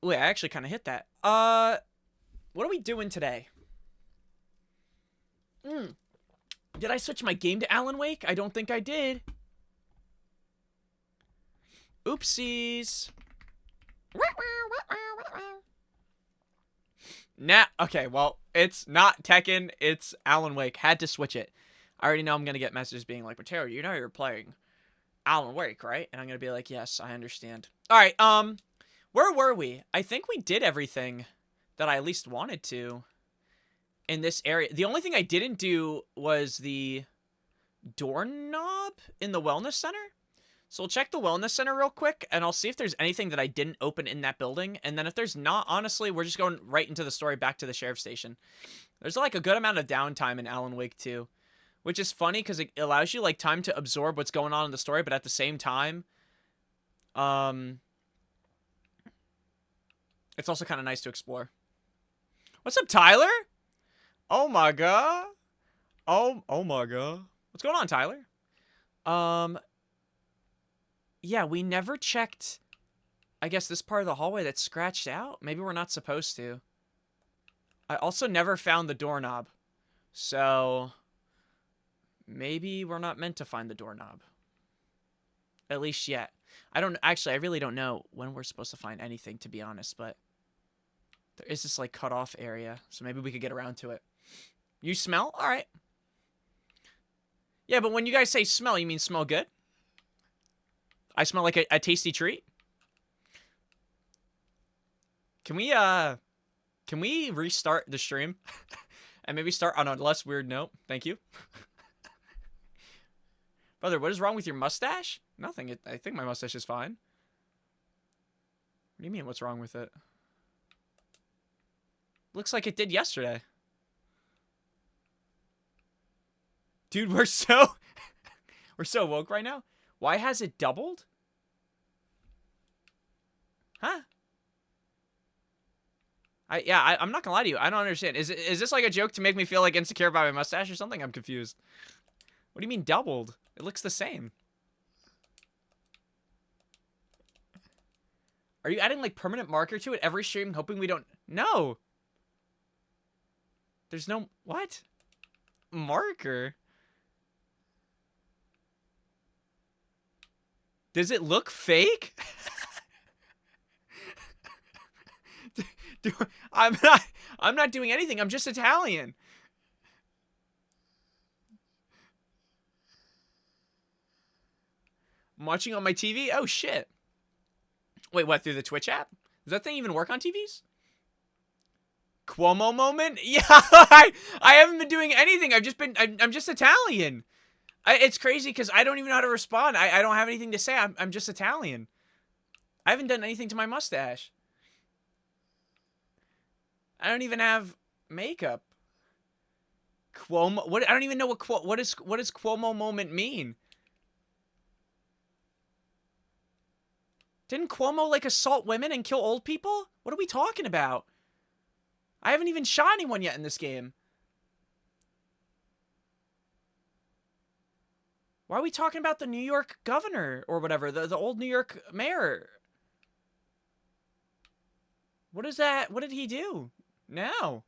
Wait, I actually kind of hit that. What are we doing today? Hmm. Did I switch my game to Alan Wake? I don't think I did. Oopsies. Nah, okay, well, it's not Tekken, it's Alan Wake. Had to switch it. I already know I'm gonna get messages being like, Mateo, you know you're playing Alan Wake, right? And I'm gonna be like, yes, I understand. Alright, where were we? I think we did everything that I at least wanted to in this area. The only thing I didn't do was the doorknob in the wellness center. So we'll check the wellness center real quick, and I'll see if there's anything that I didn't open in that building. And then if there's not, honestly, we're just going right into the story back to the sheriff's station. There's like a good amount of downtime in Alan Wake 2, which is funny because it allows you like time to absorb what's going on in the story, but at the same time, um, it's also kind of nice to explore. What's up, Tyler? Oh my god. Oh my god. What's going on, Tyler? Um, yeah, we never checked, I guess, this part of the hallway that's scratched out. Maybe we're not supposed to. I also never found the doorknob. So, maybe we're not meant to find the doorknob. At least yet. I really don't know when we're supposed to find anything, to be honest, but there is this, like, cut off area, so maybe we could get around to it. You smell? Alright. Yeah, but when you guys say smell, you mean smell good? I smell like a tasty treat? Can we restart the stream? And maybe start on a less weird note? Thank you. Brother, what is wrong with your mustache? Nothing. I think my mustache is fine. What do you mean, what's wrong with it? Looks like it did yesterday. Dude, we're so... we're so woke right now. Why has it doubled? Huh? I'm not gonna lie to you. I don't understand. Is this like a joke to make me feel like insecure about my mustache or something? I'm confused. What do you mean doubled? It looks the same. Are you adding like permanent marker to it every stream hoping we don't... No. There's no... What? Marker? Does it look fake? I'm not doing anything. I'm just Italian. I'm watching on my TV? Oh shit. Wait, what, through the Twitch app? Does that thing even work on TVs? Cuomo moment? Yeah, I haven't been doing anything. I'm just Italian. It's crazy because I don't even know how to respond. I don't have anything to say. I'm just Italian. I haven't done anything to my mustache. I don't even have makeup. Cuomo, what? I don't even know what does Cuomo moment mean? Didn't Cuomo like assault women and kill old people? What are we talking about? I haven't even shot anyone yet in this game. Why are we talking about the New York governor or whatever, the old New York mayor? What is that? What did he do? Now,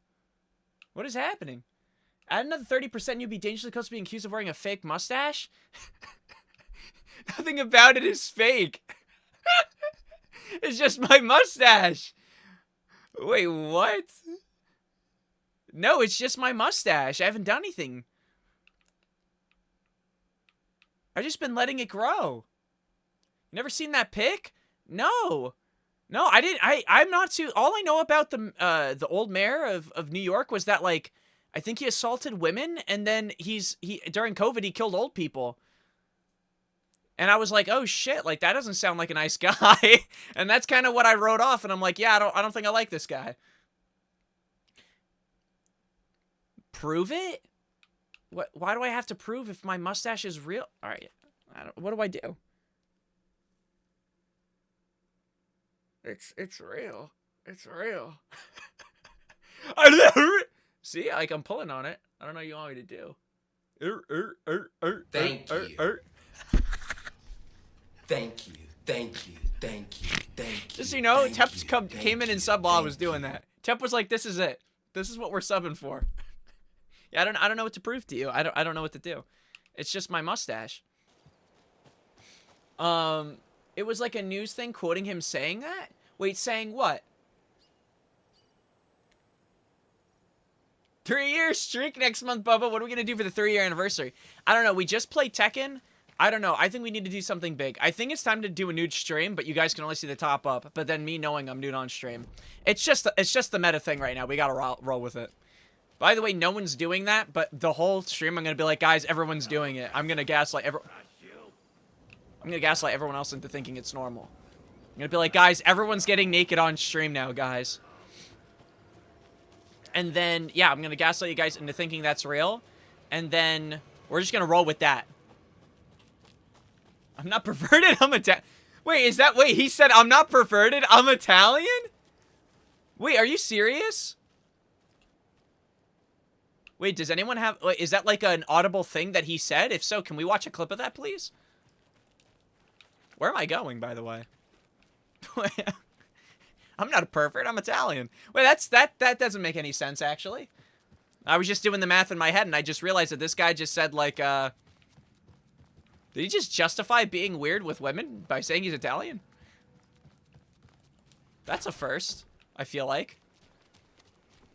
what is happening? Add another 30%, you'd be dangerously close to being accused of wearing a fake mustache? Nothing about it is fake. It's just my mustache. Wait, what? No, it's just my mustache. I haven't done anything. I've just been letting it grow. You never seen that pic? No. No, I didn't. I'm not too... All I know about the old mayor of New York was that, like, I think he assaulted women, and then during COVID, he killed old people. And I was like, oh shit, like, that doesn't sound like a nice guy. And that's kind of what I wrote off, and I'm like, yeah, I don't think I like this guy. Prove it? Why do I have to prove if my mustache is real? All right, what do I do? It's real. It's real. See, like, I'm pulling on it. I don't know what you want me to do. Thank you. Thank you. Thank you. Thank you. Just so you know, Tep came in sub while I was doing that. Tep was like, "This is it. This is what we're subbing for." Yeah, I don't know what to prove to you. I don't know what to do. It's just my mustache. It was like a news thing quoting him saying that. Wait, saying what? 3-year streak next month, Bubba. What are we gonna do for the 3-year anniversary? I don't know. We just played Tekken. I don't know. I think we need to do something big. I think it's time to do a nude stream, but you guys can only see the top up. But then me knowing I'm nude on stream, it's just the meta thing right now. We gotta roll with it. By the way, no one's doing that, but the whole stream I'm gonna be like, guys, everyone's doing it. I'm gonna gaslight everyone else into thinking it's normal. I'm gonna be like, guys, everyone's getting naked on stream now, guys. And then, yeah, I'm gonna gaslight you guys into thinking that's real. And then we're just gonna roll with that. I'm not perverted, I'm Italian. Wait, wait, he said I'm not perverted, I'm Italian? Wait, are you serious? Wait, does anyone have, is that like an audible thing that he said? If so, can we watch a clip of that, please? Where am I going, by the way? I'm not a pervert, I'm Italian. Wait, that doesn't make any sense, actually. I was just doing the math in my head, and I just realized that this guy just said, like, did he just justify being weird with women by saying he's Italian? That's a first, I feel like.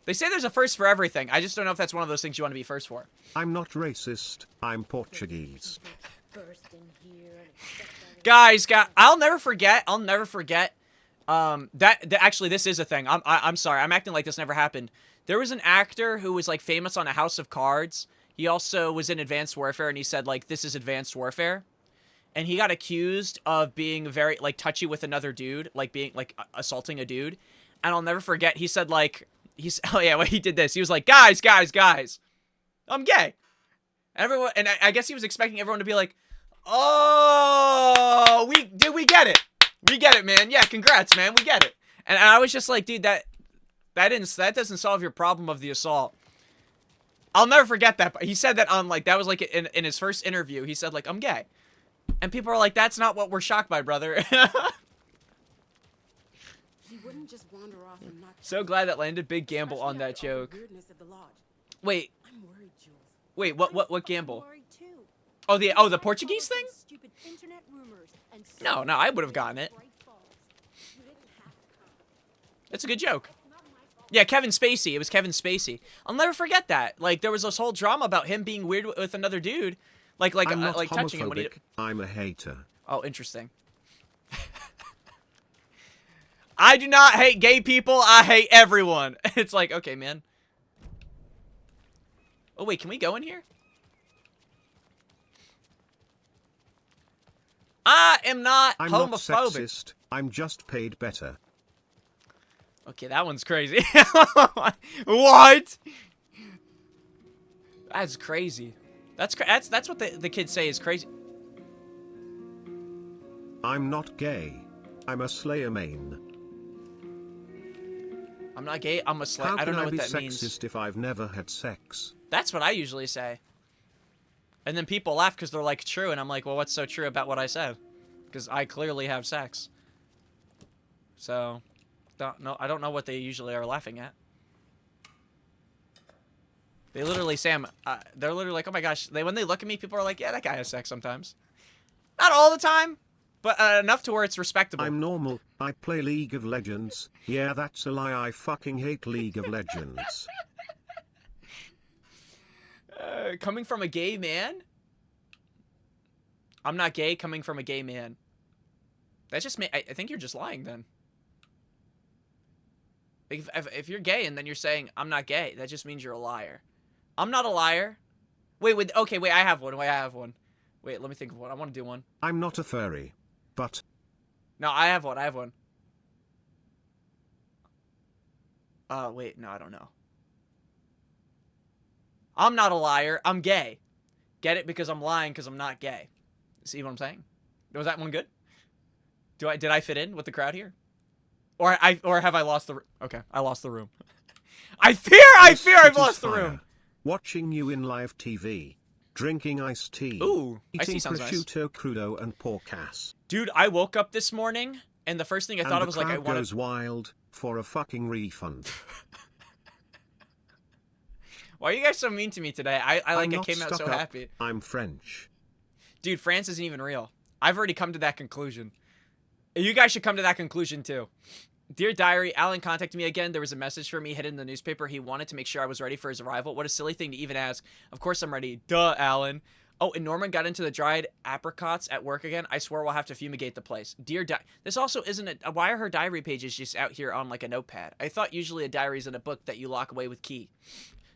They say there's a first for everything. I just don't know if that's one of those things you want to be first for. I'm not racist. I'm Portuguese. Guys, I'll never forget. Actually, this is a thing. I'm sorry. I'm acting like this never happened. There was an actor who was like famous on A House of Cards. He also was in Advanced Warfare, and he said like, "This is Advanced Warfare," and he got accused of being very like touchy with another dude, like being like assaulting a dude. And I'll never forget. He said like, oh yeah, well, he did this. He was like, guys, I'm gay. Everyone, and I guess he was expecting everyone to be like, oh, we get it. We get it, man. Yeah, congrats, man. We get it. And I was just like, dude, that doesn't solve your problem of the assault. I'll never forget that. But he said that on like, that was like in his first interview. He said like, I'm gay. And people are like, that's not what we're shocked by, brother. He wouldn't just wander off and not So glad that landed. Big gamble on that joke. Wait. I'm worried, Jules. Wait, what gamble? I'm worried too. Oh, the Portuguese thing? Stupid internet rumors and No, I would have gotten it. bright balls. You didn't have to come. It's a good joke. Yeah, Kevin Spacey. It was Kevin Spacey. I'll never forget that. Like, there was this whole drama about him being weird with another dude. Like I'm not touching him when he... homophobic. I'm a hater. Oh, interesting. I do not hate gay people. I hate everyone. It's like, okay, man. Oh, wait, can we go in here? I am not I'm homophobic. not sexist. I'm just paid better. Okay, that one's crazy. What? That's crazy. That's what the kids say is crazy. I'm not gay. I'm a Slayer main. I'm not gay. I'm a slave. How I don't can know I what be that sexist means. if I've never had sex? That's what I usually say. And then people laugh because they're like, true. And I'm like, well, what's so true about what I said? Because I clearly have sex. So, I don't know what they usually are laughing at. They literally say, they're literally like, oh my gosh. When they look at me, people are like, yeah, that guy has sex sometimes. Not all the time, but enough to where it's respectable. I'm normal. I play League of Legends. Yeah, that's a lie. I fucking hate League of Legends. Coming from a gay man? I'm not gay coming from a gay man. That's just me. I think you're just lying then. If you're gay and then you're saying, I'm not gay, that just means you're a liar. I'm not a liar. Wait, okay, wait, I have one. Wait, let me think of one. I want to do one. I'm not a furry. But... No, I have one. Wait, no, I don't know. I'm not a liar. I'm gay. Get it? Because I'm lying because I'm not gay. See what I'm saying? Was that one good? Did I fit in with the crowd here? Or have I lost the... Okay, I lost the room. I fear I've lost the room. Watching you in live TV. Drinking iced tea. Ooh, iced eating tea sounds nice. prosciutto crudo and pork ass. Dude, I woke up this morning And the first thing I And thought the of was like, I crowd want goes wild for a fucking refund. Why are you guys so mean to me today? I I'm like I not came out so stuck up, happy. I'm French. Dude, France isn't even real. I've already come to that conclusion. You guys should come to that conclusion too. Dear Diary, Alan contacted me again. There was a message for me hidden in the newspaper. He wanted to make sure I was ready for his arrival. What a silly thing to even ask. Of course I'm ready. Duh, Alan. Oh, and Norman got into the dried apricots at work again. I swear we'll have to fumigate the place. Dear This also isn't a... Why are her diary pages just out here on like a notepad? I thought usually a diary is in a book that you lock away with key.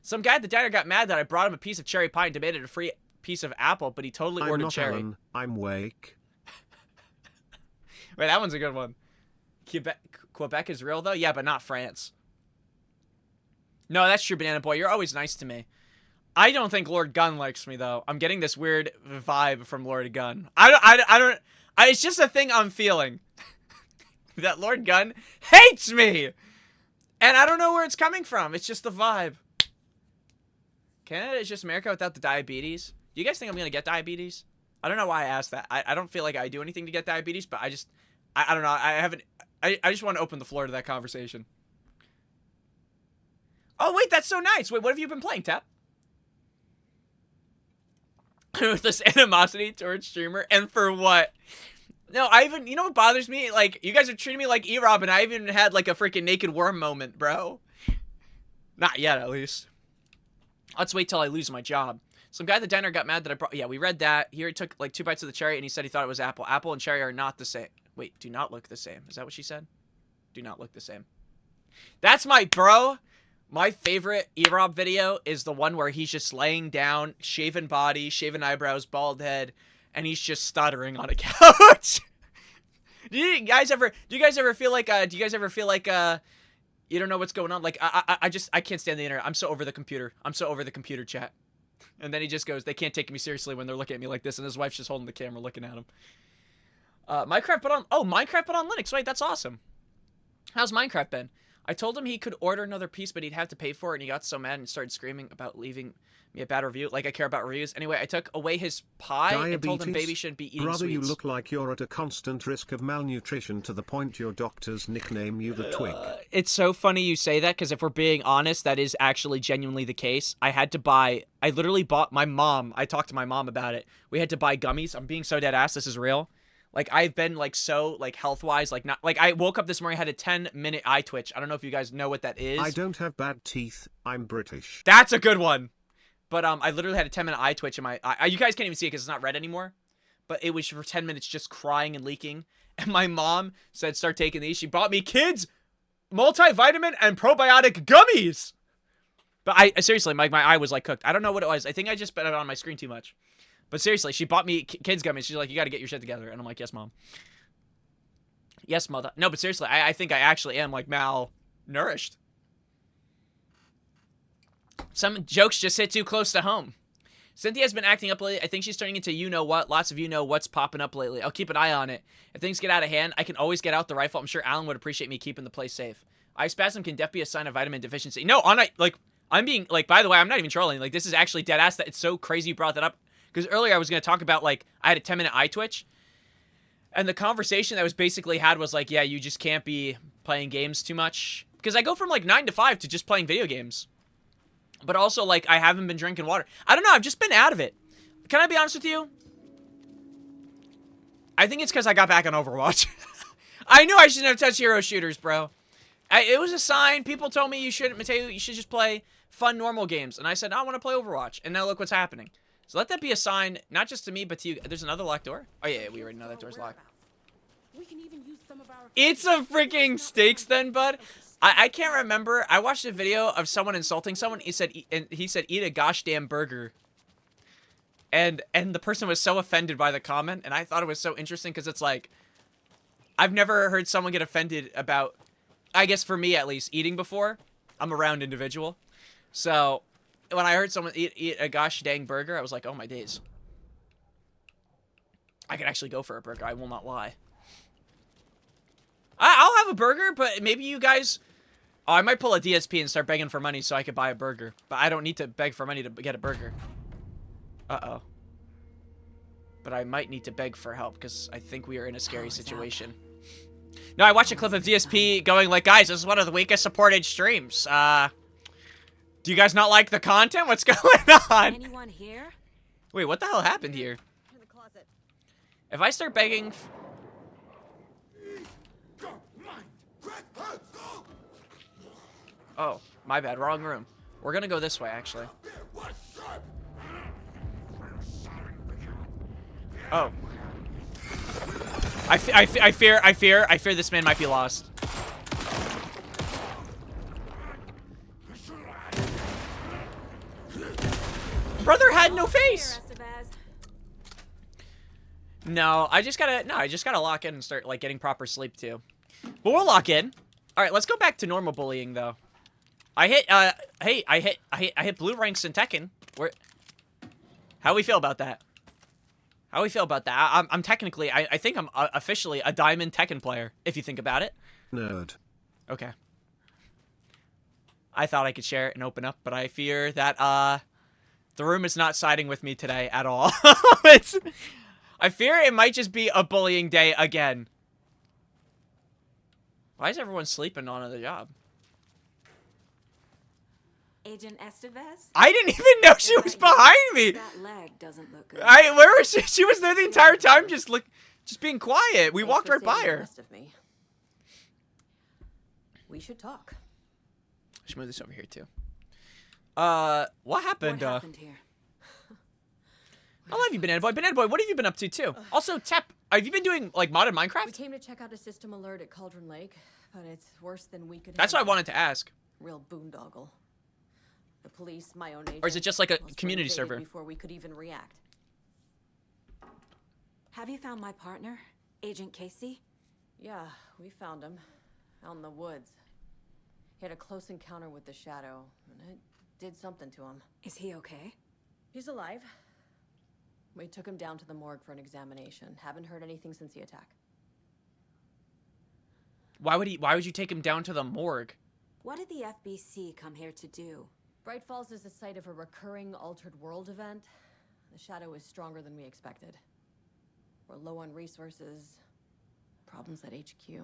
Some guy at the diner got mad that I brought him a piece of cherry pie and demanded a free piece of apple, but he totally I'm ordered not cherry. Alan, I'm Wake. Wait, that one's a good one. Quebec is real, though? Yeah, but not France. No, that's true, Banana Boy. You're always nice to me. I don't think Lord Gunn likes me, though. I'm getting this weird vibe from Lord Gunn. It's just a thing I'm feeling. That Lord Gunn hates me! And I don't know where it's coming from. It's just the vibe. Canada is just America without the diabetes. Do you guys think I'm going to get diabetes? I don't know why I asked that. I don't feel like I do anything to get diabetes, but I don't know. I just want to open the floor to that conversation. Oh, wait, that's so nice. Wait, what have you been playing, Tap? With this animosity towards streamer, and for what? No, you know what bothers me? Like, you guys are treating me like E-Rob, and I even had, like, a freaking naked worm moment, bro. Not yet, at least. Let's wait till I lose my job. Some guy at the diner got mad that I brought... Yeah, we read that. Here he took, like, 2 bites of the cherry, and he said he thought it was apple. Apple and cherry are not the same. Wait, do not look the same. Is that what she said? Do not look the same. That's my... Bro, my favorite E-Rob video is the one where he's just laying down, shaven body, shaven eyebrows, bald head, and he's just stuttering on a couch. Do you guys ever feel like you don't know what's going on? Like, I can't stand the internet. I'm so over the computer. I'm so over the computer chat. And then he just goes, they can't take me seriously when they're looking at me like this, and his wife's just holding the camera looking at him. Minecraft but on Linux. Wait, that's awesome. How's Minecraft been? I told him he could order another piece, but he'd have to pay for it, and he got so mad and started screaming about leaving me a bad review. Like I care about reviews. Anyway, I took away his pie and told him baby shouldn't be eating Brother, sweets. you look like you're at a constant risk of malnutrition to the point your doctors nickname you the twig. It's so funny you say that, because if we're being honest, that is actually genuinely the case. I literally bought my mom. I talked to my mom about it. We had to buy gummies. I'm being so dead ass. This is real. Like, I've been, like, so, like, health-wise, like, not... Like, I woke up this morning, had a 10-minute eye twitch. I don't know if you guys know what that is. I don't have bad teeth. I'm British. That's a good one. But, I literally had a 10-minute eye twitch in my eye. You guys can't even see it because it's not red anymore. But it was for 10 minutes just crying and leaking. And my mom said, start taking these. She bought me kids multivitamin and probiotic gummies. But I seriously, my eye was, like, cooked. I don't know what it was. I think I just put it on my screen too much. But seriously, she bought me kids gummies. She's like, you got to get your shit together. And I'm like, yes, mom. Yes, mother. No, but seriously, I think I actually am, like, malnourished. Some jokes just hit too close to home. Cynthia's been acting up lately. I think she's turning into you-know-what. Lots of you-know-what's popping up lately. I'll keep an eye on it. If things get out of hand, I can always get out the rifle. I'm sure Alan would appreciate me keeping the place safe. Eye spasm can definitely be a sign of vitamin deficiency. No, I'm being, like, by the way, I'm not even trolling. Like, this is actually dead ass. That it's so crazy you brought that up. Because earlier I was going to talk about, like, I had a 10-minute eye twitch. And the conversation that was basically had was like, yeah, you just can't be playing games too much. Because I go from, like, 9 to 5 to just playing video games. But also, like, I haven't been drinking water. I don't know. I've just been out of it. Can I be honest with you? I think it's because I got back on Overwatch. I knew I shouldn't have touched hero shooters, bro. It was a sign. People told me you shouldn't, Mateo, you should just play fun, normal games. And I said, I want to play Overwatch. And now look what's happening. So let that be a sign, not just to me, but to you. There's another locked door? Oh, yeah, we already know that door's locked. We can even use some of our It's a freaking steaks then, bud. I can't remember. I watched a video of someone insulting someone. He said, eat a gosh damn burger. And the person was so offended by the comment. And I thought it was so interesting because it's like, I've never heard someone get offended about, I guess for me at least, eating before. I'm a round individual. So when I heard someone eat a gosh dang burger, I was like, oh my days. I could actually go for a burger. I will not lie. I'll have a burger, but maybe you guys... Oh, I might pull a DSP and start begging for money so I could buy a burger. But I don't need to beg for money to get a burger. Uh-oh. But I might need to beg for help because I think we are in a scary situation. No, I watched a clip of DSP going like, guys, this is one of the weakest supported streams. Do you guys not like the content? What's going on? Anyone here? Wait, what the hell happened here? In the closet. If I start begging... Oh, my bad. Wrong room. We're gonna go this way, actually. Oh. I fear this man might be lost. Brother had no face! No, I just gotta lock in and start, like, getting proper sleep, too. But we'll lock in. Alright, let's go back to normal bullying, though. I hit blue ranks in Tekken. How we feel about that? How we feel about that? I'm technically, I think I'm officially a diamond Tekken player, if you think about it. Nerd. Okay. I thought I could share it and open up, but I fear that, the room is not siding with me today at all. I fear it might just be a bullying day again. Why is everyone sleeping on the job? Agent Estevez? I didn't even know she was behind me. That leg doesn't look good. Where was she? She was there the entire time, just being quiet. We walked right by her. We should talk. I should move this over here too. What happened? What happened here? How long have you been, Banana Boy? Banana Boy, what have you been up to too? Also, Tep, have you been doing like modded We Minecraft? came to check out a system alert at Cauldron Lake, but it's worse than we could. That's what I handle. wanted to ask. Real boondoggle. The police, my own agent. Or is it just like a most were community invaded server? Before we could even react. Have you found my partner, Agent Casey? Yeah, we found him out in the woods. He had a close encounter with the shadow, and it did something to him. Is he okay? He's alive. We took him down to the morgue for an examination. Haven't heard anything since the attack. Why would you take him down to the morgue? What did the FBC come here to do? Bright Falls is the site of a recurring Altered World event. The shadow is stronger than we expected. We're low on resources, problems at HQ.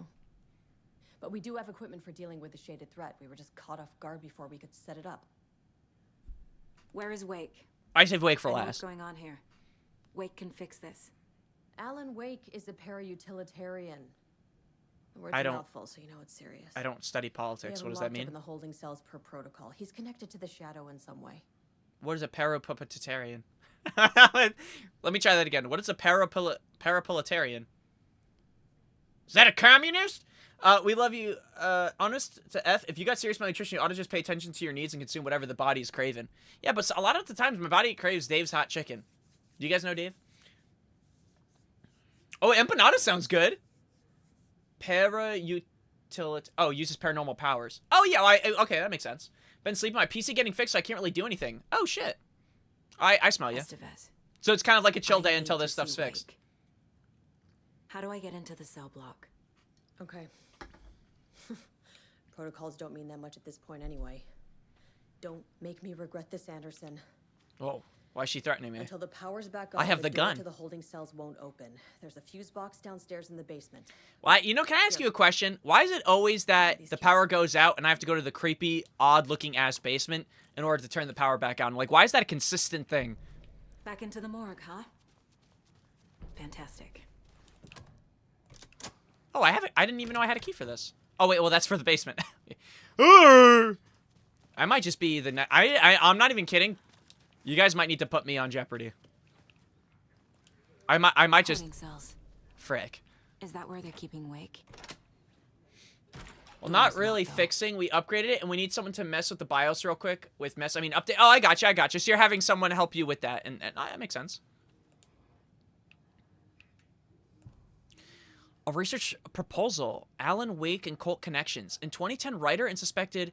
But we do have equipment for dealing with the shaded threat. We were just caught off guard before we could set it up. Where is Wake? I saved Wake for I know what's last. going on here. Wake can fix this. Alan Wake is a para-utilitarian. The word's I a don't- mouthful, so you know it's serious. I don't study We politics. have What him does that locked up mean? in the holding cells per protocol. He's connected to the shadow in some way. What is a parapulitarian? Let me try that again. What is a parapulitarian? Is that a communist? We love you. Honest to F, if you got serious malnutrition, you ought to just pay attention to your needs and consume whatever the body is craving. Yeah, but a lot of the times my body craves Dave's hot chicken. Do you guys know Dave? Oh, empanada sounds good. Oh, uses paranormal powers. Oh, yeah, okay, that makes sense. Been sleeping, my PC getting fixed, so I can't really do anything. Oh, shit. I smell you. Estevez. So it's kind of like a chill I day need until to this stuff's see fixed. Wake. How do I get into the cell block? Okay. Protocols don't mean that much at this point anyway. Don't make me regret this, Anderson. Oh, why is she threatening me? Until the power's back on, I have the door gun. to the holding cells won't open. There's a fuse box downstairs in the basement. Why? You know, can I ask you a question? Why is it always that the power goes out and I have to go to the creepy, odd-looking ass basement in order to turn the power back on? Like, why is that a consistent thing? Back into the morgue, huh? Fantastic. Oh, I didn't even know I had a key for this. Oh wait, well that's for the basement. I might just be the I'm not even kidding. You guys might need to put me on Jeopardy. I might just Holding cells. frick. Is that where they're keeping Wake? Well, not Door's really locked, though. fixing. We upgraded it, and we need someone to mess with the BIOS real quick. With mess, I mean update. Oh, I got you. So you're having someone help you with that, and that makes sense. A research proposal: Alan Wake and cult connections. In 2010, writer and suspected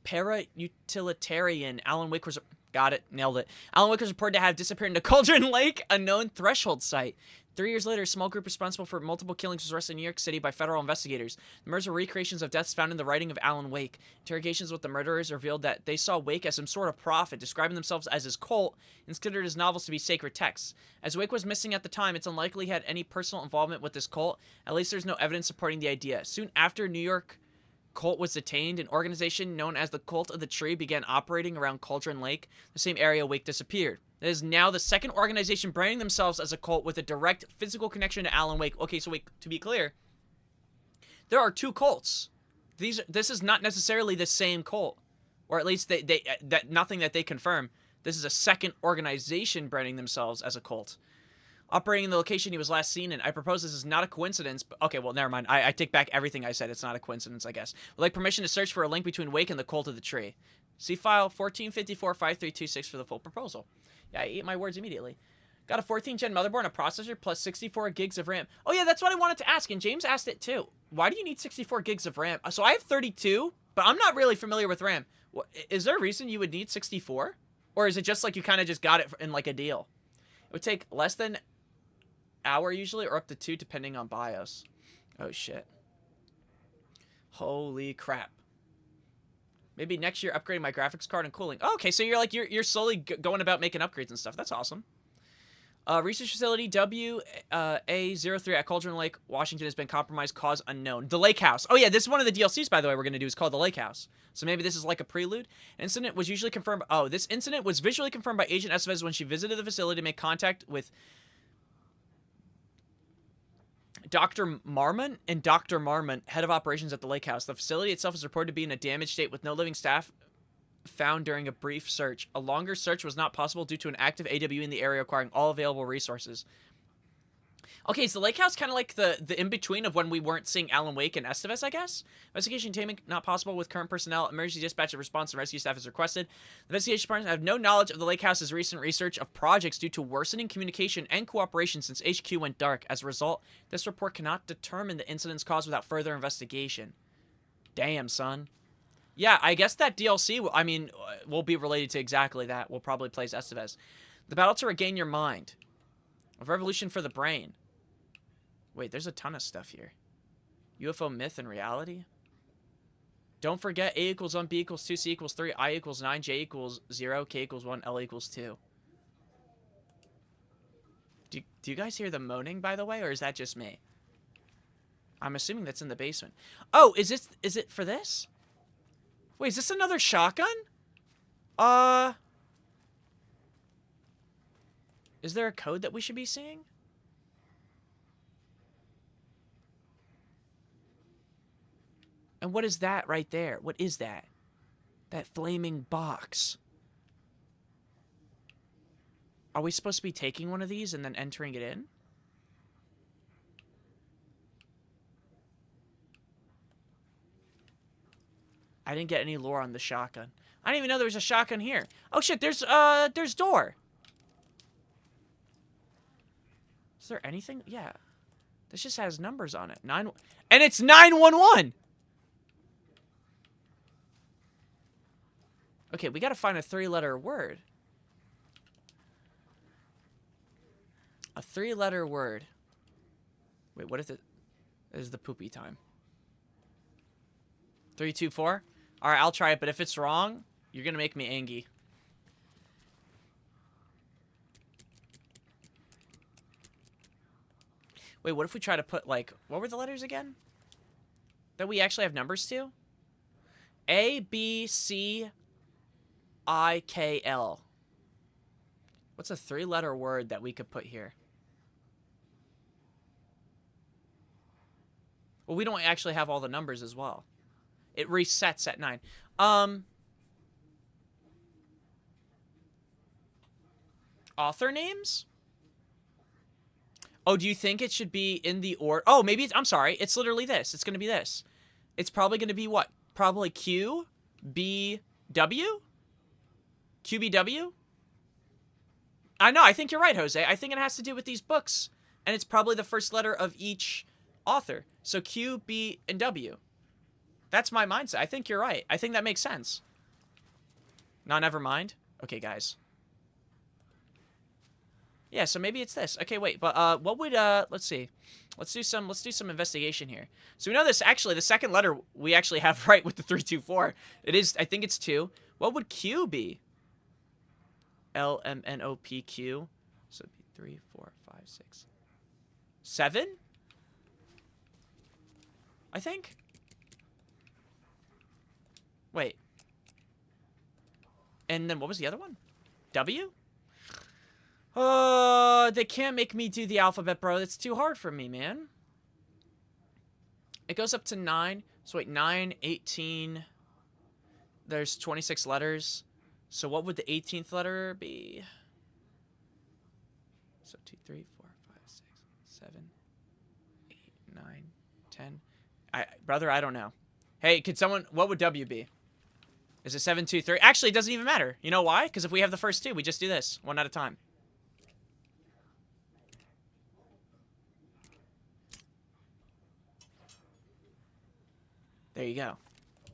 para-utilitarian Alan Wake was... Got it. Nailed it. Alan Wake was reported to have disappeared into Cauldron Lake, a known threshold site. 3 years later, a small group responsible for multiple killings was arrested in New York City by federal investigators. The murders were recreations of deaths found in the writing of Alan Wake. Interrogations with the murderers revealed that they saw Wake as some sort of prophet, describing themselves as his cult, and considered his novels to be sacred texts. As Wake was missing at the time, it's unlikely he had any personal involvement with this cult. At least there's no evidence supporting the idea. Soon after New York cult was detained, an organization known as the Cult of the Tree began operating around Cauldron Lake, the same area Wake disappeared. It is now the second organization branding themselves as a cult with a direct physical connection to Alan Wake. Okay, so wait, to be clear, there are 2 cults. This is not necessarily the same cult, or at least that nothing that they confirm. This is a second organization branding themselves as a cult, operating in the location he was last seen in. I propose this is not a coincidence. But, okay, well, never mind. I take back everything I said. It's not a coincidence, I guess. Would like permission to search for a link between Wake and the Cult of the Tree. See file 1454-5326 for the full proposal. Yeah, I ate my words immediately. Got a 14-gen motherboard and a processor plus 64 gigs of RAM. Oh, yeah, that's what I wanted to ask, and James asked it too. Why do you need 64 gigs of RAM? So I have 32, but I'm not really familiar with RAM. Is there a reason you would need 64? Or is it just like you kind of just got it in like a deal? It would take less than hour usually, or up to 2 depending on BIOS. Oh, shit. Holy crap. Maybe next year upgrading my graphics card and cooling. Oh, okay, so you're slowly going about making upgrades and stuff. That's awesome. Research facility WA03 at Cauldron Lake, Washington has been compromised. Cause unknown. The Lake House. Oh yeah, this is one of the DLCs, by the way, we're going to do is called the Lake House. So maybe this is like a prelude. Incident was usually confirmed. Oh, this incident was visually confirmed by Agent Estevez when she visited the facility to make contact with Dr. Marmon and Dr. Marmon, head of operations at the Lake House. The facility itself is reported to be in a damaged state with no living staff found during a brief search. A longer search was not possible due to an active AW in the area requiring all available resources. Okay, so the Lake House kind of like the in-between of when we weren't seeing Alan Wake and Estevez, I guess. Investigation containment not possible with current personnel. Emergency dispatch and response and rescue staff is requested. The investigation department have no knowledge of the Lake House's recent research of projects due to worsening communication and cooperation since HQ went dark. As a result, this report cannot determine the incident's cause without further investigation. Damn, son. Yeah, I guess that DLC, I mean, will be related to exactly that. We'll probably play as Estevez. The battle to regain your mind. A revolution for the brain. Wait, there's a ton of stuff here. UFO myth and reality. Don't forget A equals 1, B equals 2, C equals 3, I equals 9, J equals 0, K equals 1, L equals 2. Do you guys hear the moaning, by the way, or is that just me? I'm assuming that's in the basement. Oh, is it for this? Wait, is this another shotgun? Is there a code that we should be seeing? And what is that right there? What is that? That flaming box. Are we supposed to be taking one of these and then entering it in? I didn't get any lore on the shotgun. I didn't even know there was a shotgun here. Oh shit, there's door. Is there anything? Yeah. This just has numbers on it. And it's 911. Okay, we gotta find a 3-letter word. A 3-letter word. Wait, what if it is the poopy time? 3, 2, 4? Alright, I'll try it, but if it's wrong, you're gonna make me angry. Wait, what if we try to put, like, what were the letters again? That we actually have numbers to? A, B, C, I, K, L. What's a 3-letter word that we could put here? Well, we don't actually have all the numbers as well. It resets at 9. Author names? Oh, do you think it should be in the order? Oh, maybe it's, I'm sorry. It's literally this. It's going to be this. It's probably going to be what? Probably Q, B, W? QBW? I know. I think you're right, Jose. I think it has to do with these books. And it's probably the first letter of each author. So Q, B, and W. That's my mindset. I think you're right. I think that makes sense. No, never mind. Okay, guys. Yeah, so maybe it's this. Okay, wait, but what would let's see. Let's do some investigation here. So we know this actually the second letter we actually have right with the 324. It is, I think it's 2. What would Q be? LMNOPQ. So it'd be 3, 4, 5, 6, 7? I think. Wait. And then what was the other one? W? They can't make me do the alphabet, bro. It's too hard for me, man. It goes up to 9. So wait, 9, 18. There's 26 letters. So what would the 18th letter be? So 2, 3, 4, 5, 6, 7, 8, 9, 10. Brother, I don't know. Hey, could someone... What would W be? Is it 7, 2, 3? Actually, it doesn't even matter. You know why? Because if we have the first 2, we just do this. One at a time. There you go.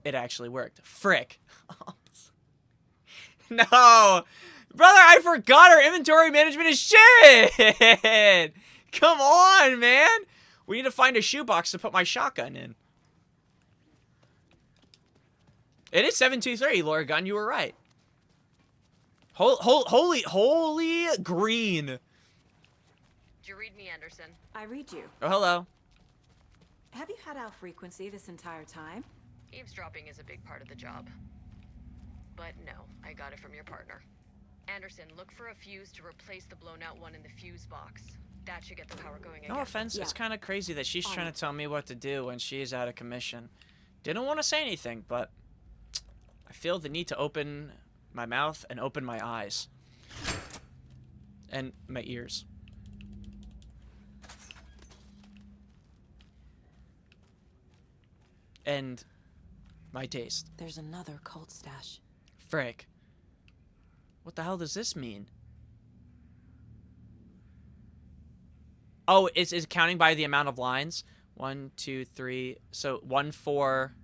It actually worked. Frick. No! Brother, I forgot our inventory management is shit! Come on, man! We need to find a shoebox to put my shotgun in. It is 723, Laura Gunn. You were right. Holy green. Did you read me, Anderson? I read you. Oh, hello. Have you had our frequency this entire time? Eavesdropping is a big part of the job. But no, I got it from your partner. Anderson, look for a fuse to replace the blown out one in the fuse box. That should get the power going again. No offense, Yeah. it's kind of crazy that she's trying to tell me what to do when she's out of commission. Didn't want to say anything, but I feel the need to open my mouth and open my eyes. And my ears. And my taste. There's another cult stash. Frick. What the hell does this mean? Oh, it's counting by the amount of lines. 1, 2, 3. So 1, 4,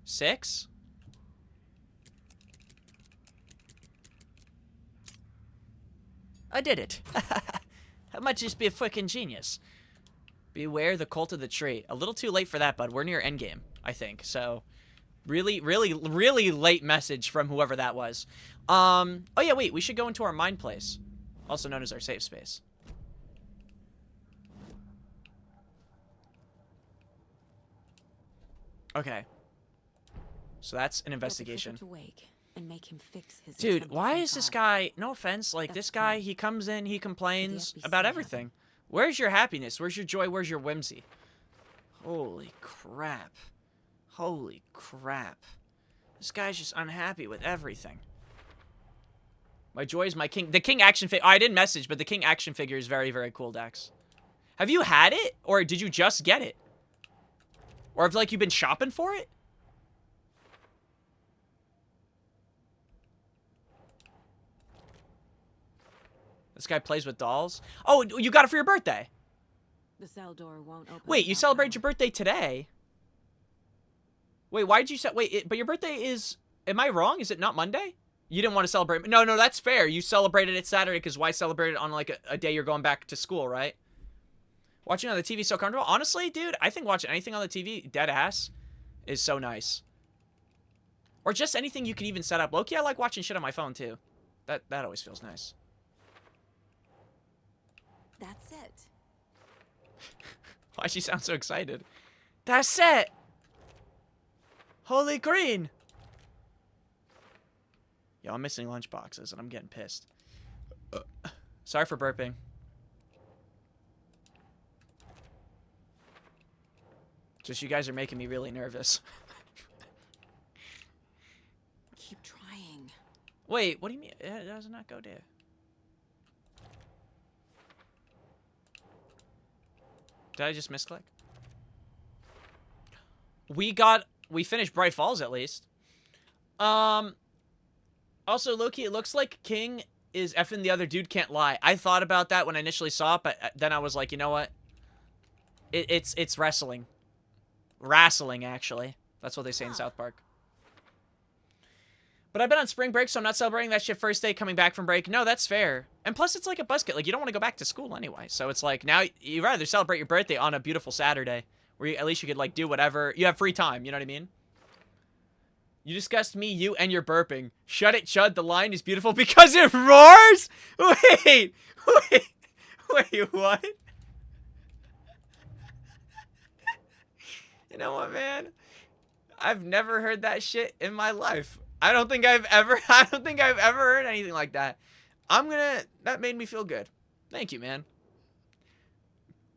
6? I did it. I might just be a freaking genius. Beware the cult of the tree. A little too late for that, bud. We're near endgame, I think. So, really late message from whoever that was. Oh yeah, wait. We should go into our mind place, also known as our safe space. Okay. So that's an investigation. To wake and make him fix his Dude, attempted why is this suicide. guy, no offense, like That's this guy, fine. he comes in, he complains FBC about happen. everything. Where's your happiness? Where's your joy? Where's your whimsy? Holy crap. Holy crap. This guy's just unhappy with everything. My joy is my king. The king action figure. Oh, I didn't message, but the king action figure is very, very cool, Dax. Have you had it? Or did you just get it? Or have, like, you been shopping for it? This guy plays with dolls. Oh, you got it for your birthday. The cell door won't open. Wait, you without celebrate power. your birthday today? Wait, why did you say... Wait, but your birthday is... Am I wrong? Is it not Monday? You didn't want to celebrate... No, that's fair. You celebrated it Saturday because why celebrate it on, like, a day you're going back to school, right? Watching on the TV is so comfortable. Honestly, dude, I think watching anything on the TV, dead ass, is so nice. Or just anything you can even set up. Loki, I like watching shit on my phone, too. That always feels nice. That's it. Why'd she sound so excited? That's it! Holy green! Yo, I'm missing lunch boxes, and I'm getting pissed. Sorry for burping. Just you guys are making me really nervous. Keep trying. Wait, what do you mean? It does not go there. Did I just misclick? We finished Bright Falls at least. Also, Loki, it looks like King is effing the other dude can't lie. I thought about that when I initially saw it, but then I was like, you know what? It's wrestling. Wrestling, actually. That's what they say in South Park. But I've been on spring break, so I'm not celebrating that shit first day coming back from break. No, that's fair. And plus, it's like a buzzkill. Like, you don't want to go back to school anyway. So it's like, now you'd rather celebrate your birthday on a beautiful Saturday where at least you could, like, do whatever. You have free time, you know what I mean? You discussed me, you, and your burping. Shut it, Chud. The line is beautiful because it roars? Wait, what? You know what, man? I've never heard that shit in my life. I don't think I've ever heard anything like that. That made me feel good. Thank you, man.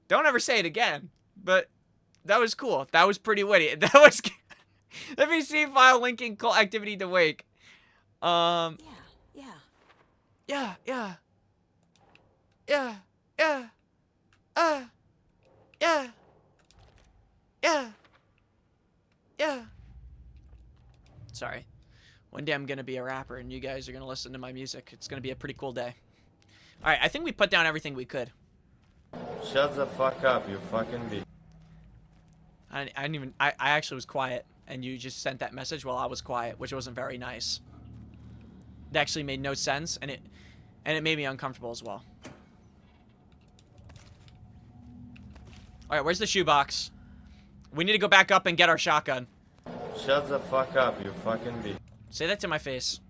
Don't ever say it again, but that was cool. That was pretty witty. That was, let me see file linking cult activity to Wake. Yeah. Sorry. One day I'm going to be a rapper and you guys are going to listen to my music. It's going to be a pretty cool day. Alright, I think we put down everything we could. Shut the fuck up, you fucking bitch. I didn't even... I actually was quiet, and you just sent that message while I was quiet, which wasn't very nice. It actually made no sense, and it made me uncomfortable as well. Alright, where's the shoebox? We need to go back up and get our shotgun. Shut the fuck up, you fucking bitch. Say that to my face.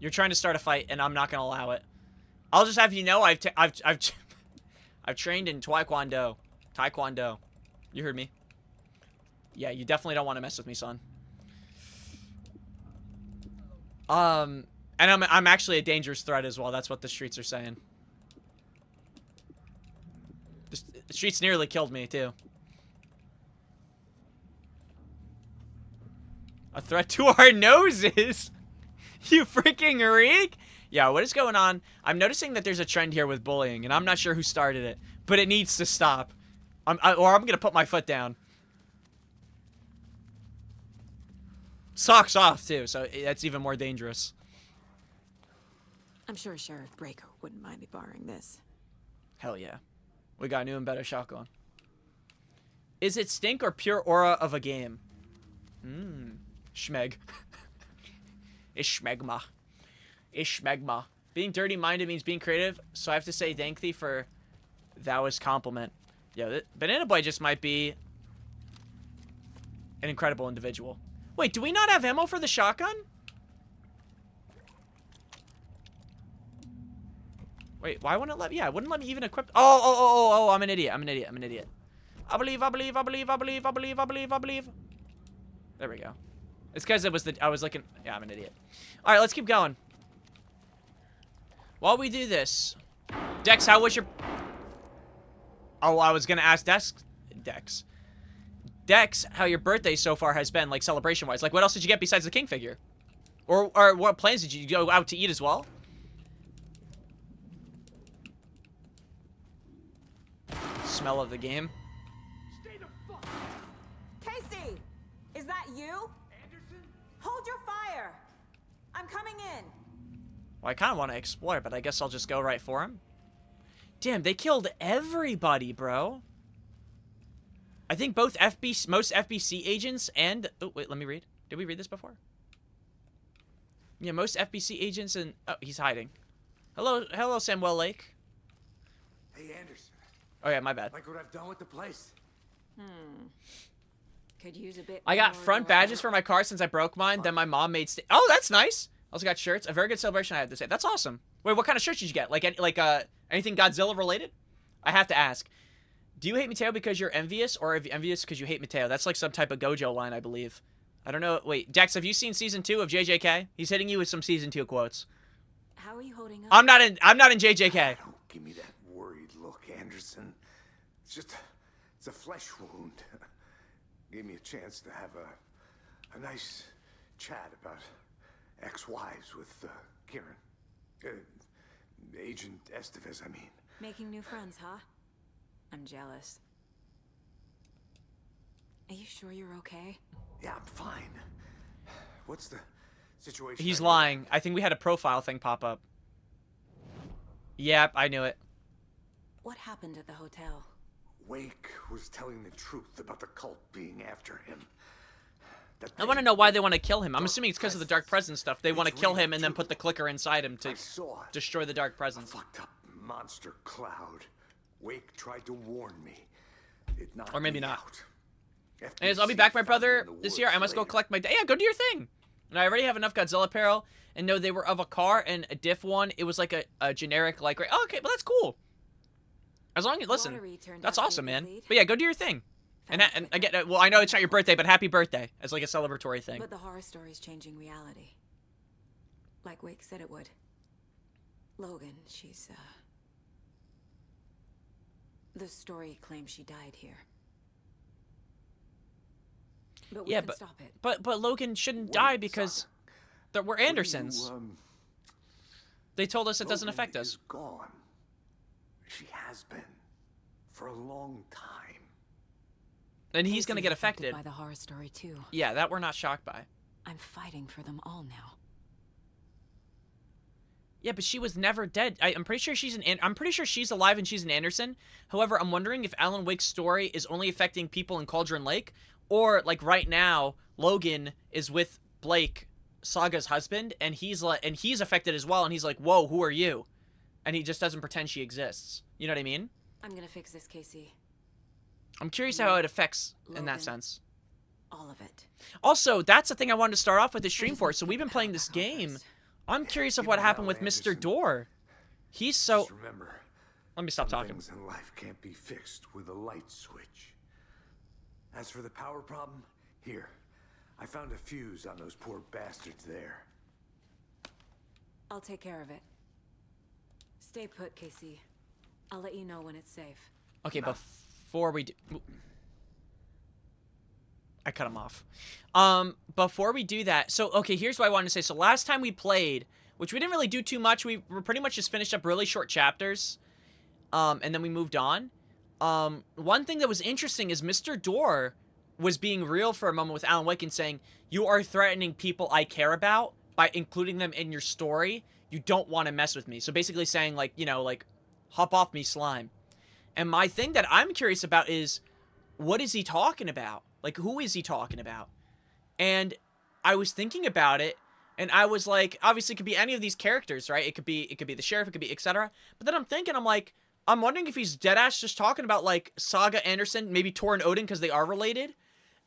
You're trying to start a fight, and I'm not gonna allow it. I'll just have you know I've trained in Taekwondo. Taekwondo. You heard me. Yeah, you definitely don't want to mess with me, son. And I'm actually a dangerous threat as well. That's what the streets are saying. The streets nearly killed me too. A threat to our noses. You freaking reek. Yeah, what is going on? I'm noticing that there's a trend here with bullying, and I'm not sure who started it, but it needs to stop. Or I'm gonna put my foot down. Socks off too, so that's even more dangerous. I'm sure Sheriff Braco wouldn't mind me borrowing this. Hell yeah. We got a new and better shotgun. Is it stink or pure aura of a game? Schmeg. It's schmegma. It's schmegma. Being dirty-minded means being creative, so I have to say thank thee for thou's compliment. Yo, Banana Boy just might be an incredible individual. Wait, do we not have ammo for the shotgun? Wait, why wouldn't it let me? Yeah, it wouldn't let me even equip. Oh, I'm an idiot. I'm an idiot. I believe. There we go. It's because I was looking. Yeah, I'm an idiot. All right, let's keep going. While we do this, Dex, how was your... Oh, I was going to ask Dex, how your birthday so far has been, like, celebration-wise. Like, what else did you get besides the King figure? Or what plans did you go out to eat as well? Smell of the game. Casey! Is that you? Anderson? Hold your fire! I'm coming in. Well, I kind of want to explore, but I guess I'll just go right for him. Damn, they killed everybody, bro. I think most FBC agents and... Oh, wait, let me read. Did we read this before? Yeah, most FBC agents and... Oh, he's hiding. Hello, Samuel Lake. Hey, Anderson. Oh, yeah, my bad. Like what I've done with the place? Could use a bit I got more front badges for my car since I broke mine. Then my mom made... Oh, that's nice. Also got shirts. A very good celebration, I have to say. That's awesome. Wait, what kind of shirts did you get? Like anything Godzilla related? I have to ask. Do you hate Mateo because you're envious, or are you envious because you hate Mateo? That's like some type of Gojo line, I believe. I don't know. Wait, Dex, have you seen season 2 of JJK? He's hitting you with some season 2 quotes. How are you holding up? I'm not in JJK. Don't give me that worried look, Anderson. It's a flesh wound. Gave me a chance to have a nice chat about ex-wives with Kieran. Agent Estevez, I mean. Making new friends, huh? I'm jealous. Are you sure you're okay? Yeah, I'm fine. What's the situation? He's lying. I think we had a profile thing pop up. Yep, I knew it. What happened at the hotel? Wake was telling the truth about the cult being after him. I want to know why they want to kill him. I'm assuming it's because of the Dark Presence stuff. They want to kill him and then put the clicker inside him to I saw it. destroy the Dark Presence. Fucked up monster cloud. Wake tried to warn me. It knocked Or maybe me not. out. Anyways, I'll be FBC back, my found me brother, in the this year. I woods must go later. collect my... Yeah, go do your thing. And I already have enough Godzilla apparel. And no, they were of a car and a diff one. It was like a generic, like... Oh, okay, but that's cool. As long as... Listen, Watery turned that's out to be awesome, the man. lead. But yeah, go do your thing. And again, well, I know it's not your birthday, but happy birthday. As like a celebratory thing. But the horror story's changing reality. Like Wake said it would. Logan, she's, the story claims she died here. But we Yeah, can but- stop it. But Logan shouldn't Wait, die because... Saga, We're what do you, Andersons. They told us it doesn't Logan affect us. is gone. She has been. For a long time. And he's gonna Casey's get affected. by the horror story too. Yeah, that we're not shocked by. I'm fighting for them all now. Yeah, but she was never dead. I'm pretty sure I'm pretty sure she's alive and she's an Anderson. However, I'm wondering if Alan Wake's story is only affecting people in Cauldron Lake, or like right now, Logan is with Blake, Saga's husband, and he's affected as well. And he's like, "Whoa, who are you?" And he just doesn't pretend she exists. You know what I mean? I'm gonna fix this, Casey. I'm curious how it affects in that Logan. sense. All of it. Also, that's the thing I wanted to start off with the stream just for. need So to we've get been the playing power this back on game. first. I'm curious of Give what me happened Al with Mr. Anderson. Door. He's so... Just remember, Let me stop some talking. things in life can't be fixed with a light switch. As for the power problem, here. I found a fuse on those poor bastards there. I'll take care of it. Stay put, Casey. I'll let you know when it's safe. Okay, before we do... I cut him off. Before we do that, so, okay, here's what I wanted to say. So last time we played, which we didn't really do too much, we were pretty much just finished up really short chapters, and then we moved on. One thing that was interesting is Mr. Door was being real for a moment with Alan Wake and saying, "You are threatening people I care about by including them in your story. You don't want to mess with me." So basically saying, like, you know, like, hop off me, slime. And my thing that I'm curious about is, what is he talking about? Like, who is he talking about? And I was thinking about it, and I was like, obviously it could be any of these characters, right? It could be the sheriff, it could be etc. But then I'm thinking, I'm wondering if he's deadass just talking about, like, Saga Anderson, maybe Tor and Odin, because they are related.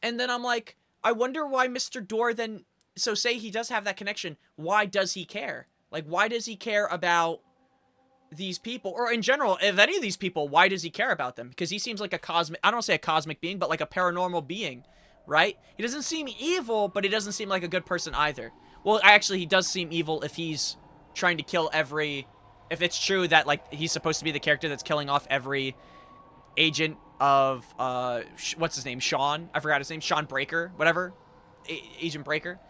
And then I'm like, I wonder why Mr. Door then... So say he does have that connection, why does he care? Like, why does he care about these people? Or in general, if any of these people, why does he care about them? Because he seems like a cosmic... I don't say a cosmic being, but like a paranormal being, right? He doesn't seem evil, but he doesn't seem like a good person either. Well, actually, he does seem evil if he's trying to kill every... If it's true that, like, he's supposed to be the character that's killing off every agent of, what's his name? Sean? I forgot his name. Sean Breaker? Whatever. Agent Breaker.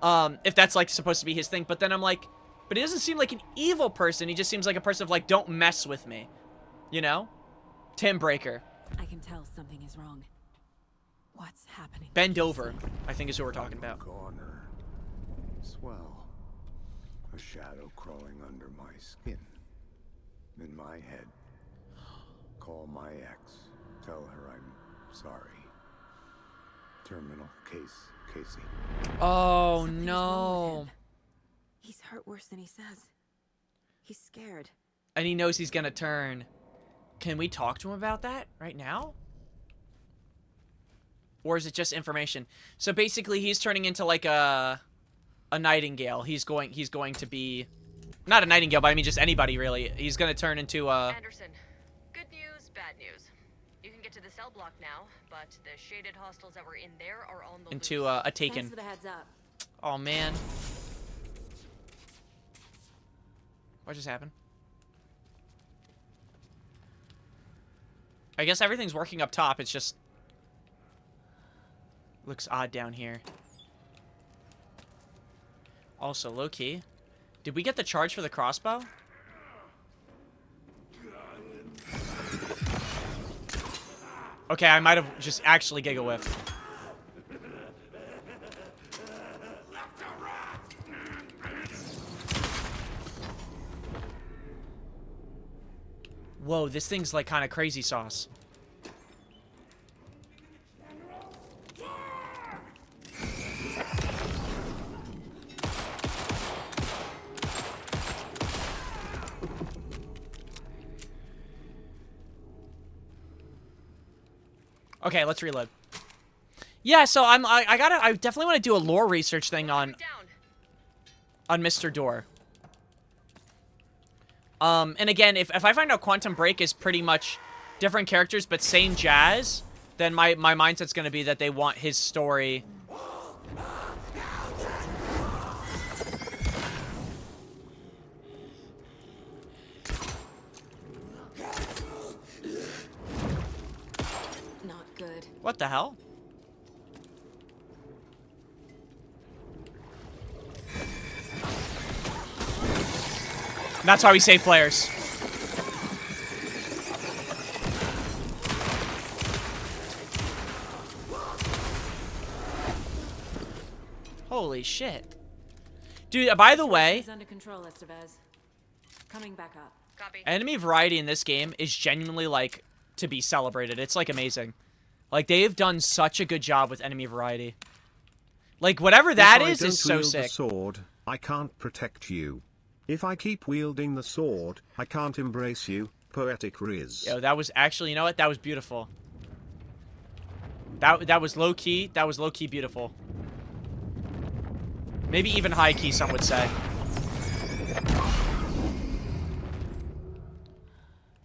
If that's, like, supposed to be his thing. But then I'm like, but he doesn't seem like an evil person. He just seems like a person of, like, don't mess with me. You know? Tim Breaker. I can tell something is wrong. What's happening? Bend over, I think is who we're talking about. Corner. Swell. A shadow crawling under my skin. In my head. Call my ex. Tell her I'm sorry. Terminal case, Casey. Oh, Something's wrong with no. him. He's hurt worse than he says. He's scared. And he knows he's gonna turn. Can we talk to him about that right now? Or is it just information? So basically he's turning into like a nightingale. He's going to be not a nightingale, but I mean just anybody really. He's gonna turn into Anderson, good news, bad news. You can get to the cell block now, but the shaded hostels that were in there are on the into loose. a taken. Thanks for the heads up. Oh man. What just happened? I guess everything's working up top. It's just looks odd down here. Also, low key. Did we get the charge for the crossbow? Okay, I might have just actually Giga Whiff. Whoa, this thing's like kind of crazy sauce. Okay, let's reload. Yeah, so I definitely want to do a lore research thing on Mr. Door. And again, if I find out Quantum Break is pretty much different characters but same jazz, then my mindset's gonna be that they want his story. Not good. What the hell? That's why we save flares. Holy shit. Dude, by the way, He's under control, Estevez. Coming back up. Copy. enemy variety in this game is genuinely, like, to be celebrated. It's, like, amazing. Like, they've done such a good job with enemy variety. Like, whatever that If I is don't so wield sick. the sword, I can't protect you. If I keep wielding the sword, I can't embrace you. Poetic Riz. Yo, that was actually, you know what? That was beautiful. That was low key. That was low key beautiful. Maybe even high key, some would say.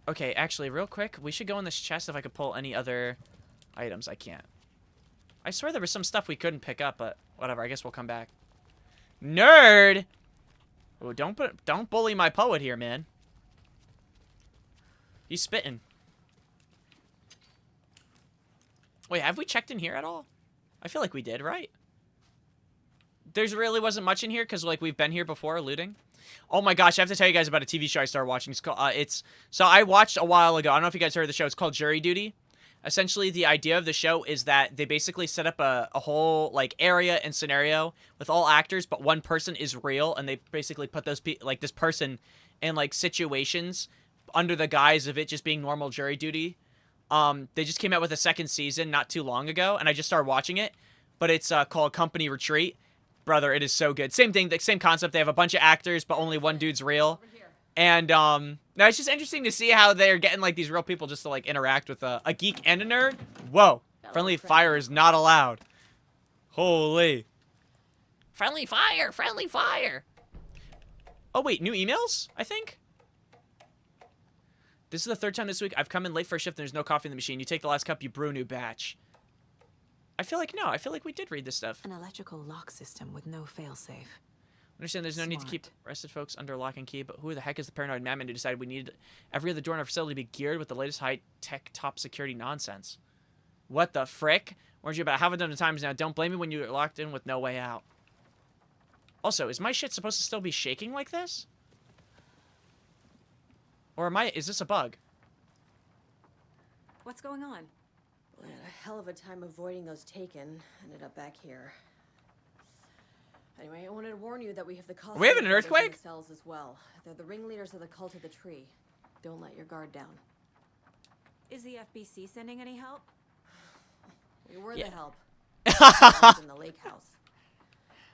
Okay, actually, real quick, we should go in this chest if I could pull any other items. I can't. I swear there was some stuff we couldn't pick up, but whatever. I guess we'll come back. Nerd. Oh, don't bully my poet here, man. He's spitting. Wait, have we checked in here at all? I feel like we did, right? There's really wasn't much in here because, like, we've been here before looting. Oh my gosh, I have to tell you guys about a TV show I started watching. It's called, so I watched a while ago. I don't know if you guys heard of the show. It's called Jury Duty. Essentially, the idea of the show is that they basically set up a whole, like, area and scenario with all actors, but one person is real, and they basically put those like, this person in, like, situations under the guise of it just being normal jury duty. They just came out with a second season not too long ago, and I just started watching it, but it's called Company Retreat. Brother, it is so good. Same thing, the same concept. They have a bunch of actors, but only one dude's real. And now it's just interesting to see how they're getting, like, these real people just to, like, interact with a geek and a nerd. Whoa. Friendly fire is not allowed. Holy. Friendly fire. Friendly fire. Oh, wait. New emails, I think? This is the third time this week I've come in late for a shift and there's no coffee in the machine. You take the last cup, you brew a new batch. I feel like, no. I feel like we did read this stuff. An electrical lock system with no failsafe. Understand there's no need to keep Smart. arrested folks under lock and key, but who the heck is the paranoid madman who decided we needed every other door in our facility to be geared with the latest high-tech top security nonsense? What the frick? Warned you about half a dozen times now. Don't blame me when you're locked in with no way out. Also, is my shit supposed to still be shaking like this? Or is this a bug? What's going on? We had a hell of a time avoiding those taken. Ended up back here. Anyway, I wanted to warn you that we have the cost. Are we having an brothers in the earthquake? cells as well. They're the ringleaders of the cult of the tree. Don't let your guard down. Is the FBC sending any help? We were Yeah. the help. Guards in the lake house.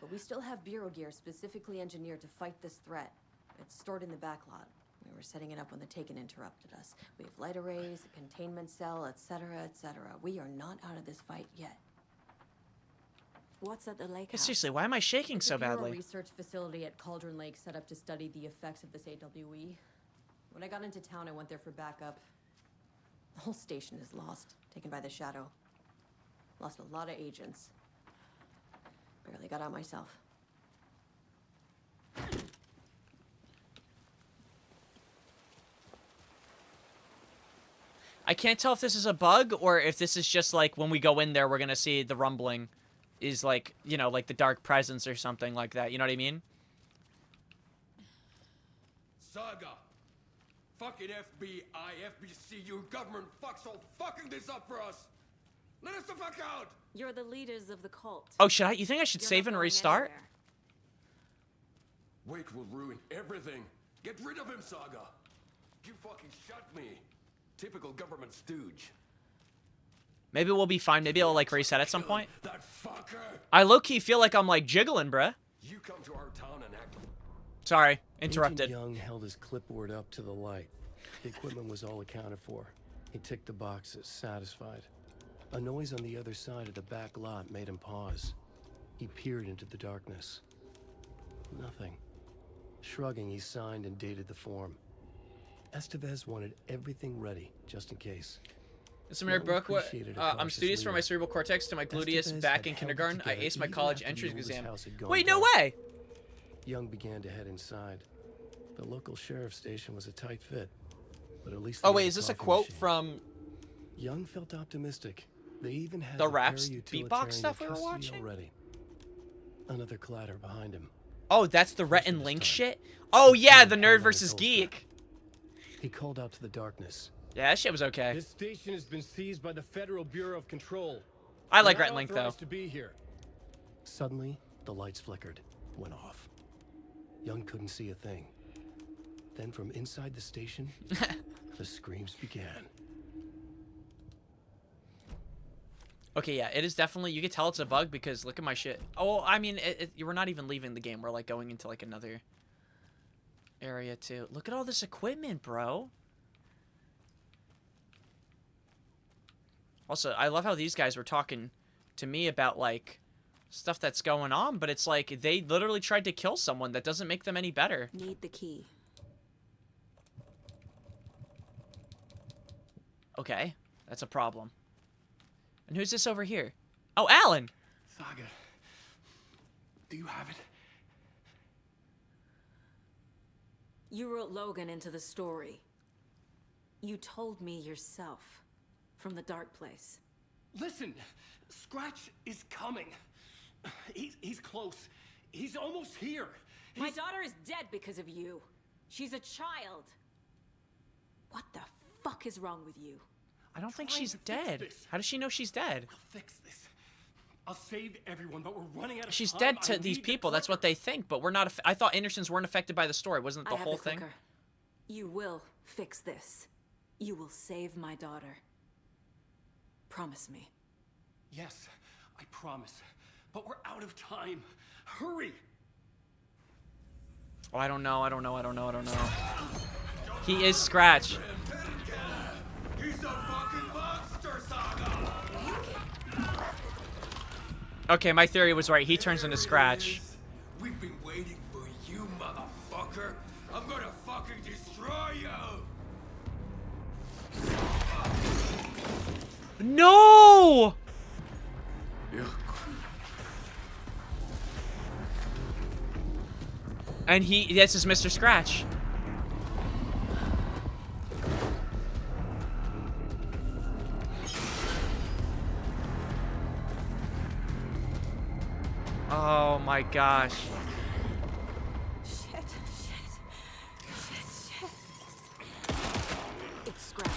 But we still have bureau gear specifically engineered to fight this threat. It's stored in the back lot. We were setting it up when the Taken interrupted us. We have light arrays, a containment cell, etc., etc. We are not out of this fight yet. What's at the lake Hey, house? seriously, why am I shaking It's so a Bureau badly? research facility at Cauldron Lake set up to study the effects of this AWE. When I got into town, I went there for backup. The whole station is lost, taken by the Shadow. Lost a lot of agents. Barely got out myself. I can't tell if this is a bug or if this is just like when we go in there, we're going to see the rumbling is like, you know, like the dark presence or something like that. You know what I mean? Saga! Fucking FBI, FBC, you government fucks all fucking this up for us! Let us the fuck out! You're the leaders of the cult. Oh, you think I should You're save not and going restart? anywhere. Wake will ruin everything. Get rid of him, Saga! You fucking shut me. Typical government stooge. Maybe we'll be fine. Maybe it'll like reset at some point. That fucker! I low-key feel like I'm like jiggling, bruh. You come to our town and act. Sorry, interrupted. Agent Young held his clipboard up to the light. The equipment was all accounted for. He ticked the boxes, satisfied. A noise on the other side of the back lot made him pause. He peered into the darkness. Nothing. Shrugging, he signed and dated the form. Estevez wanted everything ready, just in case. Mr. Mayor Brooke, I'm studious for my cerebral cortex to my gluteus back in kindergarten. I aced my college entrance exam. Wait, no way! Young began to head inside. The local sheriff's station was a tight fit, but at least. Oh wait, is this a quote from Young felt optimistic. They even had the Raps beatbox stuff we were watching? Already. Another clatter behind him. Oh, that's the Rhett and Link shit? Oh yeah, the nerd versus geek. He called out to the darkness. Yeah, that shit was okay. This station has been seized by the Federal Bureau of Control. I like Rhett and Link though. To be here. Suddenly, the lights flickered, went off. Young couldn't see a thing. Then from inside the station, the screams began. Okay, yeah, it is definitely, you can tell it's a bug because look at my shit. Oh, I mean, we're not even leaving the game. We're like going into like another area too. Look at all this equipment, bro. Also, I love how these guys were talking to me about like stuff that's going on, but it's like they literally tried to kill someone. That doesn't make them any better. Need the key. Okay, that's a problem. And who's this over here? Oh, Alan! Saga, do you have it? You wrote Logan into the story. You told me yourself. From the dark place. Listen, Scratch is coming. He's close. He's almost here. My daughter is dead because of you. She's a child. What the fuck is wrong with you? I don't think she's dead. How does she know she's dead? I'll fix this. I'll save everyone, but we're running out of She's time. dead to these people. That's what they think, but we're not. I thought Andersons weren't affected by the story. Wasn't the whole thing? You will fix this. You will save my daughter. Promise me. Yes, I promise. But we're out of time. Hurry! Oh, I don't know. He is Scratch. He's a fucking monster, Saga! Okay, my theory was right. He turns into Scratch. We've been waiting for you, motherfucker. I'm gonna fucking destroy you! No! And this is Mr. Scratch. Oh my gosh. Shit. It's Scratch.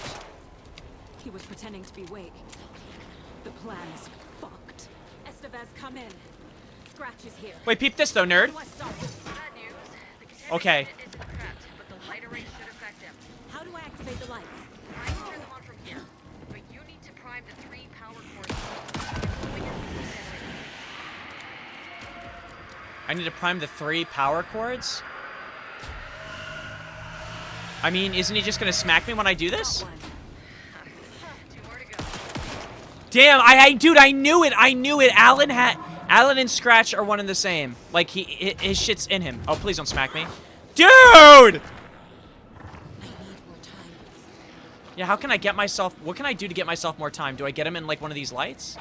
He was pretending to be Wake. The plan is fucked. Estevez, come in. Scratch is here. Wait, peep this though, nerd. Okay. How do I activate the lights? I can turn them on from here, but you need to prime the 3 power cords. I need to prime the 3 power cords? I mean, isn't he just gonna smack me when I do this? 2 more to go. Damn, dude, I knew it. Alan and Scratch are one and the same. Like, his shit's in him. Oh, please don't smack me. Dude! I need more time. Yeah, how can I get myself... What can I do to get myself more time? Do I get him in, like, one of these lights?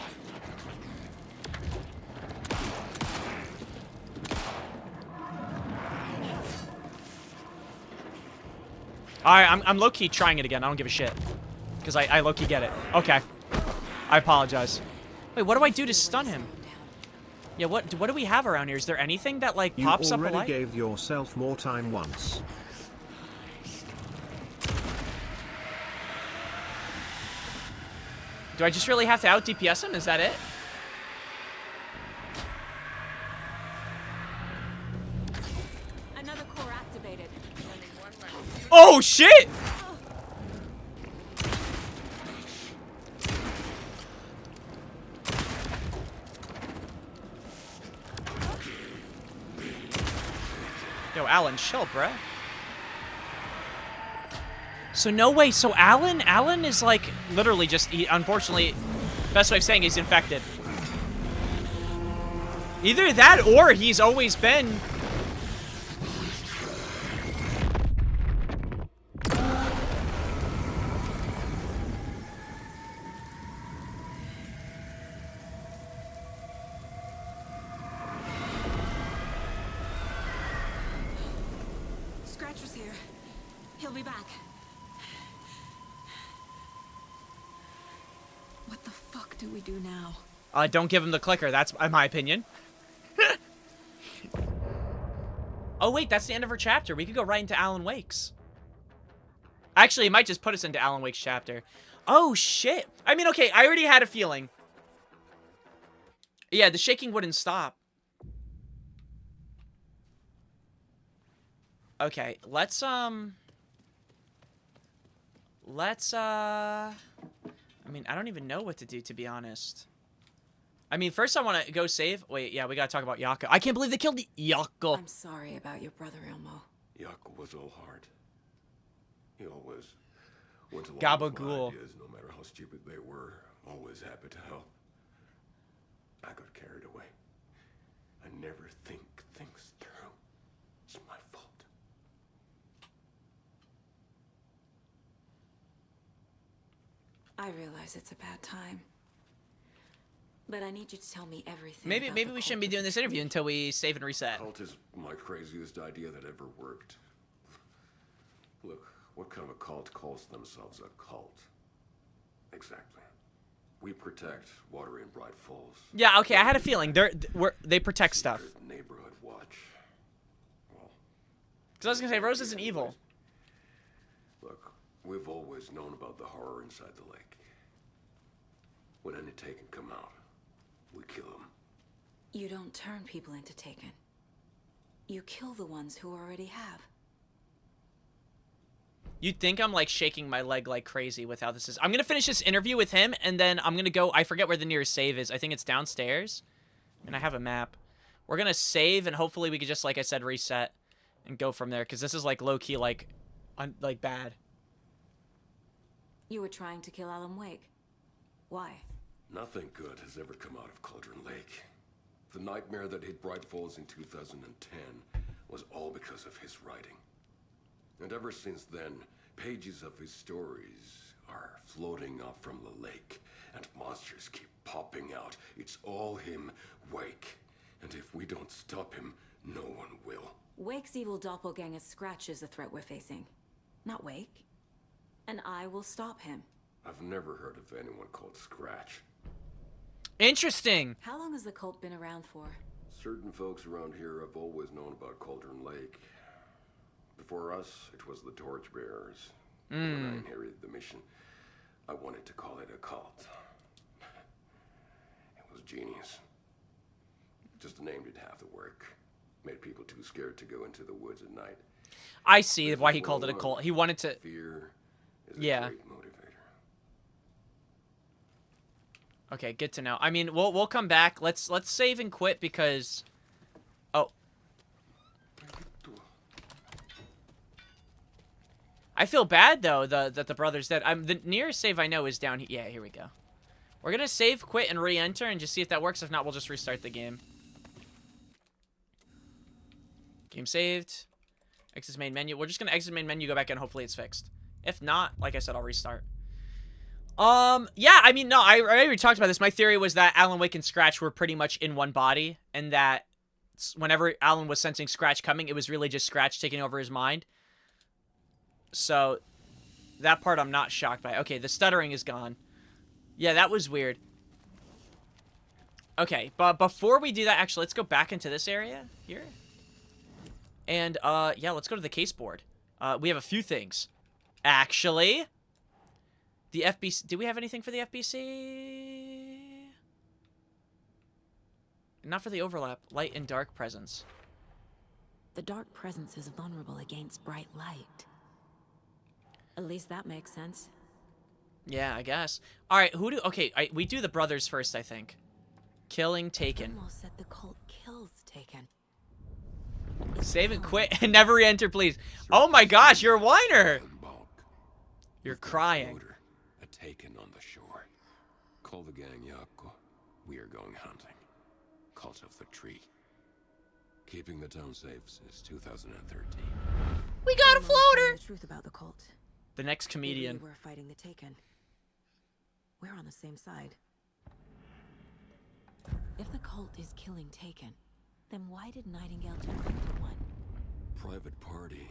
Alright, I'm low-key trying it again. I don't give a shit. Because I low-key get it. Okay. I apologize. Wait, what do I do to stun him? Yeah, what do we have around here? Is there anything that, like, pops up a light? You already gave yourself more time once. Do I just really have to out-DPS him? Is that it? Another core activated. Oh, shit! Yo, Alan, chill, bruh. So no way. So Alan is like literally just. Unfortunately, Best way of saying he's infected. Either that or he's always been... Scratcher's here. He'll be back. What the fuck do we do now? Don't give him the clicker. That's my opinion. Oh, wait, that's the end of her chapter. We could go right into Alan Wake's. Actually, it might just put us into Alan Wake's chapter. Oh, shit. I mean, okay, I already had a feeling. Yeah, the shaking wouldn't stop. Okay, let's, I mean, I don't even know what to do, to be honest. I mean, first I want to go save. Wait, yeah, we got to talk about Yako. I can't believe they killed the Yako. I'm sorry about your brother, Ilmo. Yako was all heart. He always went along with my Gabagool. ideas, no matter how stupid they were. Always happy to help. I got carried away. I never think things through. It's my fault. I realize it's a bad time. But I need you to tell me everything. Maybe about the we shouldn't cult. be doing this interview until we save and reset. Cult is my craziest idea that ever worked. Look, what kind of a cult calls themselves a cult? Exactly. We protect water in Bright Falls. Yeah, okay, I had a feeling. They protect stuff. Secret neighborhood watch. Well, Because I was going to say, Rose isn't evil. look, we've always known about the horror inside the lake. When any Taken come out, we kill them. You don't turn people into Taken. You kill the ones who already have. You'd think I'm, like, shaking my leg like crazy with how this is. I'm going to finish this interview with him, and then I'm going to go... I forget where the nearest save is. I think it's downstairs. And I have a map. We're going to save, and hopefully we could just, like I said, reset and go from there. Because this is, like, low-key, like bad. You were trying to kill Alan Wake. Why? Nothing good has ever come out of Cauldron Lake. The nightmare that hit Bright Falls in 2010 was all because of his writing. And ever since then, pages of his stories are floating up from the lake, and monsters keep popping out. It's all him, Wake. And if we don't stop him, no one will. Wake's evil doppelganger Scratch is the threat we're facing. Not Wake. And I will stop him. I've never heard of anyone called Scratch. Interesting. How long has the cult been around for? Certain folks around here have always known about Cauldron Lake. Before us, it was the Torchbearers. When I inherited the mission, I wanted to call it a cult. It was genius. Just named it half the work. Made people too scared to go into the woods at night. I see why he called it a cult. He wanted to... Fear is a Yeah. great motivator. Okay, good to know. I mean, we'll come back. Let's save and quit because... Oh. I feel bad, though, that the brother's dead. The nearest save I know is down here. Yeah, here we go. We're going to save, quit, and re-enter and just see if that works. If not, we'll just restart the game. Game saved. Exit main menu. We're just going to exit main menu, go back in, hopefully it's fixed. If not, like I said, I'll restart. Yeah, I mean, no, I already talked about this. My theory was that Alan Wake and Scratch were pretty much in one body, and that whenever Alan was sensing Scratch coming, it was really just Scratch taking over his mind. So, that part I'm not shocked by. Okay, the stuttering is gone. Yeah, that was weird. Okay, but before we do that, actually, let's go back into this area here. And, yeah, let's go to the case board. We have a few things. Actually, the FBC... Do we have anything for the FBC? Not for the overlap. Light and dark presence. The dark presence is vulnerable against bright light. At least that makes sense. Yeah, I guess. All right, who do... Okay, we do the brothers first, I think. Killing Taken. Almost said the cult kills Taken. Save and quit and never re-enter, please. Oh my gosh, you're a whiner. You're crying. A Taken on the shore. Call the gang, Yako. We are going hunting. Cult of the Tree. Keeping the town safe since 2013. We got a floater! The truth about the cult. The next comedian. Maybe we're fighting the Taken. We're on the same side. If the cult is killing Taken, then why did Nightingale turn into one? Private party.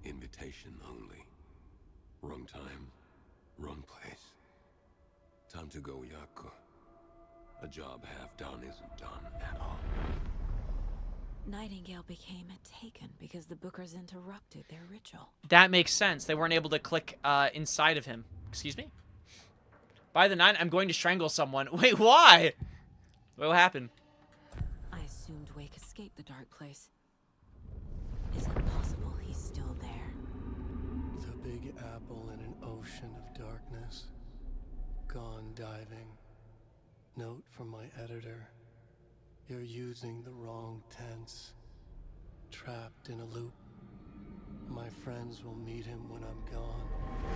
Invitation only. Wrong time. Wrong place. Time to go, Yako. A job half done isn't done at all. Nightingale became a Taken because the Bookers interrupted their ritual. That makes sense. They weren't able to click inside of him. Excuse me? By the 9, I'm going to strangle someone. Wait, why? What happened? I assumed Wake escaped the dark place. Is it possible he's still there? The Big Apple in an ocean of darkness. Gone diving. Note from my editor. You're using the wrong tense. Trapped in a loop. My friends will meet him when I'm gone.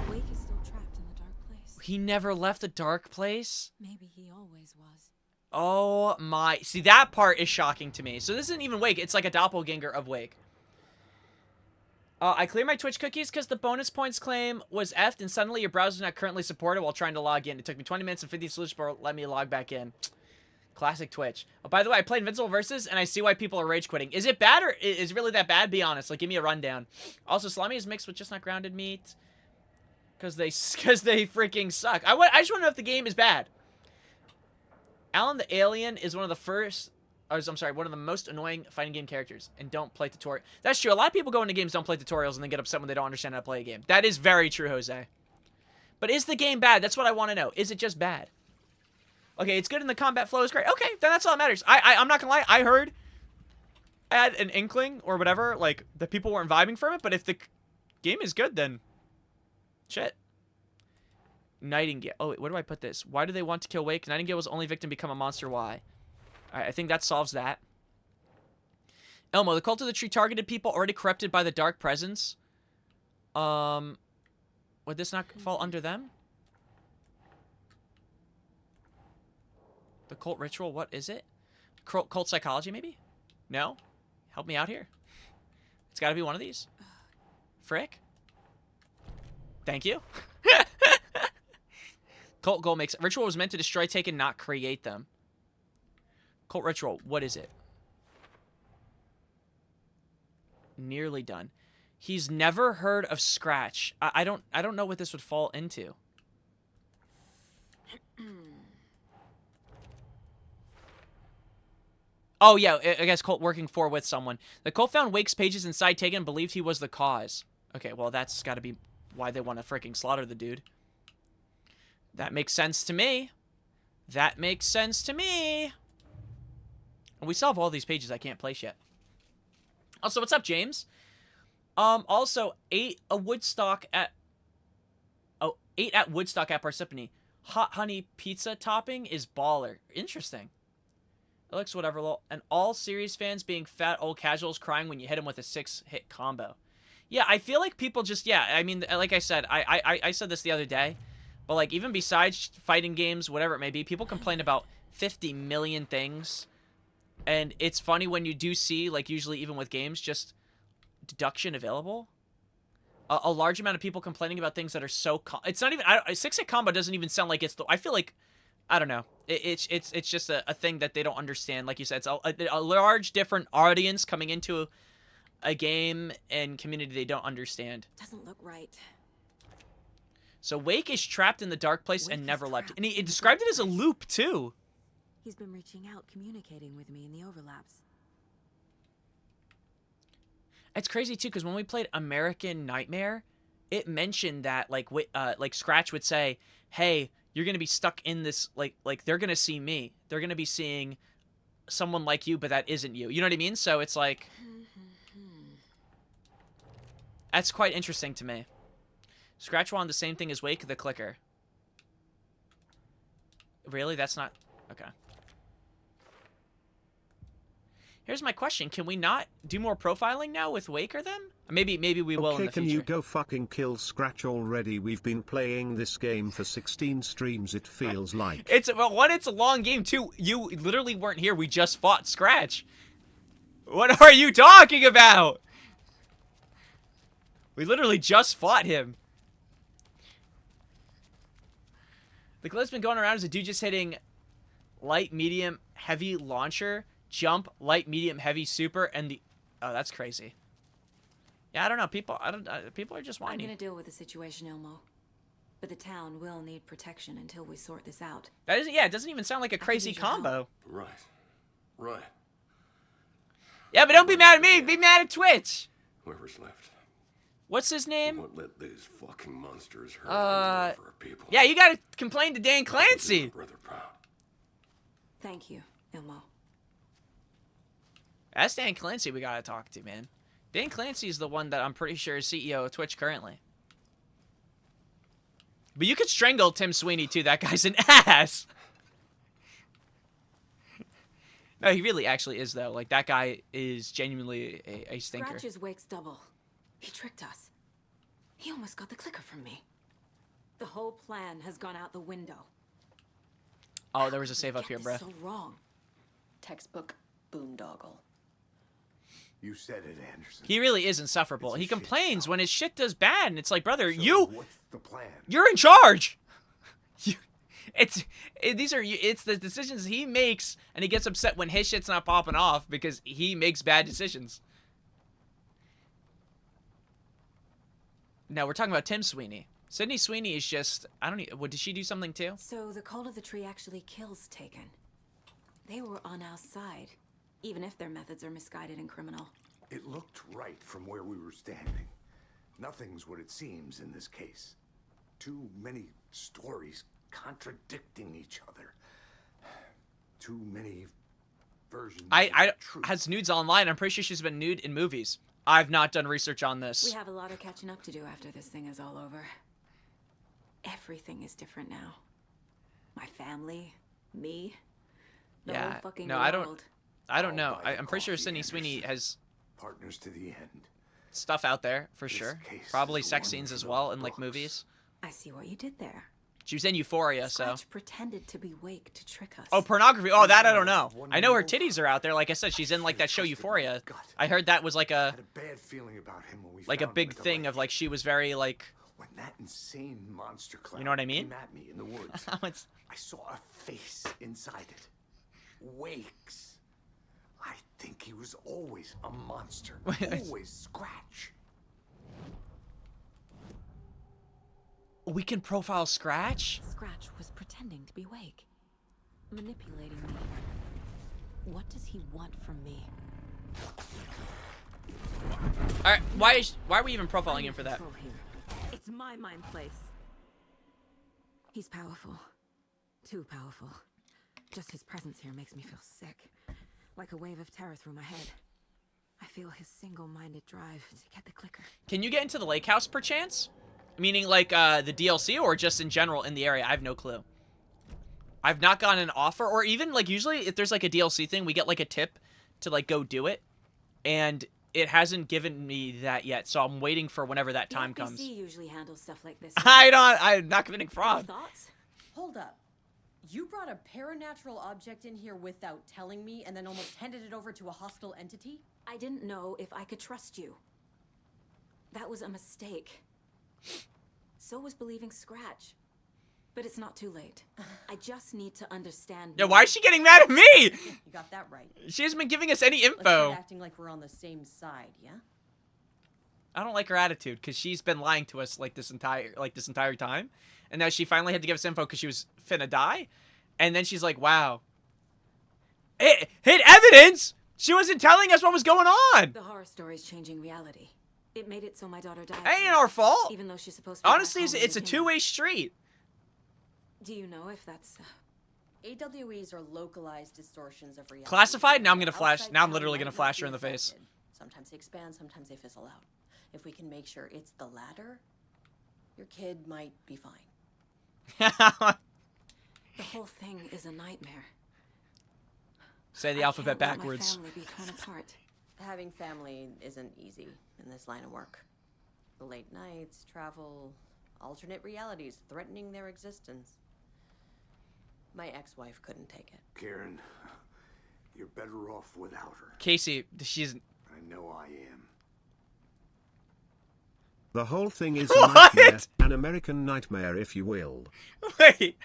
Wake is still trapped in the dark place. He never left the dark place? Maybe he always was. Oh my. See, that part is shocking to me. So this isn't even Wake. It's like a doppelganger of Wake. I cleared my Twitch cookies because the bonus points claim was effed and suddenly your browser's not currently supported while trying to log in. It took me 20 minutes and 50 solutions to let me log back in. Classic Twitch. Oh, by the way, I played Invincible Versus and I see why people are rage quitting. Is it bad or is it really that bad? Be honest. Like, give me a rundown. Also, salami is mixed with just not grounded meat. Because they freaking suck. I just want to know if the game is bad. Alan the Alien is one of the first... I'm sorry, one of the most annoying fighting game characters. And don't play tutorial. That's true. A lot of people go into games, don't play tutorials, and then get upset when they don't understand how to play a game. That is very true, Jose. But is the game bad? That's what I want to know. Is it just bad? Okay, it's good and the combat flow is great. Okay, then that's all that matters. I'm not gonna lie. I heard... I had an inkling or whatever, like, that people weren't vibing from it. But if the game is good, then... Shit. Nightingale. Oh, wait, where do I put this? Why do they want to kill Wake? Nightingale was only victim become a monster. Why? Alright, I think that solves that. Elmo, the Cult of the Tree targeted people already corrupted by the dark presence. Would this not fall under them? The cult ritual, what is it? Cult psychology, maybe? No? Help me out here. It's gotta be one of these. Frick? Thank you. Cult goal makes... Ritual was meant to destroy Taken, not create them. Cult ritual, what is it? Nearly done. He's never heard of Scratch. I don't know what this would fall into. Oh, yeah, I guess cult working for with someone. The cult found Wake's pages inside Taken and believed he was the cause. Okay, well, that's got to be why they want to freaking slaughter the dude. That makes sense to me. That makes sense to me. And we still have all these pages I can't place yet. Also, what's up, James? Also, 8 at Woodstock at Parsippany. Hot honey pizza topping is baller. Interesting. It looks whatever, lol. And all series fans being fat old casuals crying when you hit them with a 6-hit combo. Yeah, I feel like people just, yeah, I mean, like I said, I said this the other day, but like even besides fighting games, whatever it may be, people complain about 50 million things. And it's funny when you do see, like usually even with games, just deduction available. A large amount of people complaining about things that are so... It's not even... a 6-hit combo doesn't even sound like it's the... I feel like... I don't know. It's just a thing that they don't understand. Like you said, it's a large different audience coming into a game and community they don't understand. Doesn't look right. So Wake is trapped in the dark place and never left. And he described it as a loop, too. He's been reaching out, communicating with me in the overlaps. It's crazy, too, because when we played American Nightmare, it mentioned that, like Scratch would say, hey, you're going to be stuck in this, like they're going to see me. They're going to be seeing someone like you, but that isn't you. You know what I mean? So it's like... That's quite interesting to me. Scratch wanted the same thing as Wake the Clicker. Really? That's not... Okay. Here's my question: can we not do more profiling now with Wake or them? Maybe we will in the can future. you go fucking kill Scratch already? We've been playing this game for 16 streams. It feels like. It's well, one, it's a long game. Two, you literally weren't here. We just fought Scratch. What are you talking about? We literally just fought him. The clip's been going around as a dude just hitting light, medium, heavy launcher, jump, light, medium, heavy, super, and the... Oh, that's crazy. Yeah, I don't know. People are just whiny. I'm gonna deal with the situation, Ilmo. But the town will need protection until we sort this out. That isn't... Yeah, it doesn't even sound like a crazy need your help. combo. Right. Right. Yeah, but don't be mad at me. Be mad at Twitch. Whoever's left. What's his name? Won't let these fucking monsters hurt our people. Yeah, you gotta complain to Dan Clancy. Brother proud. Thank you, Ilmo. That's Dan Clancy we gotta talk to, man. Dan Clancy's the one that I'm pretty sure is CEO of Twitch currently. But you could strangle Tim Sweeney too. That guy's an ass. No, he really actually is though. Like that guy is genuinely a stinker. Scratch's Wake's double. He tricked us. He almost got the clicker from me. The whole plan has gone out the window. Oh, there was a save up here, bruh. So wrong. Textbook boondoggle. You said it, Anderson. He really is insufferable. He complains when his shit does bad, and it's like, brother, So you, what's the plan? you're in charge. It's the decisions he makes, and he gets upset when his shit's not popping off because he makes bad decisions. No, we're talking about Tim Sweeney. Sydney Sweeney is just, I don't know, what, did she do something too? So the Cult of the Tree actually kills Taken. They were on our side, even if their methods are misguided and criminal. It looked right from where we were standing. Nothing's what it seems in this case. Too many stories contradicting each other. Too many versions of truth. Has nudes online. I'm pretty sure she's been nude in movies. I've not done research on this. We have a lot of catching up to do after this thing is all over. Everything is different now. My family, me, the whole fucking no, world. I don't know. I'm pretty sure Sydney Sweeney has partners to the end. Stuff out there for sure. Probably sex scenes as well in like movies. I see what you did there. She was in Euphoria, so. Scratch pretended to be Wake to trick us. Oh, pornography. Oh, that I don't know. I know her titties are out there. Like I said, she's in like that show Euphoria. I heard that was like a Bad feeling about him when we like a found him big at the thing lake. of like she was very like. When that insane monster cloud You know what I mean? came at me in the woods, I saw a face inside it. Wake's. I think he was always a monster. Always Scratch. We can profile Scratch? Scratch was pretending to be Wake. Manipulating me. What does he want from me? Alright, why are we even profiling him for that? It's my mind place. He's powerful. Too powerful. Just his presence here makes me feel sick. Like a wave of terror through my head. I feel his single-minded drive to get the clicker. Can you get into the lake house perchance? Meaning like the DLC or just in general in the area? I have no clue. I've not gotten an offer, or even like usually if there's like a DLC thing, we get like a tip to like go do it. And it hasn't given me that yet, so I'm waiting for whenever that time the FBC comes. usually handles stuff like this. I'm not committing fraud. Thoughts? Hold up. You brought a paranatural object in here without telling me and then almost handed it over to a hostile entity? I didn't know if I could trust you. That was a mistake. So was believing Scratch. But it's not too late. I just need to understand. Yeah, why is she getting mad at me? You got that right. She hasn't been giving us any Let's info. start acting like we're on the same side, yeah? I don't like her attitude because she's been lying to us like this entire time, and now she finally had to give us info because she was finna die, and then she's like, "Wow, it hid evidence. She wasn't telling us what was going on." The horror story's changing reality. It made it so my daughter died. Ain't our fault. Even though she's supposed to be Honestly, back home it's a with him. two-way street. Do you know if that's AWEs are localized distortions of reality. Classified? Now I'm gonna flash. Outside Now I'm town literally might gonna not flash be her in the face. affected. Sometimes they expand, sometimes they fizzle out. If we can make sure it's the latter, your kid might be fine. The whole thing is a nightmare. Say the I alphabet can't let my backwards. family be torn apart. Having family isn't easy in this line of work. The late nights, travel, alternate realities threatening their existence. My ex-wife couldn't take it. Karen, you're better off without her. Casey, she's... I know I am. The whole thing is a What? nightmare, an American nightmare if you will. Wait.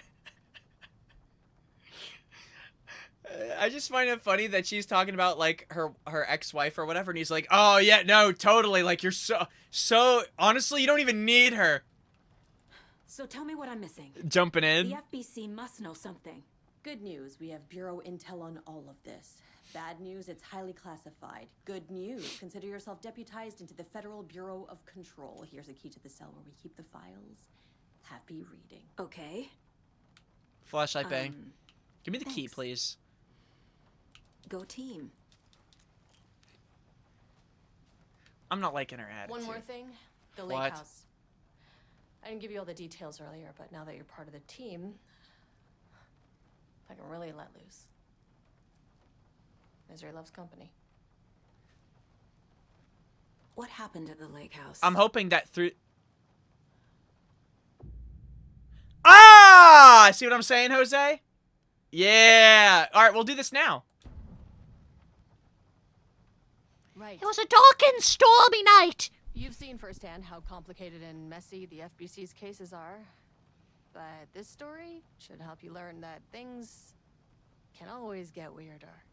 I just find it funny that she's talking about like her ex-wife or whatever, and he's like, "Oh yeah, no, totally. Like you're so honestly, you don't even need her." So tell me what I'm missing. Jumping in. The FBC must know something. Good news, we have Bureau intel on all of this. Bad news, it's highly classified. Good news, consider yourself deputized into the Federal Bureau of Control. Here's a key to the cell where we keep the files. Happy reading. Okay. Flashlight bang. Give me the key, thanks. please. Go team. I'm not liking her attitude. One more thing, the lake What? house. I didn't give you all the details earlier, but now that you're part of the team, I can really let loose. Misery loves company. What happened at the lake house? I'm hoping that through... Ah! See what I'm saying, Jose? Yeah! Alright, we'll do this now. Right. It was a dark and stormy night. You've seen firsthand how complicated and messy the FBC's cases are. But this story should help you learn that things can always get weirder.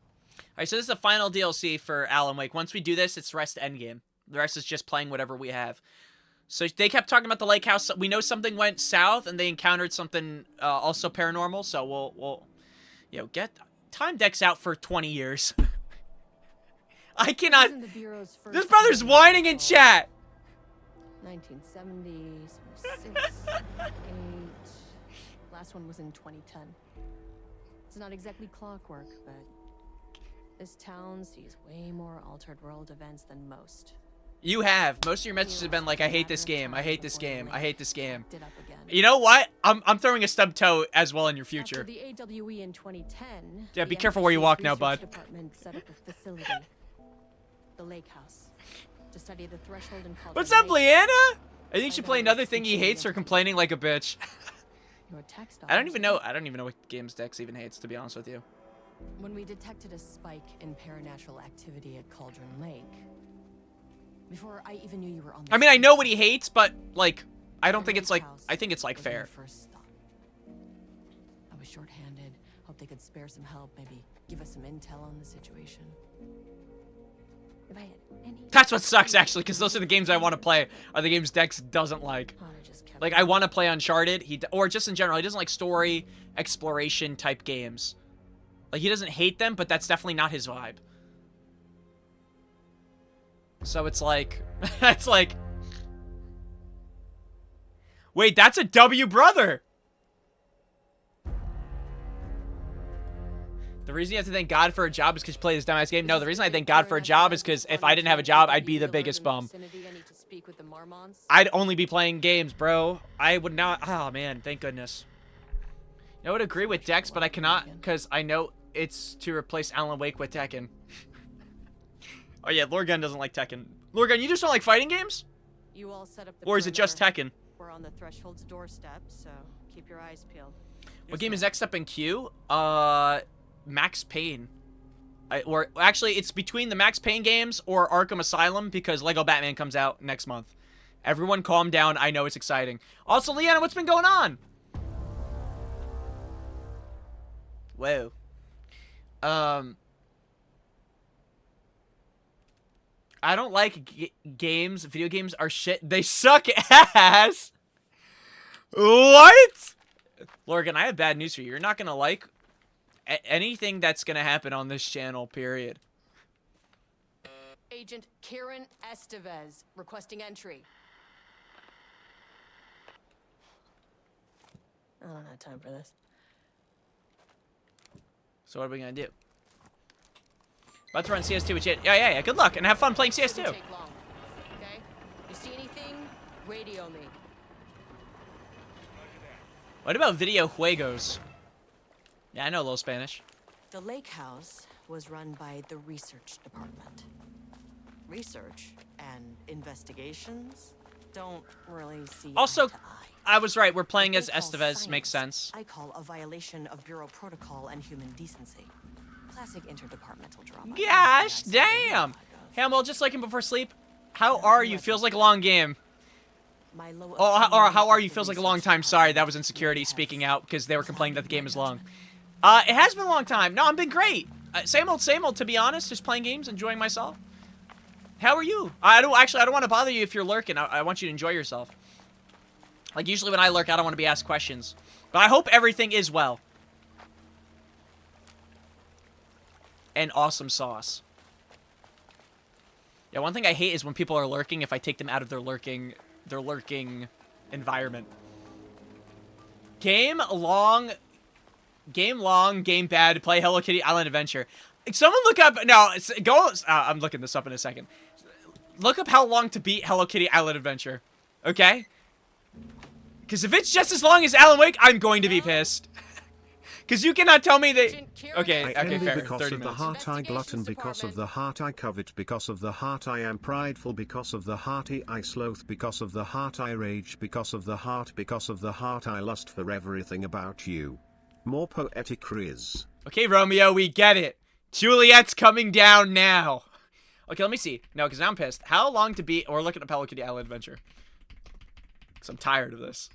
Alright, so this is the final DLC for Alan Wake. Once we do this, it's the rest endgame. The rest is just playing whatever we have. So they kept talking about the lake house. We know something went south, and they encountered something also paranormal. So we'll get time decks out for 20 years. I cannot. This brother's whining in chat. 1970, 76, 8. Last one was in 2010. It's not exactly clockwork, but this town sees way more altered world events than most. You have. Most of your messages have been like, I hate this game. I hate this game. I hate this game. You know what? I'm throwing a stub toe as well in your future. After the AWE in 2010, Yeah, be the careful where you walk now, research bud. Department set up a facility, the Lake House, to study the threshold and Cauldron What's up, Lake. Leanna? I think she played another thing he hates or complaining like a bitch. Your text I don't even know what games Dex even hates, to be honest with you. When we detected a spike in paranatural activity at Cauldron Lake, before I even knew you were on the I mean, I know what he hates, but like, I don't think it's like, I think it's like was my fair. first stop. I was short-handed. Hoped they could spare some help, maybe give us some intel on the situation. If I had any... That's what sucks, actually, because those are the games I want to play, are the games Dex doesn't like. Like, I want to play Uncharted, or just in general, he doesn't like story, exploration type games. Like, he doesn't hate them, but that's definitely not his vibe. So it's like, it's like... Wait, that's a W brother! The reason you have to thank God for a job is because you play this dumbass game? No, the reason I thank God for a job is because if I didn't have a job, I'd be the biggest bum. I'd only be playing games, bro. I would not... Oh, man, thank goodness. I would agree with Dex, but I cannot because I know it's to replace Alan Wake with Tekken. Oh, yeah, Lorgun doesn't like Tekken. Lorgun, you just don't like fighting games? You all set up the Or is it just perimeter. Tekken? We're on the Threshold's doorstep, so keep your eyes peeled. What game is next up in queue? Max Payne. Or actually, it's between the Max Payne games or Arkham Asylum because Lego Batman comes out next month. Everyone calm down. I know it's exciting. Also, Leanna, what's been going on? Whoa. I don't like games. Video games are shit. They suck ass. What? Lorgan, I have bad news for you. You're not gonna like anything that's gonna happen on this channel, period. Agent Karen Estevez requesting entry. I don't have time for this. So what are we gonna do? About to run CS2 with Jit. Yeah. Good luck and have fun playing CS2. Doesn't take long, okay? You see anything? Radio me. What about video juegos? Yeah, I know a little Spanish. The lake house was run by the research department. Research and investigations don't really see Also, eye to eye. I was right. We're playing as What they call Estevez. Makes science, sense. I call a violation of Bureau protocol and human decency. Classic interdepartmental drama. Gosh, damn. Hamill, just like him before sleep. How are you? Feels like a long game. Or how are you? Feels like a long time. Sorry, that was insecurity speaking out because they were complaining that the game is long. It has been a long time. No, I've been great. Same old, to be honest. Just playing games, enjoying myself. How are you? I don't want to bother you if you're lurking. I want you to enjoy yourself. Like, usually when I lurk, I don't want to be asked questions. But I hope everything is well. And awesome sauce. Yeah, one thing I hate is when people are lurking if I take them out of their lurking environment. Game long, game bad, play Hello Kitty Island Adventure. Someone look up, I'm looking this up in a second. Look up how long to beat Hello Kitty Island Adventure. Okay? Because if it's just as long as Alan Wake, I'm going to be pissed. Because you cannot tell me that... Okay, I envy fair. because 30 of the minutes. heart I glutton, because of the heart I covet, because of the heart I am prideful, because of the heart I sloth, because of the heart I rage, because of the heart I lust for everything about you. More poetic riz. Okay, Romeo, we get it. Juliet's coming down now. Okay, let me see. No, because now I'm pissed. How long to beat... We're looking at Hello Kitty Island Adventure. Because I'm tired of this.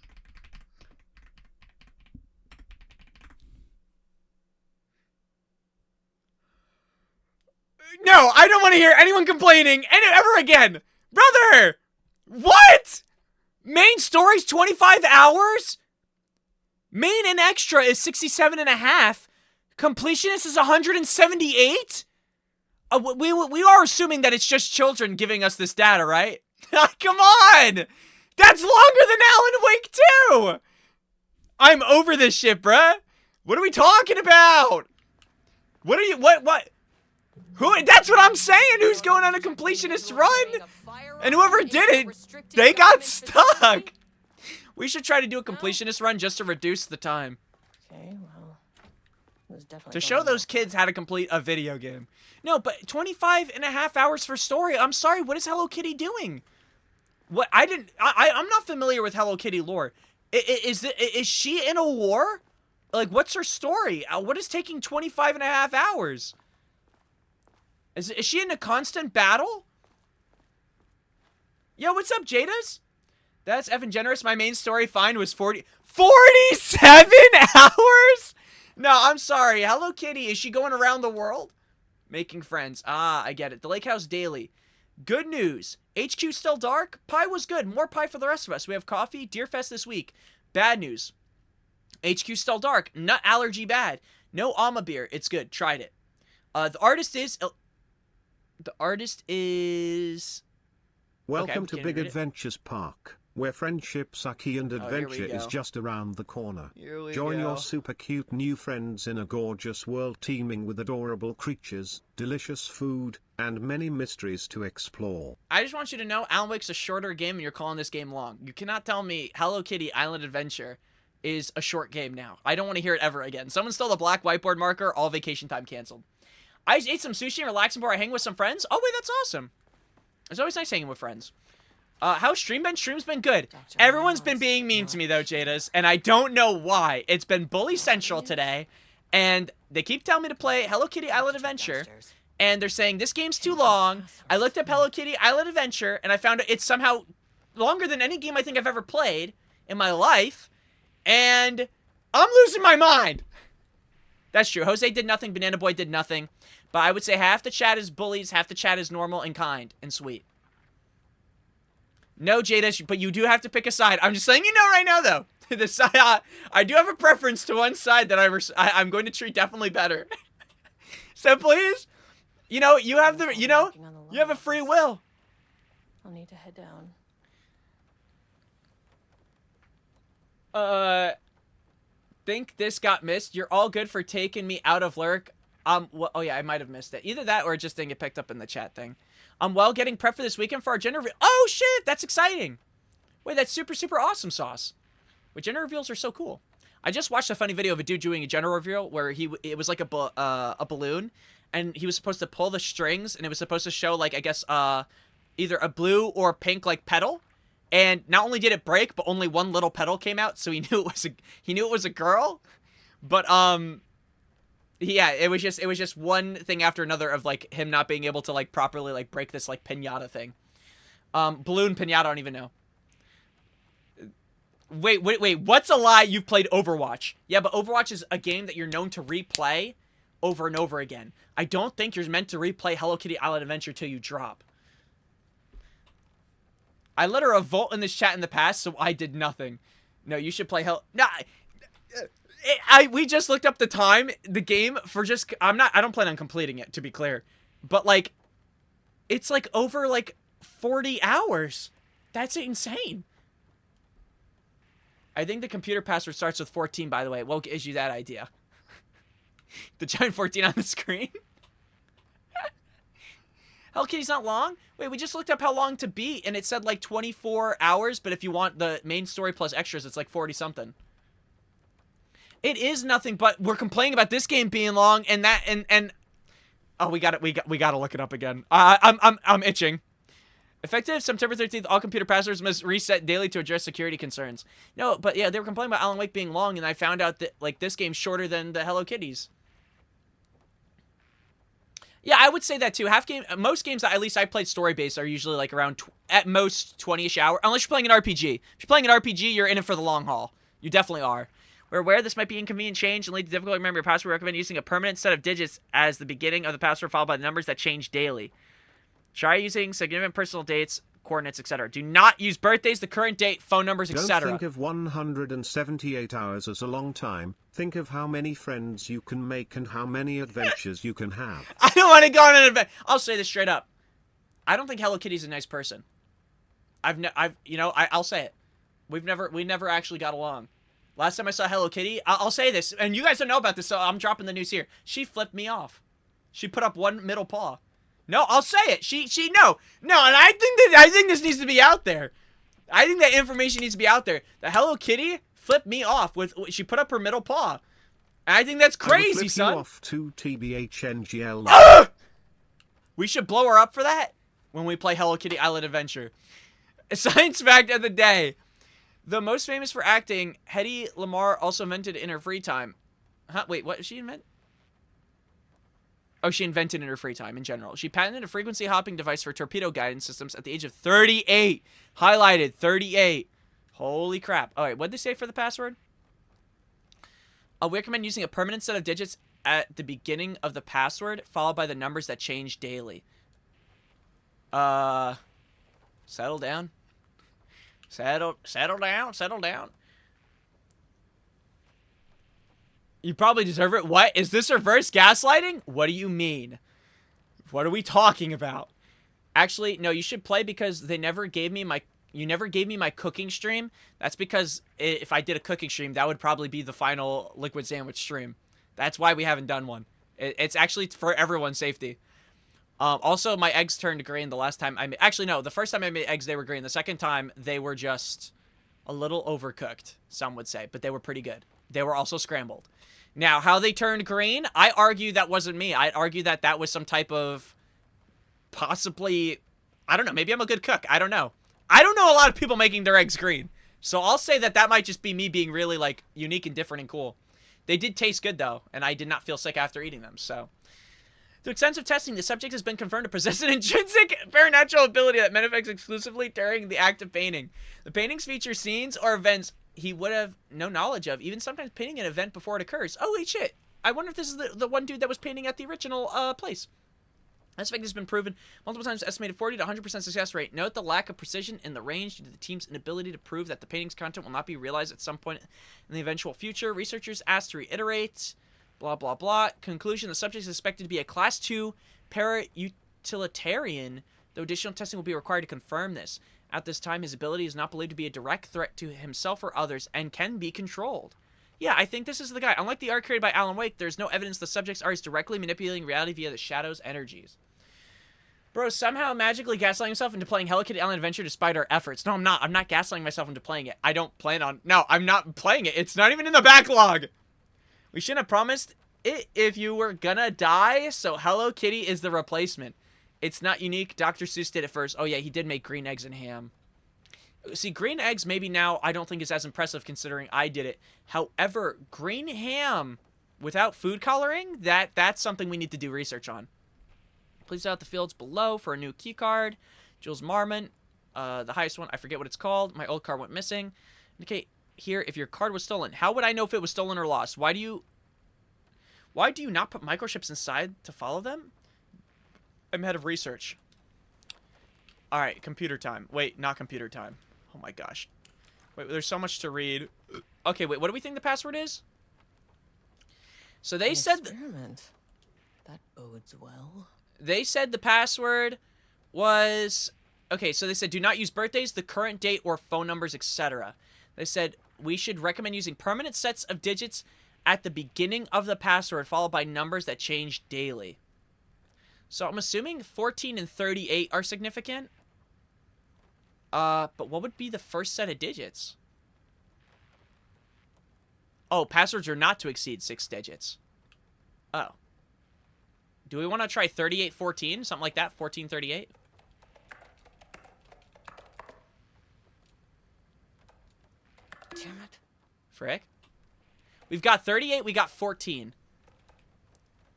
No, I don't want to hear anyone complaining ever again. Brother! What? Main story's 25 hours? Main and extra is 67 and a half. Completionist is 178? We are assuming that it's just children giving us this data, right? Come on! That's longer than Alan Wake 2! I'm over this shit, bruh. What are we talking about? What? Who? That's what I'm saying. Who's going on a completionist run? And whoever did it, they got stuck. We should try to do a completionist run just to reduce the time. Okay, well, it was definitely To show those kids how to complete a video game. No, but 25 and a half hours for story. I'm sorry, what is Hello Kitty doing? What? I'm not familiar with Hello Kitty lore. Is she in a war? Like, what's her story? What is taking 25 and a half hours? Is she in a constant battle? Yo, what's up, Jadas? That's Evan Generous. My main story find was 47 hours? No, I'm sorry. Hello Kitty, is she going around the world? Making friends. Ah, I get it. The Lake House Daily. Good news. HQ still dark? Pie was good. More pie for the rest of us. We have coffee. Deerfest this week. Bad news. HQ still dark. Nut allergy bad. No Alma beer. It's good. Tried it. The artist is... Welcome okay, to Big Adventures Park, where friendships are key and adventure is just around the corner. Join your super cute new friends in a gorgeous world teeming with adorable creatures, delicious food, and many mysteries to explore. I just want you to know, Alan Wake's a shorter game and you're calling this game long. You cannot tell me Hello Kitty Island Adventure is a short game now. I don't want to hear it ever again. Someone stole the black whiteboard marker, all vacation time canceled. I ate some sushi and relaxing before I hang with some friends. Oh, wait, that's awesome. It's always nice hanging with friends. How's stream been? Stream's been good. Everyone's been being mean to me, though, Jadas, and I don't know why. It's been Bully Central today, and they keep telling me to play Hello Kitty Island Adventure, and they're saying, this game's too long. I looked up Hello Kitty Island Adventure, and I found it's somehow longer than any game I think I've ever played in my life, and I'm losing my mind. That's true. Jose did nothing. Banana Boy did nothing. But I would say half the chat is bullies, half the chat is normal and kind and sweet. No, Jada, but you do have to pick a side. I'm just letting you know right now, though. The side, I do have a preference to one side that I'm going to treat definitely better. So please, you know, you have the, you have a free will. I'll need to head down. Think this got missed. You're all good for taking me out of lurk. Well, oh yeah, I might have missed it. Either that or it just didn't get picked up in the chat thing. Well, getting prepped for this weekend for our gender reveal. Oh shit, that's exciting. Wait, that's super, super awesome sauce. But gender reveals are so cool. I just watched a funny video of a dude doing a gender reveal where it was like a balloon, and he was supposed to pull the strings, and it was supposed to show, like, I guess, either a blue or pink, like, petal. And not only did it break, but only one little petal came out, so he knew it was a girl. But yeah, it was just one thing after another of, like, him not being able to, like, properly, like, break this, like, piñata thing. Balloon piñata, I don't even know. Wait, what's a lie? You've played Overwatch. Yeah, but Overwatch is a game that you're known to replay over and over again. I don't think you're meant to replay Hello Kitty Island Adventure till you drop. I let her revolt in this chat in the past, so I did nothing. No, you should play we just looked up the time, the game, for just... I don't plan on completing it, to be clear. But, like, it's, like, over, like, 40 hours. That's insane. I think the computer password starts with 14, by the way. What gives you that idea? The giant 14 on the screen? Hello Kitty's not long? Wait, we just looked up how long to beat, and it said like 24 hours, but if you want the main story plus extras, it's like 40-something. It is nothing, but we're complaining about this game being long, and that, and oh, we gotta look it up again. I'm itching. Effective September 13th, all computer passwords must reset daily to address security concerns. No, but yeah, they were complaining about Alan Wake being long, and I found out that, like, this game's shorter than the Hello Kitties. Yeah, I would say that too. Most games that at least I played story-based are usually like around, at most, 20-ish hours. Unless you're playing an RPG. If you're playing an RPG, you're in it for the long haul. You definitely are. We're aware this might be inconvenient change and lead to difficulty remembering your password. We recommend using a permanent set of digits as the beginning of the password, followed by the numbers that change daily. Try using significant personal dates, coordinates, etc. Do not use birthdays, the current date, phone numbers, etc. Don't think of 178 hours as a long time. Think of how many friends you can make and how many adventures you can have. I don't want to go on an adventure. I'll say this straight up. I don't think Hello Kitty's a nice person. I'll say it. We never actually got along. Last time I saw Hello Kitty, I'll say this, and you guys don't know about this, so I'm dropping the news here. She flipped me off. She put up one middle paw. No, I'll say it. No, and I think this needs to be out there. I think that information needs to be out there. The Hello Kitty flipped me off she put up her middle paw. And I think that's crazy, son. You off to TBHNGL. We should blow her up for that when we play Hello Kitty Island Adventure. A science fact of the day. The most famous for acting, Hedy Lamarr also invented in her free time. Huh? Wait, what did she invent? Oh, she invented in her free time in general. She patented a frequency hopping device for torpedo guidance systems at the age of 38. Highlighted, 38. Holy crap. All right, what did they say for the password? We recommend using a permanent set of digits at the beginning of the password, followed by the numbers that change daily. Settle down. Settle down. You probably deserve it. What? Is this reverse gaslighting? What do you mean? What are we talking about? Actually, no, you should play because they never gave me my... You never gave me my cooking stream. That's because if I did a cooking stream, that would probably be the final Liquid Sandwich stream. That's why we haven't done one. It's actually for everyone's safety. Also, my eggs turned green the last time I made... Actually, no. The first time I made eggs, they were green. The second time, they were just a little overcooked, some would say. But they were pretty good. They were also scrambled. Now, how they turned green, I argue that wasn't me. I'd argue that that was some type of... Possibly... I don't know. Maybe I'm a good cook. I don't know. I don't know a lot of people making their eggs green. So I'll say that that might just be me being really, like, unique and different and cool. They did taste good, though. And I did not feel sick after eating them, so... Through extensive testing, the subject has been confirmed to possess an intrinsic supernatural ability that manifests exclusively during the act of painting. The paintings feature scenes or events he would have no knowledge of, even sometimes painting an event before it occurs. Holy shit. I wonder if this is the one dude that was painting at the original place. This effect has been proven multiple times, estimated 40 to 100% success rate. Note the lack of precision in the range due to the team's inability to prove that the painting's content will not be realized at some point in the eventual future. Researchers asked to reiterate... Blah, blah, blah. Conclusion, the subject is expected to be a Class 2 para-utilitarian, though additional testing will be required to confirm this. At this time, his ability is not believed to be a direct threat to himself or others and can be controlled. Yeah, I think this is the guy. Unlike the art created by Alan Wake, there's no evidence the subject's art is directly manipulating reality via the shadow's energies. Bro, somehow magically gaslighting himself into playing Hello Kitty Island Adventure despite our efforts. No, I'm not. I'm not gaslighting myself into playing it. I don't plan on... No, I'm not playing it. It's not even in the backlog. We shouldn't have promised it if you were gonna die, so Hello Kitty is the replacement. It's not unique. Dr. Seuss did it first. Oh, yeah, he did make green eggs and ham. See, green eggs maybe now I don't think is as impressive considering I did it. However, green ham without food coloring, that's something we need to do research on. Please fill out the fields below for a new key card. Jules Marmont, the highest one. I forget what it's called. My old card went missing. Indicate here if your card was stolen. How would I know if it was stolen or lost? Why do you not put microchips inside to follow them? I'm head of research. All right, computer time. Wait, not computer time. Oh my gosh. Wait, there's so much to read. Okay, wait, what do we think the password is? So they said experiment. That bodes well. They said the password was okay, so they said do not use birthdays, the current date, or phone numbers, etc. They said we should recommend using permanent sets of digits at the beginning of the password, followed by numbers that change daily. So I'm assuming 14 and 38 are significant. But what would be the first set of digits? Oh, passwords are not to exceed 6 digits. Oh. Do we want to try 3814? Something like that? 1438? Damn it. Frick. We've got 38, we got 14.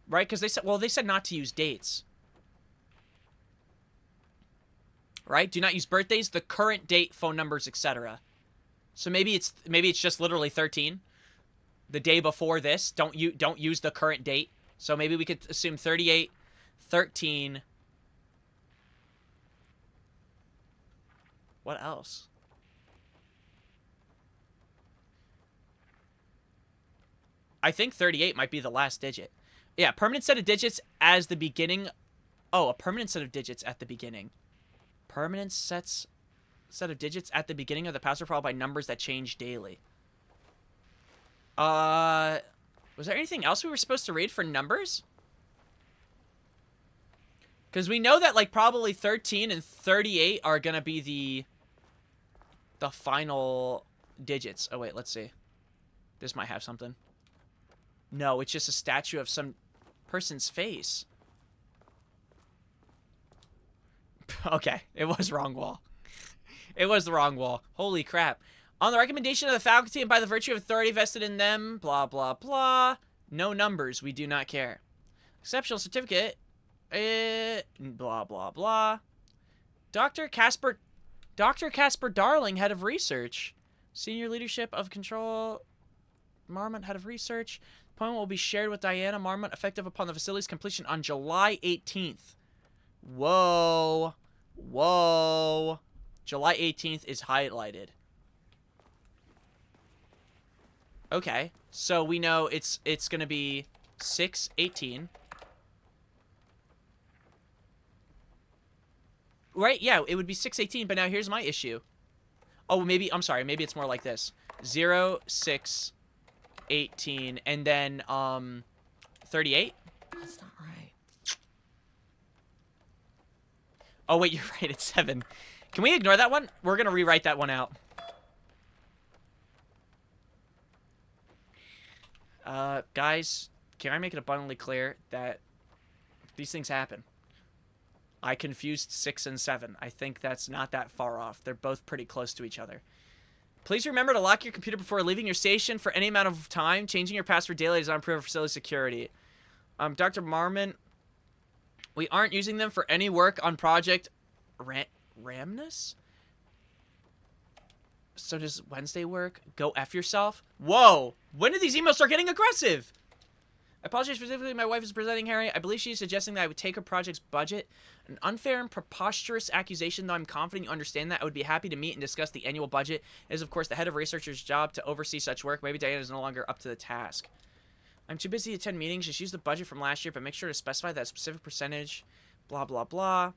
Right? Because they said not to use dates. Right? Do not use birthdays, the current date, phone numbers, etc. So maybe it's just literally 13. The day before this. Don't use the current date. So maybe we could assume 38, 13. What else? I think 38 might be the last digit. Yeah, permanent set of digits as the beginning. Oh, a permanent set of digits at the beginning. Permanent set of digits at the beginning of the password followed by numbers that change daily. Was there anything else we were supposed to read for numbers? Because we know that, like, probably 13 and 38 are going to be the final digits. Oh, wait, let's see. This might have something. No, it's just a statue of some person's face. Okay, it was wrong wall. It was the wrong wall. Holy crap. On the recommendation of the faculty and by the virtue of authority vested in them, blah, blah, blah. No numbers. We do not care. Exceptional certificate. Blah, blah, blah. Dr. Casper Darling, head of research. Senior leadership of control. Marmont, head of research. Appointment will be shared with Diana Marmont, effective upon the facility's completion on July 18th. Whoa. Whoa. July 18th is highlighted. Okay, so we know it's gonna be 6/18. Right? Yeah, it would be 6/18. But now here's my issue. Oh, maybe I'm sorry. Maybe it's more like this: 0/6/18, and then 38. That's not right. Oh wait, you're right. It's 7. Can we ignore that one? We're gonna rewrite that one out. Guys, can I make it abundantly clear that these things happen? I confused 6 and 7. I think that's not that far off. They're both pretty close to each other. Please remember to lock your computer before leaving your station for any amount of time. Changing your password daily does not improve facility security. Dr. Marmont, we aren't using them for any work on Project Ramnus? So does Wednesday work? Go F yourself? Whoa! When did these emails start getting aggressive? I apologize specifically. My wife is presenting Harry. I believe she's suggesting that I would take her project's budget. An unfair and preposterous accusation, though I'm confident you understand that. I would be happy to meet and discuss the annual budget. It is, of course, the head of researcher's job to oversee such work. Maybe Diana is no longer up to the task. I'm too busy to attend meetings. Just use the budget from last year, but make sure to specify that specific percentage. Blah, blah, blah.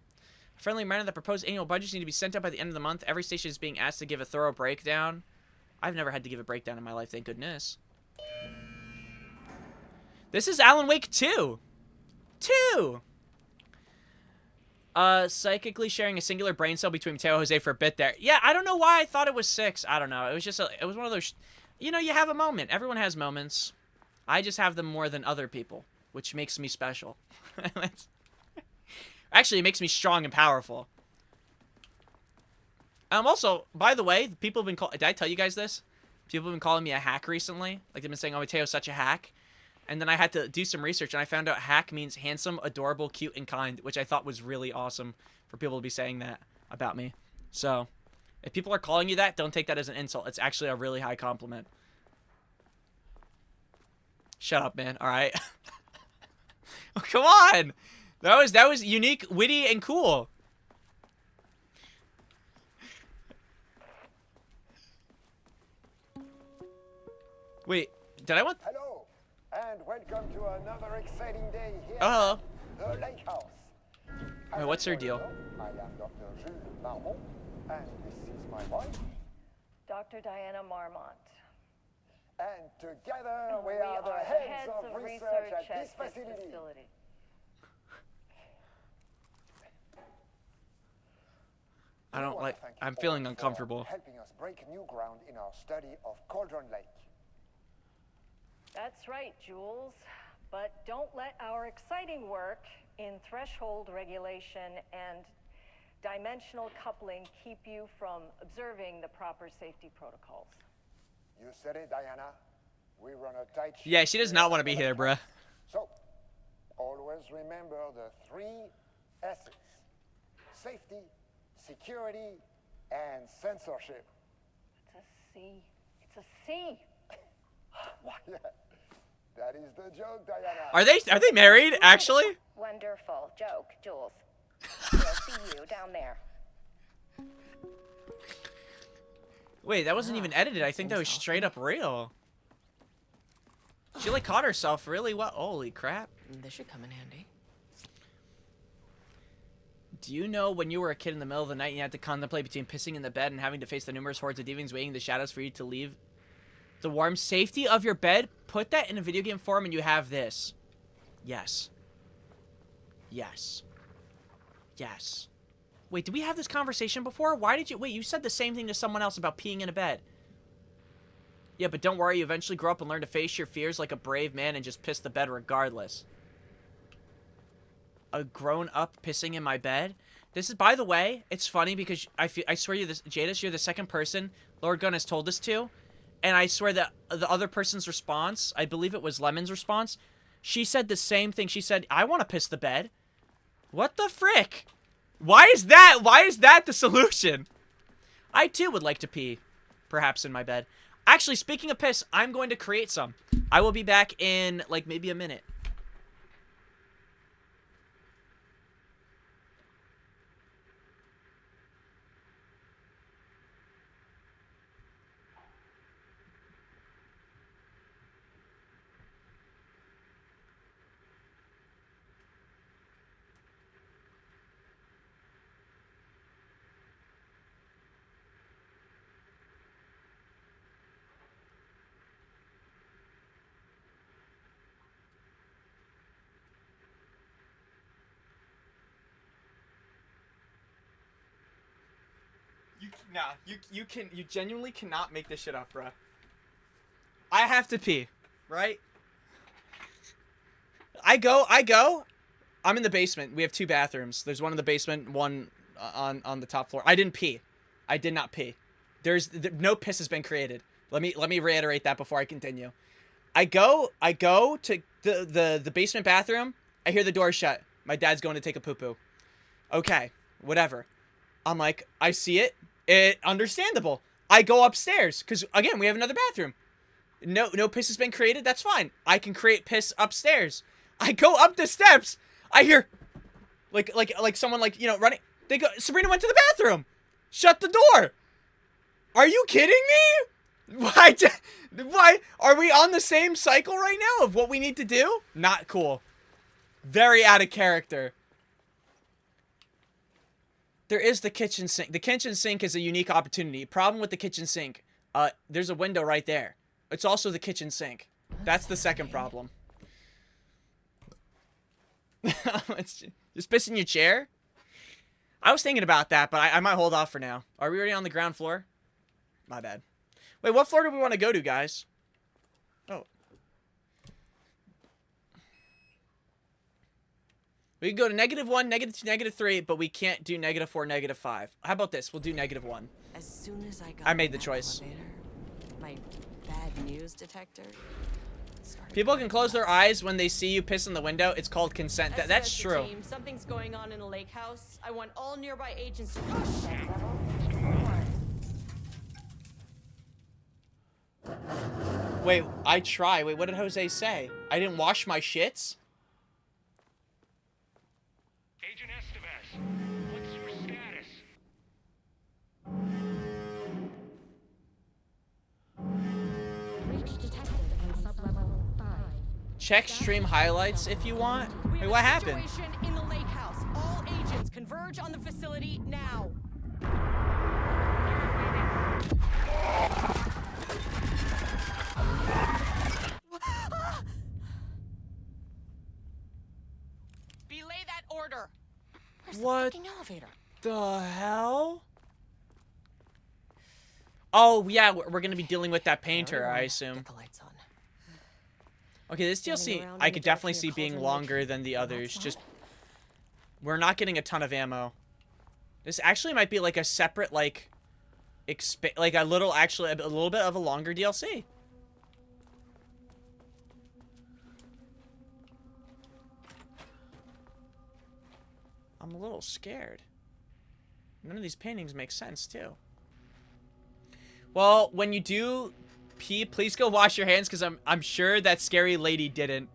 A friendly reminder that proposed annual budgets need to be sent out by the end of the month. Every station is being asked to give a thorough breakdown. I've never had to give a breakdown in my life, thank goodness. This is Alan Wake 2. 2! Psychically sharing a singular brain cell between Mateo and Jose for a bit there. Yeah, I don't know why I thought it was 6. I don't know. It was just it was one of those, you know, you have a moment. Everyone has moments. I just have them more than other people, which makes me special. Actually, it makes me strong and powerful. Also, by the way, people have been calling... Did I tell you guys this? People have been calling me a hack recently. Like, they've been saying, oh, Mateo's such a hack. And then I had to do some research, and I found out hack means handsome, adorable, cute, and kind, which I thought was really awesome for people to be saying that about me. So, if people are calling you that, don't take that as an insult. It's actually a really high compliment. Shut up, man. All right. Oh, come on. That was unique, witty, and cool. Wait, did I want... Hello, and welcome to another exciting day here Oh, at the Lake House. wait, what's her deal? I am Dr. Jules Marmont, and this is my wife. Dr. Diana Marmont. And together we are the heads of research at this facility. I don't like... I'm feeling uncomfortable. Helping us break new ground in our study of Cauldron Lake. That's right, Jules. But don't let our exciting work in threshold regulation and dimensional coupling keep you from observing the proper safety protocols. You said it, Diana. We run a tight ship. Yeah, she does not want to be here, bruh. So, always remember the 3 S's. Safety, security, and censorship. It's a C. It's a C. Why, yeah. That is the joke, Diana. Are they married, actually? Wonderful joke, Jules. We'll see you down there. Wait, that wasn't even edited. I think that was straight up real. She like caught herself really well. Holy crap. This should come in handy. Do you know when you were a kid in the middle of the night and you had to contemplate between pissing in the bed and having to face the numerous hordes of demons waiting in the shadows for you to leave the warm safety of your bed? Put that in a video game form and you have this. Yes. Yes. Yes. Wait, did we have this conversation before? Why did you... Wait, you said the same thing to someone else about peeing in a bed. Yeah, but don't worry. You eventually grow up and learn to face your fears like a brave man and just piss the bed regardless. A grown-up pissing in my bed? This is... By the way, it's funny because I swear you this... Jadis, you're the second person Lord Gunn has told this to. And I swear that the other person's response, I believe it was Lemon's response, she said the same thing. She said, I want to piss the bed. What the frick? Why is that the solution? I too would like to pee, perhaps in my bed. Actually, speaking of piss, I'm going to create some. I will be back in, like, maybe a minute. You genuinely cannot make this shit up, bruh. I have to pee, right? I go. I'm in the basement. We have 2 bathrooms. There's one in the basement, one on the top floor. I didn't pee. I did not pee. No piss has been created. Let me reiterate that before I continue. I go to the basement bathroom. I hear the door shut. My dad's going to take a poo-poo. Okay, whatever. I'm like, I see it. Understandable. I go upstairs because again we have another bathroom. No piss has been created. That's fine. I can create piss upstairs. I go up the steps. I hear like someone like running. They go. Sabrina went to the bathroom. Shut the door. Are you kidding me? Why are we on the same cycle right now of what we need to do? Not cool. Very out of character. There is the kitchen sink. The kitchen sink is a unique opportunity. Problem with the kitchen sink, there's a window right there. It's also the kitchen sink. That's the second problem. Just piss in your chair? I was thinking about that, but I might hold off for now. Are we already on the ground floor? My bad. Wait, what floor do we want to go to, guys? Oh. We can go to -1, -2, -3, but we can't do -4, -5. How about this? We'll do -1. As soon as I got I made the choice. Elevator, my bad news detector. People can close their eyes when they see you piss in the window. It's called consent. That's true. Team, something's going on in the lake house. I want all nearby agents to Wait, I try. Wait, what did Jose say? I didn't wash my shits? Agent Estevez, what's your status? Breach detected on sublevel 5. Check stream highlights if you want. We Wait, have what a happened? situation in the lake house. All agents converge on the facility now. Belay that order. Where's What the fucking elevator? the hell? Oh, yeah, we're going to be dealing with that painter, I assume. Get the lights on. Okay, this DLC, I could definitely see being longer than the others. Just, we're not getting a ton of ammo. This actually might be like a separate, like a little bit of a longer DLC. I'm a little scared. None of these paintings make sense, too. Well, when you do pee, please go wash your hands, because I'm sure that scary lady didn't.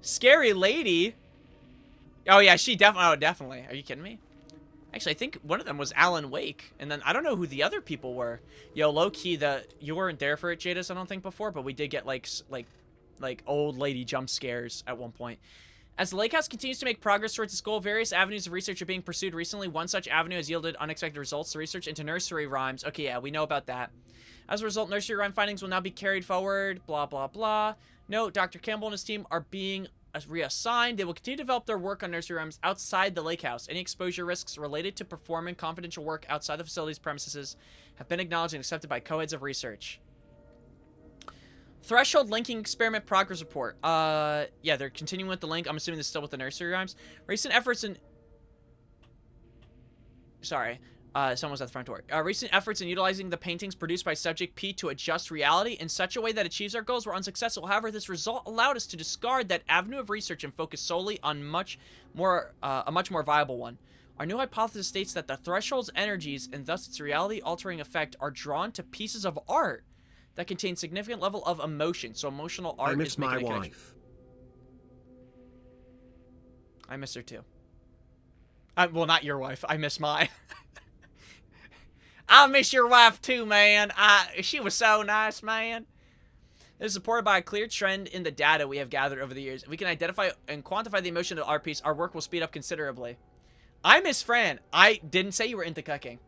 Scary lady? Oh, yeah, she definitely. Oh, definitely. Are you kidding me? Actually, I think one of them was Alan Wake, and then I don't know who the other people were. Yo, low key, you weren't there for it, Jadis, I don't think, before, but we did get like old lady jump scares at one point. As the lake house continues to make progress towards its goal, various avenues of research are being pursued recently. One such avenue has yielded unexpected results: the research into nursery rhymes. Okay, yeah, we know about that. As a result, nursery rhyme findings will now be carried forward. Blah, blah, blah. Note, Dr. Campbell and his team are being reassigned. They will continue to develop their work on nursery rhymes outside the lake house. Any exposure risks related to performing confidential work outside the facility's premises have been acknowledged and accepted by co-heads of research. Threshold linking experiment progress report. Yeah, they're continuing with the link. I'm assuming this is still with the nursery rhymes. Recent efforts in... Sorry. Someone's at the front door. Recent efforts in utilizing the paintings produced by Subject P to adjust reality in such a way that achieves our goals were unsuccessful. However, this result allowed us to discard that avenue of research and focus solely on a much more viable one. Our new hypothesis states that the threshold's energies, and thus its reality-altering effect, are drawn to pieces of art that contain significant level of emotion. So emotional art I miss is making my a connection. wife. I miss her too. Well, not your wife. I miss mine. I miss your wife too, man. She was so nice, man. This is supported by a clear trend in the data we have gathered over the years. If we can identify and quantify the emotion of the art piece, our work will speed up considerably. I miss Fran. I didn't say you were into cucking.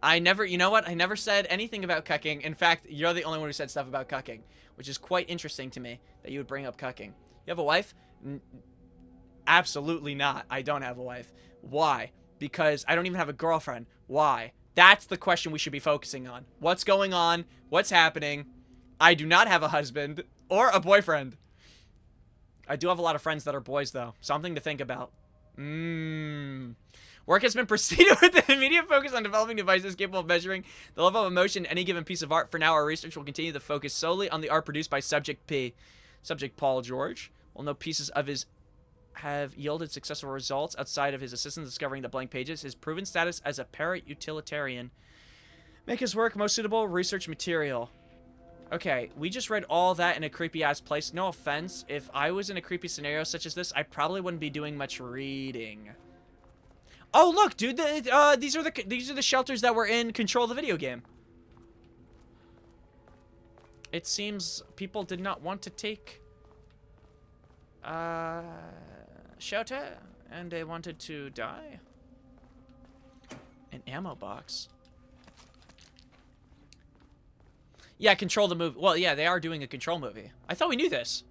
You know what? I never said anything about cucking. In fact, you're the only one who said stuff about cucking, which is quite interesting to me that you would bring up cucking. You have a wife? Absolutely not. I don't have a wife. Why? Because I don't even have a girlfriend. Why? That's the question we should be focusing on. What's going on? What's happening? I do not have a husband or a boyfriend. I do have a lot of friends that are boys, though. Something to think about. Work has been proceeded with an immediate focus on developing devices capable of measuring the level of emotion in any given piece of art. For now, our research will continue to focus solely on the art produced by Subject P. Subject Paul George. While no pieces of his have yielded successful results outside of his assistance discovering the blank pages, his proven status as a para-utilitarian make his work most suitable research material. Okay, we just read all that in a creepy-ass place. No offense, if I was in a creepy scenario such as this, I probably wouldn't be doing much reading. Oh, look, dude, these are the shelters that were in Control the video game. It seems people did not want to take shelter, and they wanted to die. An ammo box. Yeah, Control the movie. Well, yeah, they are doing a Control movie. I thought we knew this.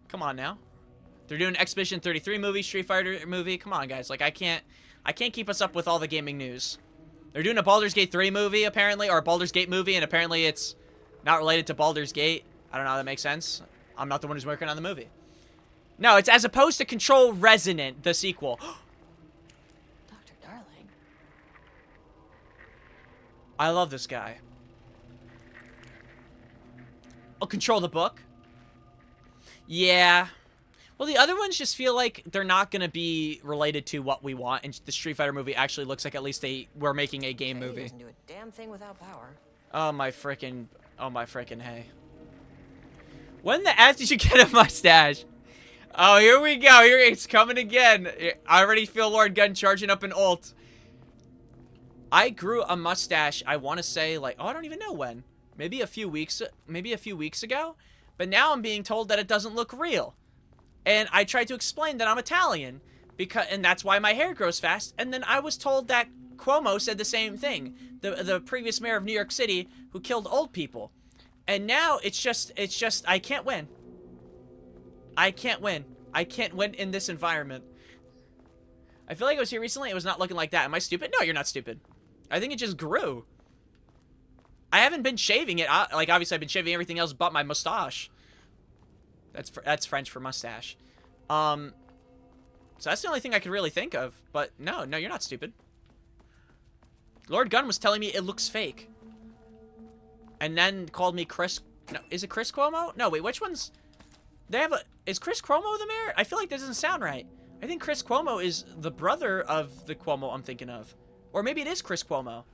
Come on now. They're doing Expedition 33 movie, Street Fighter movie. Come on, guys. Like, I can't keep us up with all the gaming news. They're doing a Baldur's Gate 3 movie, apparently, or a Baldur's Gate movie, and apparently it's not related to Baldur's Gate. I don't know how that makes sense. I'm not the one who's working on the movie. No, it's as opposed to Control Resonant, the sequel. Dr. Darling. I love this guy. Oh, Control the book? Yeah. Well, the other ones just feel like they're not going to be related to what we want, and the Street Fighter movie actually looks like at least we're making a game movie. He doesn't do a damn thing without power. Oh my frickin' hey. When the ass did you get a mustache? Oh, here we go. Here it's coming again. I already feel Lord Gunn charging up an ult. I grew a mustache, I want to say, like, oh, I don't even know when. Maybe a few weeks ago. But now I'm being told that it doesn't look real. And I tried to explain that I'm Italian, and that's why my hair grows fast. And then I was told that Cuomo said the same thing, the previous mayor of New York City who killed old people. And now it's just I can't win. I can't win. I can't win in this environment. I feel like I was here recently. It was not looking like that. Am I stupid? No, you're not stupid. I think it just grew. I haven't been shaving it. Like, obviously, I've been shaving everything else but my mustache. That's French for mustache. So that's the only thing I could really think of. But no, you're not stupid. Lord Gunn was telling me it looks fake. And then called me Chris... No, is it Chris Cuomo? No, wait, which one's... They have a... Is Chris Cuomo the mayor? I feel like that doesn't sound right. I think Chris Cuomo is the brother of the Cuomo I'm thinking of. Or maybe it is Chris Cuomo.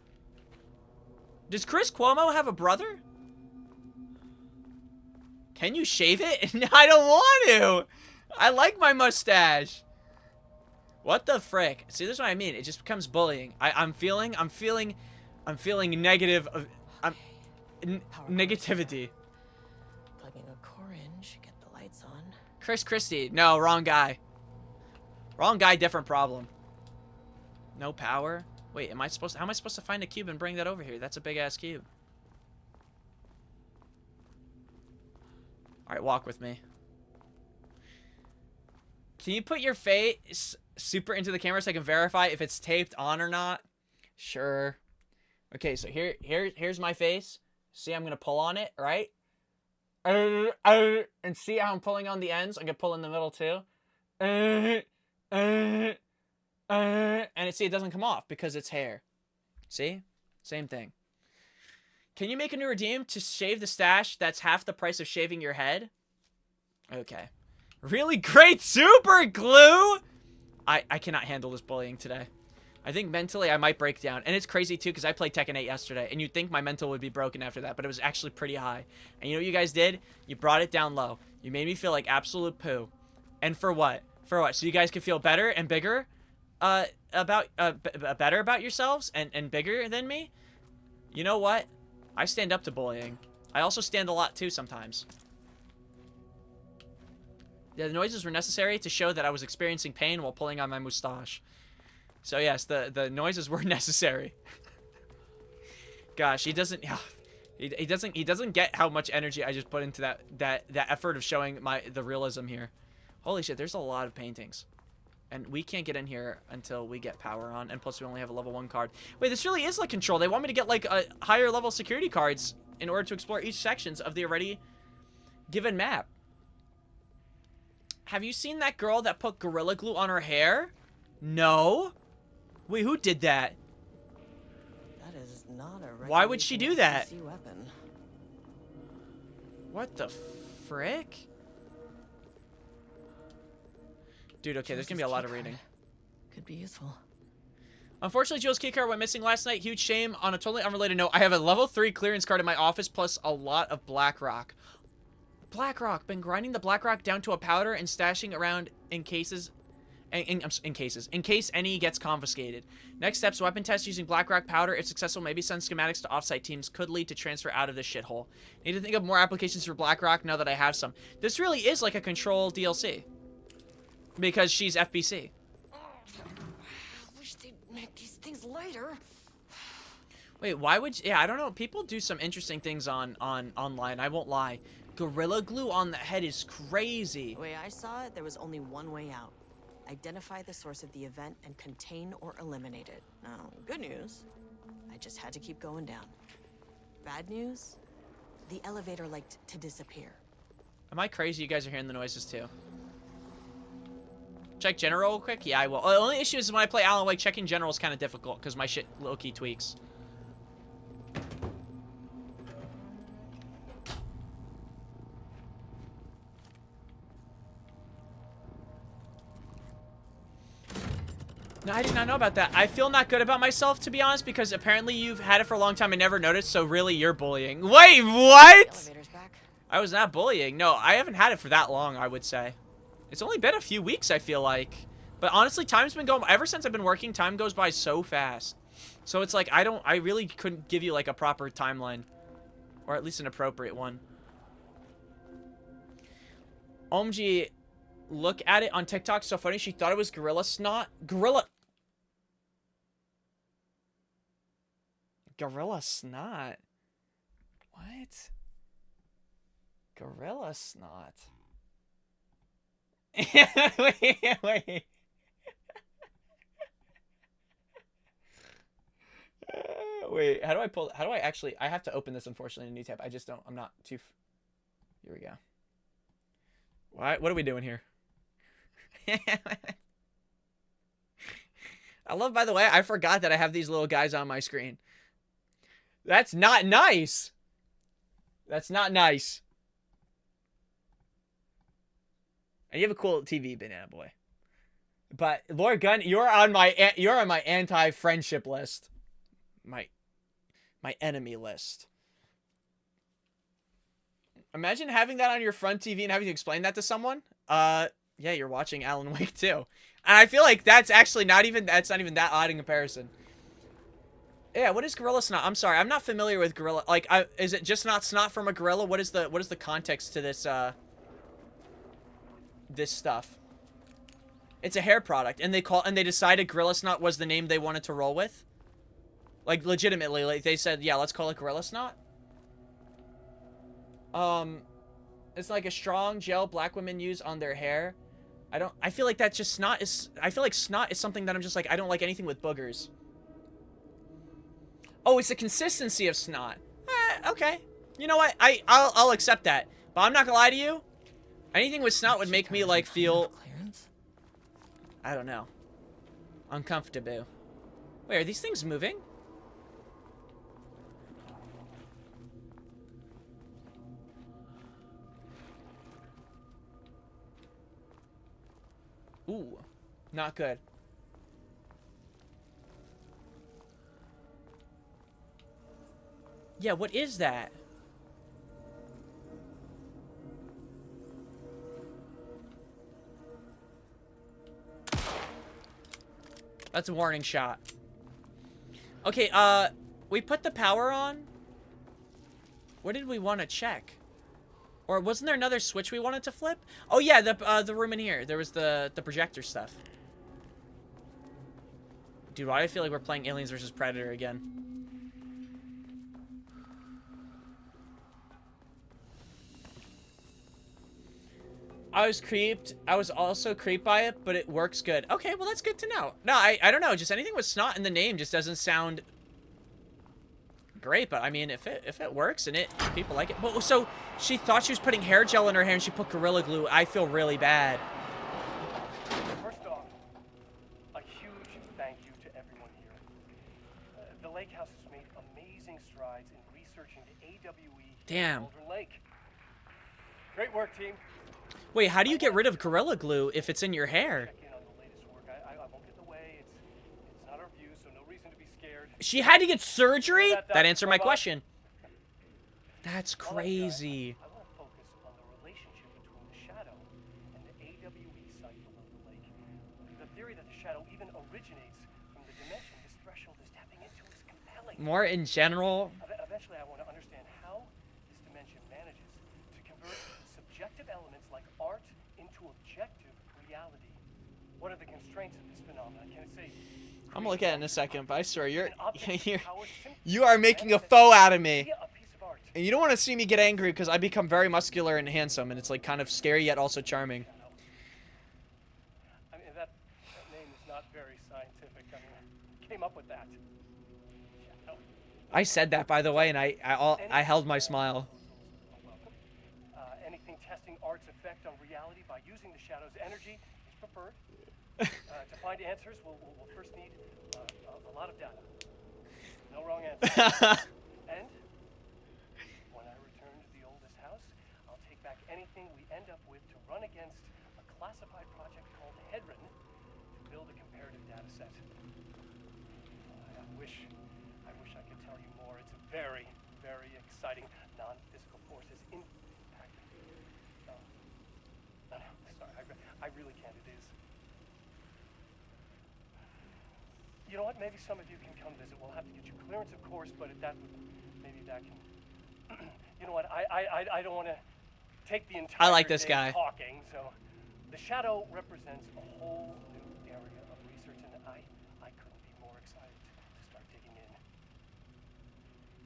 Does Chris Cuomo have a brother? Can you shave it? I don't want to. I like my mustache. What the frick? See, this is what I mean. It just becomes bullying. I'm feeling negative. Negativity. Plugging a core in should get the lights on. Chris Christie. No, wrong guy. Wrong guy, different problem. No power. Wait, how am I supposed to find a cube and bring that over here? That's a big ass cube. All right, walk with me. Can you put your face super into the camera so I can verify if it's taped on or not? Sure. Okay, so here's my face. See, I'm gonna pull on it, right? And see how I'm pulling on the ends? I can pull in the middle too. And see, it doesn't come off because it's hair. See? Same thing. Can you make a new redeem to shave the stash that's half the price of shaving your head? Okay. Really great super glue! I cannot handle this bullying today. I think mentally I might break down. And it's crazy too because I played Tekken 8 yesterday. And you'd think my mental would be broken after that. But it was actually pretty high. And you know what you guys did? You brought it down low. You made me feel like absolute poo. And for what? For what? So you guys could feel better and bigger? Better about yourselves and bigger than me? You know what? I stand up to bullying. I also stand a lot too sometimes. Yeah, the noises were necessary to show that I was experiencing pain while pulling on my mustache. So yes, the noises were necessary. Gosh, he doesn't get how much energy I just put into that effort of showing the realism here. Holy shit, there's a lot of paintings. And we can't get in here until we get power on. And plus, we only have a level 1 card. Wait, this really is like Control. They want me to get like a higher level security cards in order to explore each sections of the already given map. Have you seen that girl that put Gorilla Glue on her hair? No. Wait, who did that? That is not a Why would she do that? Weapon. What the frick? Dude, okay, there's gonna be a lot of reading. Could be useful. Unfortunately, Jules' keycard went missing last night. Huge shame. On a totally unrelated note, I have a level 3 clearance card in my office, plus a lot of Blackrock. Blackrock. Been grinding the Blackrock down to a powder and stashing around in cases... In case any gets confiscated. Next steps, weapon test using Blackrock powder. If successful, maybe send schematics to offsite teams. Could lead to transfer out of this shithole. Need to think of more applications for Blackrock now that I have some. This really is like a Control DLC. Because she's FBC. I wish they'd make these things lighter. Wait, why would... Yeah, I don't know. People do some interesting things on online. I won't lie. Gorilla Glue on the head is crazy. The way I saw it, there was only one way out. Identify the source of the event and contain or eliminate it. Now, good news, I just had to keep going down. Bad news, the elevator liked to disappear. Am I crazy? You guys are hearing the noises too. Check general real quick? Yeah, I will. The only issue is when I play Alan Wake, checking general is kind of difficult because my shit low-key tweaks. No, I did not know about that. I feel not good about myself, to be honest, because apparently you've had it for a long time and never noticed, so really you're bullying. Wait, what? I was not bullying. No, I haven't had it for that long, I would say. It's only been a few weeks, I feel like. But honestly, time's been going... Ever since I've been working, time goes by so fast. So it's like, I really couldn't give you, like, a proper timeline. Or at least an appropriate one. OMG, look at it on TikTok. So funny, she thought it was Gorilla Snot. Gorilla Snot? What? Gorilla Snot. Wait. Wait, how do I actually... I have to open this, unfortunately, in a new tab. I just don't... I'm not too... Here we go. What are we doing here? I love, by the way, I forgot that I have these little guys on my screen. That's not nice. That's not nice. And you have a cool TV, Banana Boy. But Lord Gunn, you're on my anti-friendship list. My enemy list. Imagine having that on your front TV and having to explain that to someone. Yeah, you're watching Alan Wake too. And I feel like that's actually not even that odd in comparison. Yeah, what is Gorilla Snot? I'm sorry, I'm not familiar with Gorilla. Like, is it just not snot from a gorilla? What is the context to this this stuff? It's a hair product, and they decided Gorilla Snot was the name they wanted to roll with. Like, legitimately, like they said, yeah, let's call it Gorilla Snot. It's like a strong gel black women use on their hair. I feel like that's just snot is... I feel like snot is something that I'm just like, I don't like anything with boogers. Oh, it's the consistency of snot. Okay. You know what? I'll accept that. But I'm not gonna lie to you. Anything with snot would make me, like, feel... I don't know. Uncomfortable. Wait, are these things moving? Ooh, not good. Yeah, what is that? That's a warning shot. Okay, we put the power on. What did we want to check? Or wasn't there another switch we wanted to flip? Oh yeah, the room in here. There was the projector stuff. Dude, why do I feel like we're playing Aliens vs. Predator again? I was also creeped by it, but it works good. Okay, well that's good to know. No, I don't know. Just anything with snot in the name just doesn't sound great, but I mean, if it works and people like it. But so she thought she was putting hair gel in her hair and she put Gorilla Glue. I feel really bad. First off, a huge thank you to everyone here. The Lake House has made amazing strides in researching the AWE. Damn. Cauldron Lake. Great work, team. Wait, how do you get rid of Gorilla Glue if it's in your hair? She had to get surgery? That answered my question. That's crazy. I want to focus on the relationship between the Shadow and the AWE site below the lake. The theory that the Shadow even originates from the dimension this threshold is tapping into is compelling. More in general. Eventually, I want to understand how this dimension manages to convert subjective elements like art into objective reality. What are the constraints of this phenomenon? Can it say... I'm gonna look at it in a second, but I swear you are making a foe out of me. And you don't want to see me get angry because I become very muscular and handsome, and it's like kind of scary yet also charming. I mean, that name is not very scientific. I mean, I came up with that. I said that, by the way, and I held my smile. Anything tested enhancing art's effect on reality by using the shadow's energy is preferred. To find answers, we'll first need a lot of data. No wrong answer. And when I return to the oldest house, I'll take back anything we end up with to run against a classified project called Hedron to build a comparative data set. I wish I could tell you more. It's a very, very exciting non-physical forces impact. No, sorry, I really can't. It is. You know what? Maybe some of you can come visit. We'll have to get you clearance, of course, but if that would, maybe that can. You know what? I don't want to take the entire I like this day guy. talking. So, the shadow represents a whole new area of research, and I couldn't be more excited to start digging in.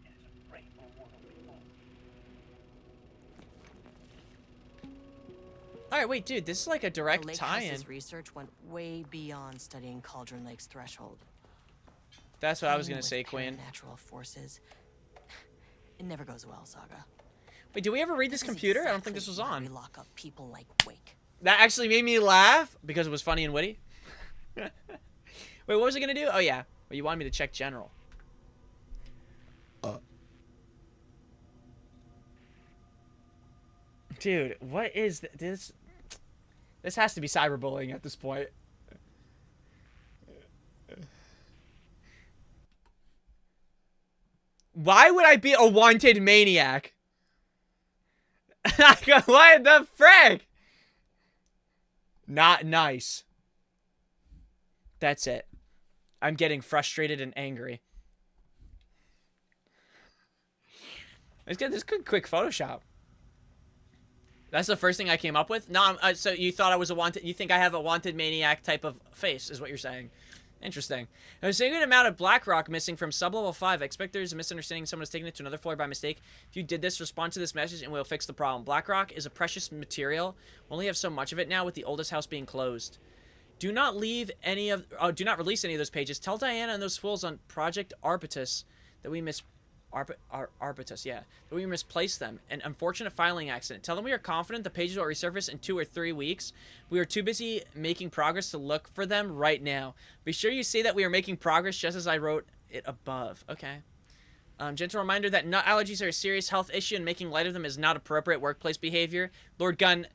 It is a great new world, people. All right, wait, dude, this is like a direct Lake tie-in. House's research went way beyond studying Cauldron Lake's threshold. That's what I was gonna say, Quinn. Natural forces. It never goes well, Saga. Wait, did we ever read this computer? I don't think this was on. We lock up people like Wake. That actually made me laugh because it was funny and witty. Wait, what was it gonna do? Oh yeah, well, you wanted me to check general. Dude, what is this? This has to be cyberbullying at this point. Why would I be a wanted maniac? What the frick? Not nice. That's it. I'm getting frustrated and angry. Let's get this quick Photoshop. That's the first thing I came up with? No, so you thought I was a wanted... You think I have a wanted maniac type of face, is what you're saying. Interesting. There's a significant amount of Blackrock missing from sublevel 5. I expect there's a misunderstanding. Someone has taken it to another floor by mistake. If you did this, respond to this message and we'll fix the problem. Blackrock is a precious material. We only have so much of it now with the oldest house being closed. Do not leave any of... do not release any of those pages. Tell Diana and those fools on Project Arbitus that we Arbitus, yeah. That we misplaced them. An unfortunate filing accident. Tell them we are confident the pages will resurface in 2 or 3 weeks. We are too busy making progress to look for them right now. Be sure you say that we are making progress just as I wrote it above. Okay. Gentle reminder that nut allergies are a serious health issue and making light of them is not appropriate workplace behavior. Lord Gunn,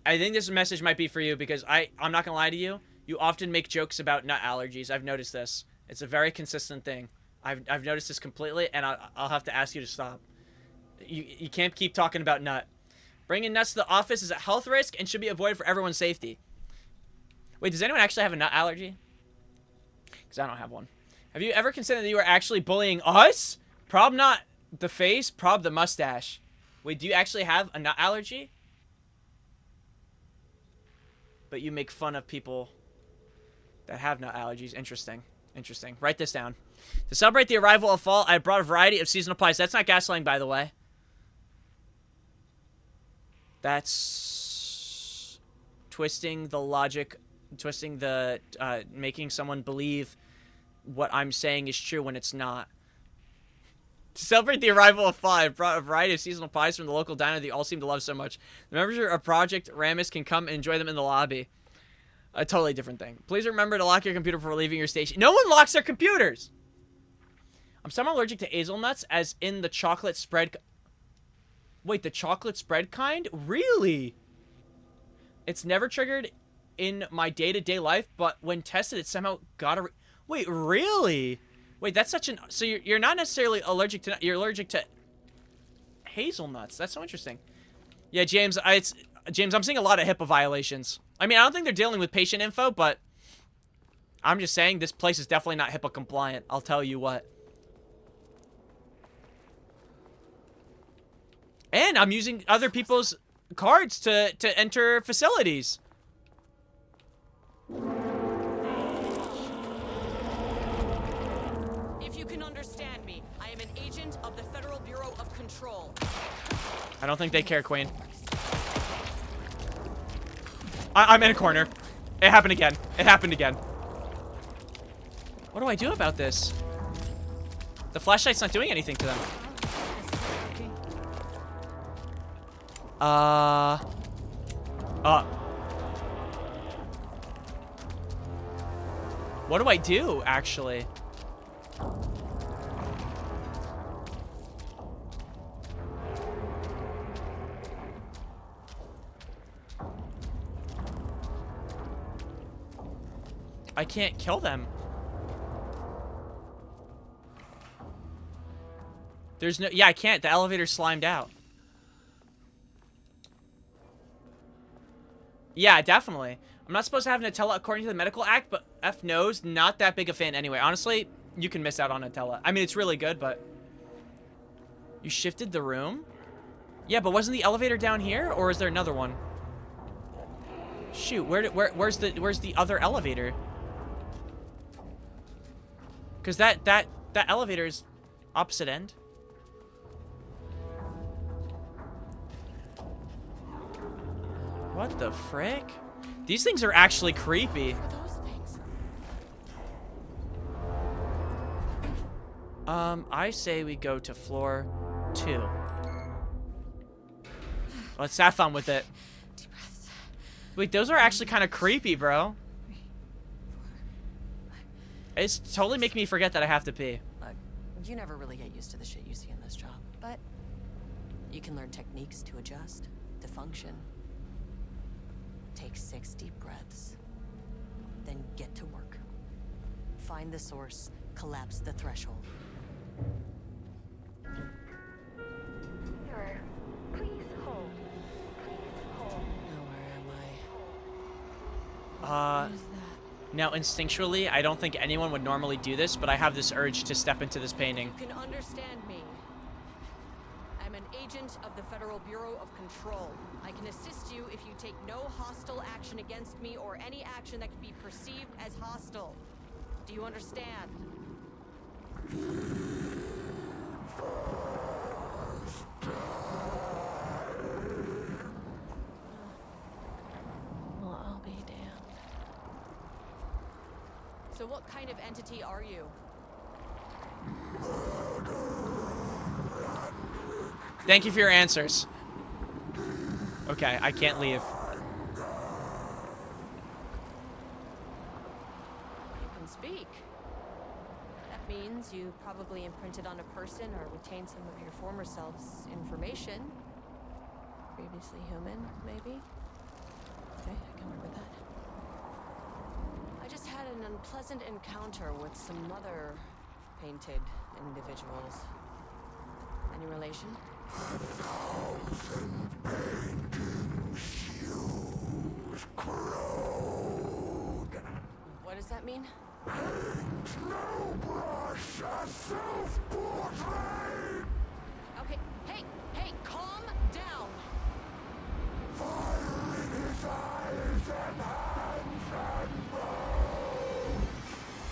I think this message might be for you because I'm not gonna lie to you. You often make jokes about nut allergies. I've noticed this. It's a very consistent thing. I've noticed this completely, and I'll have to ask you to stop. You can't keep talking about nut. Bringing nuts to the office is a health risk and should be avoided for everyone's safety. Wait, does anyone actually have a nut allergy? Because I don't have one. Have you ever considered that you are actually bullying us? Prob not the face, prob the mustache. Wait, do you actually have a nut allergy? But you make fun of people that have nut allergies. Interesting. Interesting. Write this down. To celebrate the arrival of fall, I brought a variety of seasonal pies. That's not gaslighting, by the way. That's twisting the logic, twisting the, making someone believe what I'm saying is true when it's not. To celebrate the arrival of fall, I brought a variety of seasonal pies from the local diner that you all seem to love so much. The members of Project Ramus can come and enjoy them in the lobby. A totally different thing. Please remember to lock your computer before leaving your station. No one locks their computers! I'm somewhat allergic to hazelnuts, as in the chocolate spread... Wait, the chocolate spread kind? Really? It's never triggered in my day-to-day life, but when tested, it somehow got a... Wait, really? Wait, that's such an... So you're not necessarily allergic to... You're allergic to hazelnuts. That's so interesting. Yeah, James, James, I'm seeing a lot of HIPAA violations. I mean, I don't think they're dealing with patient info, but I'm just saying this place is definitely not HIPAA compliant. I'll tell you what. And I'm using other people's cards to enter facilities. If you can understand me, I am an agent of the Federal Bureau of Control. I don't think they care, Queen. I'm in a corner. It happened again. It happened again. What do I do about this? The flashlight's not doing anything to them. What do I do, actually? I can't kill them. There's no... Yeah, I can't. The elevator's slimed out. Yeah, definitely. I'm not supposed to have Nutella according to the Medical Act, but F knows. Not that big a fan anyway. Honestly, you can miss out on Nutella. I mean, it's really good, but... You shifted the room? Yeah, but wasn't the elevator down here? Or is there another one? Shoot, where's the other elevator? Because that elevator is opposite end. What the frick? These things are actually creepy. I say we go to floor 2. Let's have fun with it. Wait, those are actually kind of creepy, bro. It's totally making me forget that I have to pee. Look, you never really get used to the shit you see in this job, but you can learn techniques to adjust, to function. Take 6 deep breaths, then get to work. Find the source, collapse the threshold. Sir, please hold. Please hold. Now where am I? Now instinctually, I don't think anyone would normally do this, but I have this urge to step into this painting. You can understand me. I'm an agent of the Federal Bureau of Control. I can assist you if you take no hostile action against me or any action that can be perceived as hostile. Do you understand? Well, I'll be damned. So what kind of entity are you? Thank you for your answers. Okay, I can't leave. You can speak. That means you probably imprinted on a person or retained some of your former self's information. Previously human, maybe? Okay, I can work with that. I just had an unpleasant encounter with some other painted individuals. Any relation? 1,000 painting shoes corrode. What does that mean? Paint no brush, a self-portrait. Okay, hey, calm down. Fire in his eyes and hands and bones.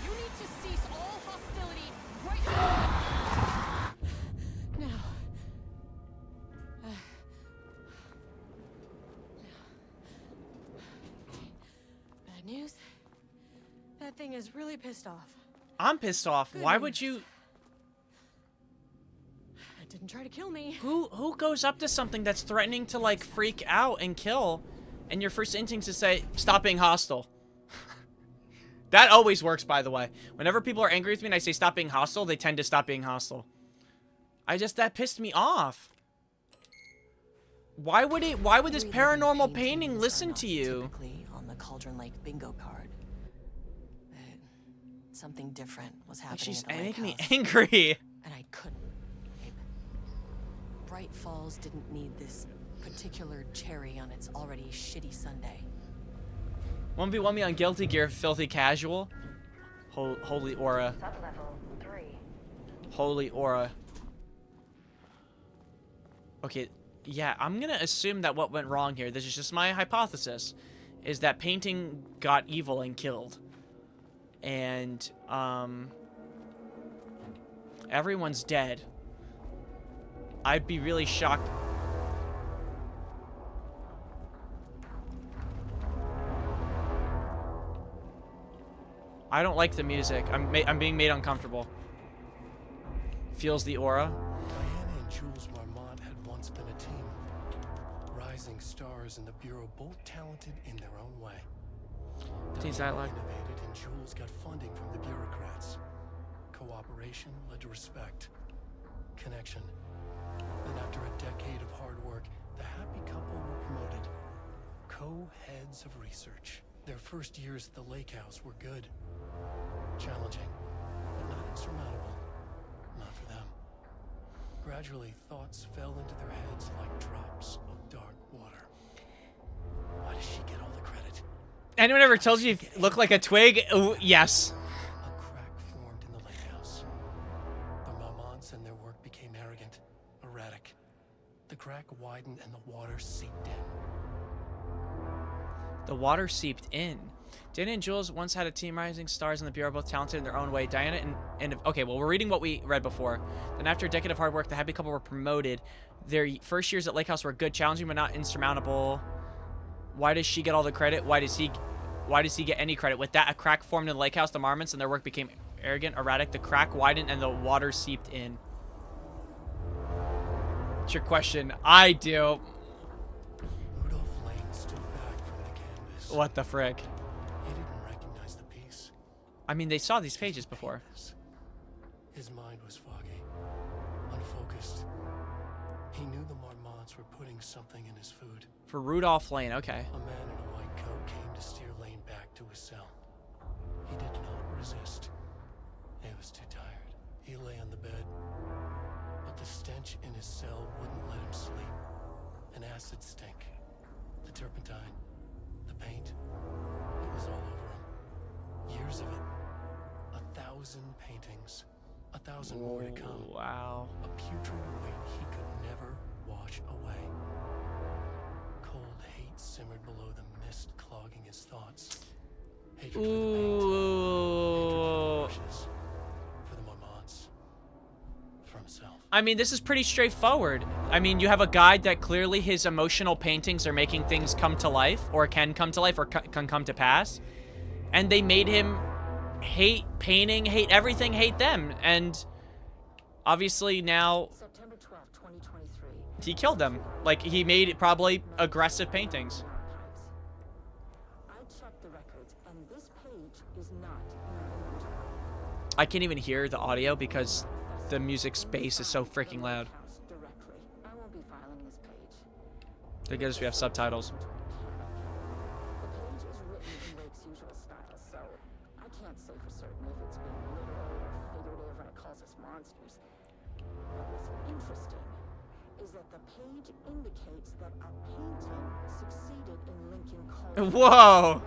You need to cease all hostility right now. Now. Bad news. That thing is really pissed off. I'm pissed off. Why would you... It didn't try to kill me. Who goes up to something that's threatening to, like, freak out and kill, and your first instinct is to say, stop being hostile? That always works, by the way. Whenever people are angry with me and I say stop being hostile, they tend to stop being hostile. That pissed me off. Why would this paranormal painting listen to you? Typically on the Cauldron Lake bingo card. Something different was happening. She's at the lake making me house. angry. And I couldn't. Babe. Bright Falls didn't need this particular cherry on its already shitty Sunday. 1v1 me on Guilty Gear, filthy casual. Holy aura. Sublevel 3. Holy aura. Okay, yeah, I'm gonna assume that what went wrong here, this is just my hypothesis, is that painting got evil and killed. And, everyone's dead. I'd be really shocked. I don't like the music. I'm being made uncomfortable. Feels the aura. Diana and Jules Marmont had once been a team. Right rising stars in the Bureau, both talented in their own way. Tease Diana that innovated and Jules got funding from the bureaucrats. Cooperation led to respect. Connection. Then after a decade of hard work, the happy couple were promoted. Co-heads of research. Their first years at the lake house were good. Challenging, but not insurmountable. Not for them. Gradually, thoughts fell into their heads like drops of dark water. Why does she get all the credit? Anyone ever told you look like a twig? Ooh, yes. A crack formed in the lake house. The Marmonts and their work became arrogant, erratic. The crack widened and the water seeped in. The water seeped in. Diana and Jules once had a team, rising stars in the Bureau, both talented in their own way. Diana and okay, well, we're reading what we read before. Then after a decade of hard work, the happy couple were promoted. Their first years at Lake House were good, challenging but not insurmountable. Why does she get all the credit? Why does he get any credit? With that, a crack formed in the Lake House. The Marmonts and their work became arrogant, erratic. The crack widened and the water seeped in. What's your question? I do. Rudolph Lane stood back from the canvas. What the frick? He didn't recognize the piece. I mean, they saw these pages before. His mind was foggy, unfocused. He knew the Marmonts were putting something in his food. For Rudolph Lane, okay. A man in a white coat came to steer Lane back to his cell. He did not resist. He was too tired. He lay on the bed, but the stench in his cell wouldn't let him sleep. An acid stink. The turpentine. The paint. It was all over him. Years of it. 1,000 paintings. 1,000 more to come. Wow. A putrid weight he could never wash away. Cold hate simmered below the mist clogging his thoughts. Hatred for the paint. Hatred for the brushes. For the Marmonts. For himself. I mean, this is pretty straightforward. I mean, you have a guy that clearly his emotional paintings are making things come to life, or can come to life, or can come to pass. And they made him hate painting, hate everything, hate them. And obviously now September 12, 2023. he killed them. Like, he made probably aggressive paintings. I checked the records, and this page is not in our inventory. I can't even hear the audio because the music space is so freaking loud. Directly. I won't be filing this page. I guess we have subtitles. The page is written in Wake's usual style, so I can't say for certain if it's being literal or figurative when it calls us monsters. But what's interesting is that the page indicates that a painting succeeded in linking culture. Whoa!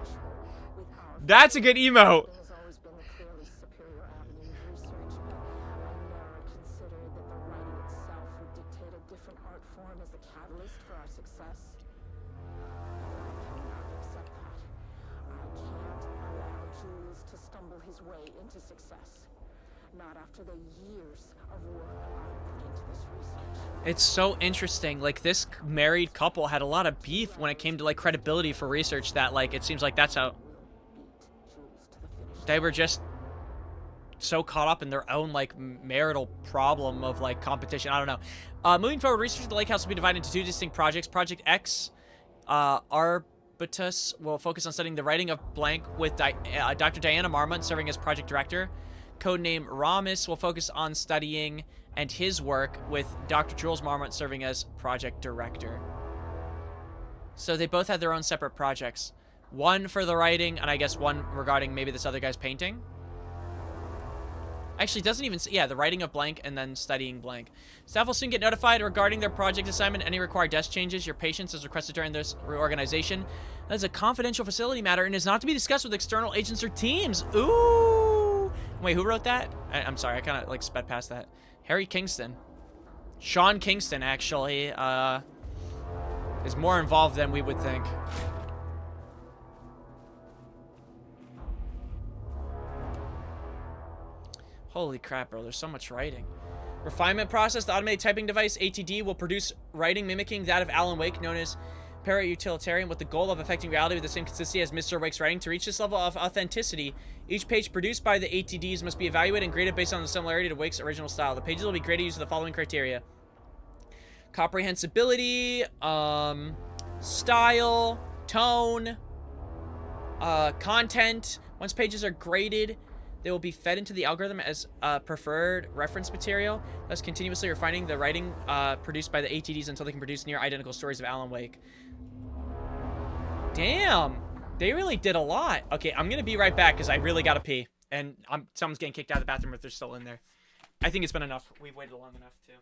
With our That's a good emote. has always been the clearly superior avenue of research, but I never considered that the writing itself would dictate a different art form as the catalyst for our success. I cannot accept that. I can't allow Jules to stumble his way into success. Not after the years of work I put into this research. It's so interesting. Like, this married couple had a lot of beef when it came to, like, credibility for research that, like, it seems like that's how they were just so caught up in their own, like, marital problem of, like, competition. I don't know. Moving forward, research at the lake house will be divided into two distinct projects. Project X, Arbutus, will focus on studying the writing of blank with Dr. Diana Marmont serving as project director. Codename Ramus will focus on studying and his work with Dr. Jules Marmont serving as project director. So they both had their own separate projects. One for the writing, and I guess one regarding maybe this other guy's painting. Actually, it doesn't even say, yeah, the writing of blank and then studying blank. Staff will soon get notified regarding their project assignment. Any required desk changes, your patience is requested during this reorganization. That is a confidential facility matter and is not to be discussed with external agents or teams. Ooh. Wait, who wrote that? I'm sorry, I kind of, like, sped past that. Harry Kingston. Sean Kingston, actually, is more involved than we would think. Holy crap, bro. There's so much writing. Refinement process. The automated typing device, ATD, will produce writing mimicking that of Alan Wake, known as para-utilitarian, with the goal of affecting reality with the same consistency as Mr. Wake's writing. To reach this level of authenticity, each page produced by the ATDs must be evaluated and graded based on the similarity to Wake's original style. The pages will be graded using the following criteria. Comprehensibility, style, tone, content. Once pages are graded, they will be fed into the algorithm as preferred reference material, thus continuously refining the writing produced by the ATDs until they can produce near identical stories of Alan Wake. Damn, they really did a lot. Okay, I'm gonna be right back because I really gotta pee, and someone's getting kicked out of the bathroom if they're still in there. I think it's been enough. We've waited long enough too.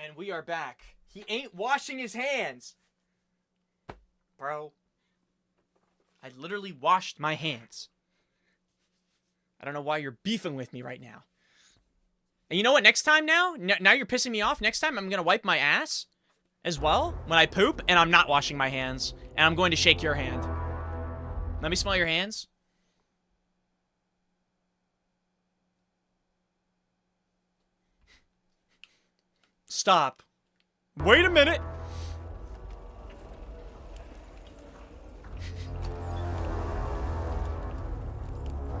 And we are back. He ain't washing his hands. Bro. I literally washed my hands. I don't know why you're beefing with me right now. And you know what? Next time now you're pissing me off. Next time I'm going to wipe my ass as well when I poop. And I'm not washing my hands. And I'm going to shake your hand. Let me smell your hands. Stop. Wait a minute.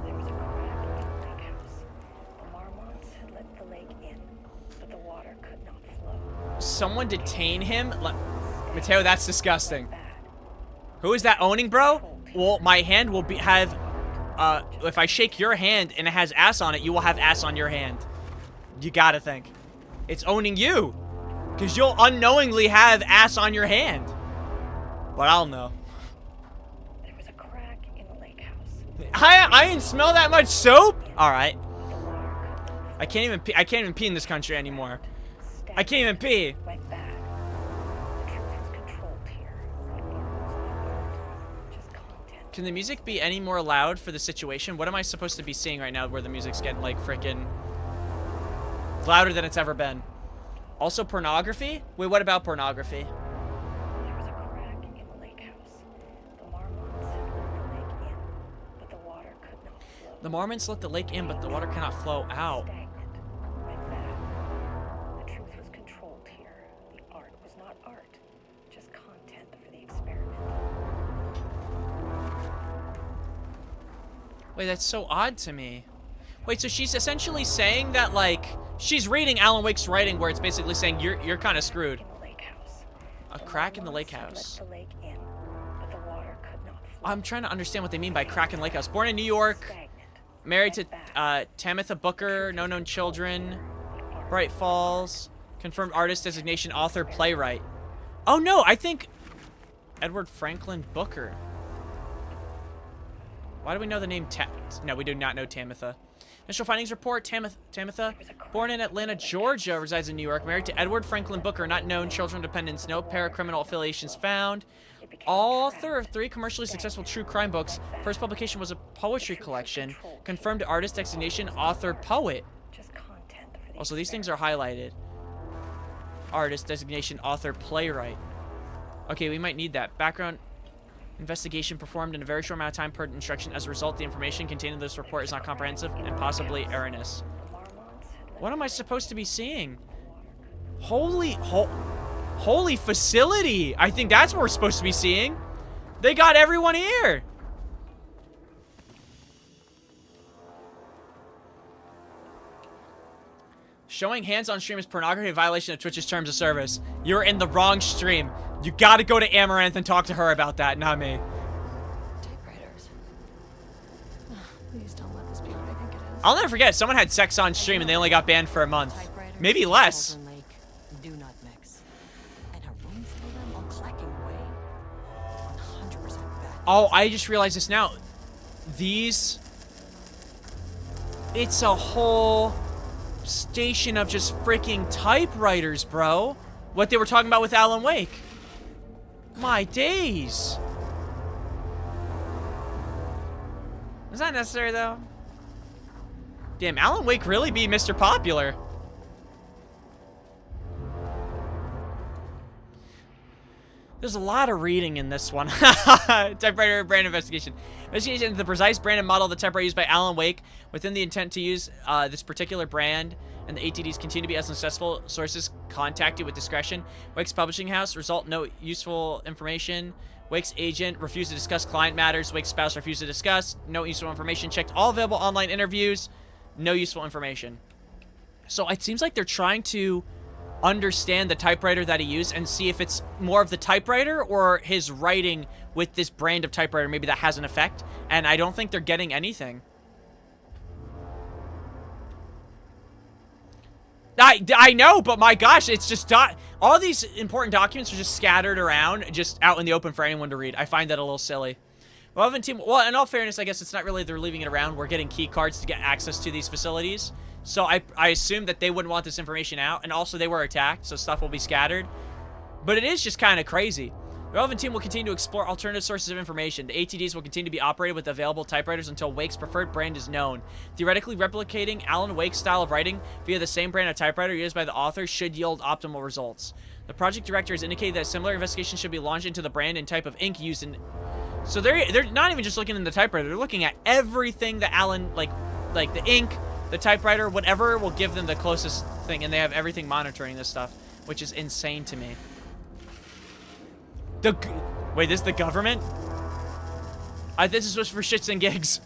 There was a crack in the lake house. The Marmonts had let the lake in, but the water could not flow. Someone detain him? Mateo, that's disgusting. Who is that owning, bro? Well, my hand will have if I shake your hand and it has ass on it, you will have ass on your hand. You gotta think. It's owning you. Because you'll unknowingly have ass on your hand. But I'll know. There was a crack in the lake house. I didn't smell that much soap? Alright. I can't even pee in this country anymore. I can't even pee. Went bad. The truth was controlled here. The art was not art, just content. Can the music be any more loud for the situation? What am I supposed to be seeing right now where the music's getting like freaking louder than it's ever been? Also pornography? Wait, what about pornography? There was a crack in the lake house. The Marmonts had let the lake in, but the water could not flow. The Marmonts let the lake in, but the water cannot flow out. Stagnant. Went bad. The truth was controlled here. The art was not art, just content for the experiment. Wait, that's so odd to me. Wait, so she's essentially saying that, like, she's reading Alan Wake's writing where it's basically saying you're kind of screwed. A crack in the lake house. I'm trying to understand what they mean by crack in the lake house. Born in New York, married to Tamitha Booker, no known children, Bright Falls, confirmed artist designation, author, playwright. Oh no, I think Edward Franklin Booker. Why do we know the name No, we do not know Tamitha. Initial findings report, Tamitha, born in Atlanta, Georgia, resides in New York, married to Edward Franklin Booker, not known, children dependents, no paracriminal affiliations found. Author of 3 commercially successful true crime books. First publication was a poetry collection. Confirmed artist designation, author, poet. Also, these things are highlighted. Artist designation, author, playwright. Okay, we might need that. Background investigation performed in a very short amount of time per instruction. As a result, the information contained in this report is not comprehensive and possibly erroneous. What am I supposed to be seeing? Holy facility! I think that's what we're supposed to be seeing. They got everyone here. Showing hands on stream is pornography, a violation of Twitch's terms of service. You're in the wrong stream. You gotta go to Amaranth and talk to her about that, not me. Typewriters. Please don't let this be what I think it is. I'll never forget, someone had sex on stream and they only got banned for a month. Maybe less. Do not mix. And a room full of them on clacking way. 100% bad. Oh, I just realized this now. These... It's a whole station of just freaking typewriters, bro. What they were talking about with Alan Wake. My days. Is that necessary, though? Damn, Alan Wake really be Mr. Popular. There's a lot of reading in this one. Typewriter brand investigation. Investigation into the precise brand and model of the typewriter used by Alan Wake within the intent to use this particular brand, and the ATDs continue to be unsuccessful. Sources contacted with discretion. Wake's publishing house. Result, no useful information. Wake's agent refused to discuss client matters. Wake's spouse refused to discuss. No useful information. Checked all available online interviews. No useful information. So it seems like they're trying to understand the typewriter that he used and see if it's more of the typewriter or his writing with this brand of typewriter. Maybe that has an effect. And I don't think they're getting anything. I know, but my gosh, it's just all these important documents are just scattered around, just out in the open for anyone to read. I find that a little silly. Relevant team. Well, in all fairness, I guess it's not really they're leaving it around. We're getting key cards to get access to these facilities. So I assume that they wouldn't want this information out. And also they were attacked, so stuff will be scattered. But it is just kind of crazy. The relevant team will continue to explore alternative sources of information. The ATDs will continue to be operated with available typewriters until Wake's preferred brand is known. Theoretically, replicating Alan Wake's style of writing via the same brand of typewriter used by the author should yield optimal results. The project director has indicated that a similar investigation should be launched into the brand and type of ink used in... So they're not even just looking in the typewriter. They're looking at everything that Alan, like the ink, the typewriter, whatever will give them the closest thing. And they have everything monitoring this stuff, which is insane to me. Wait, this is the government? This is just for shits and gigs.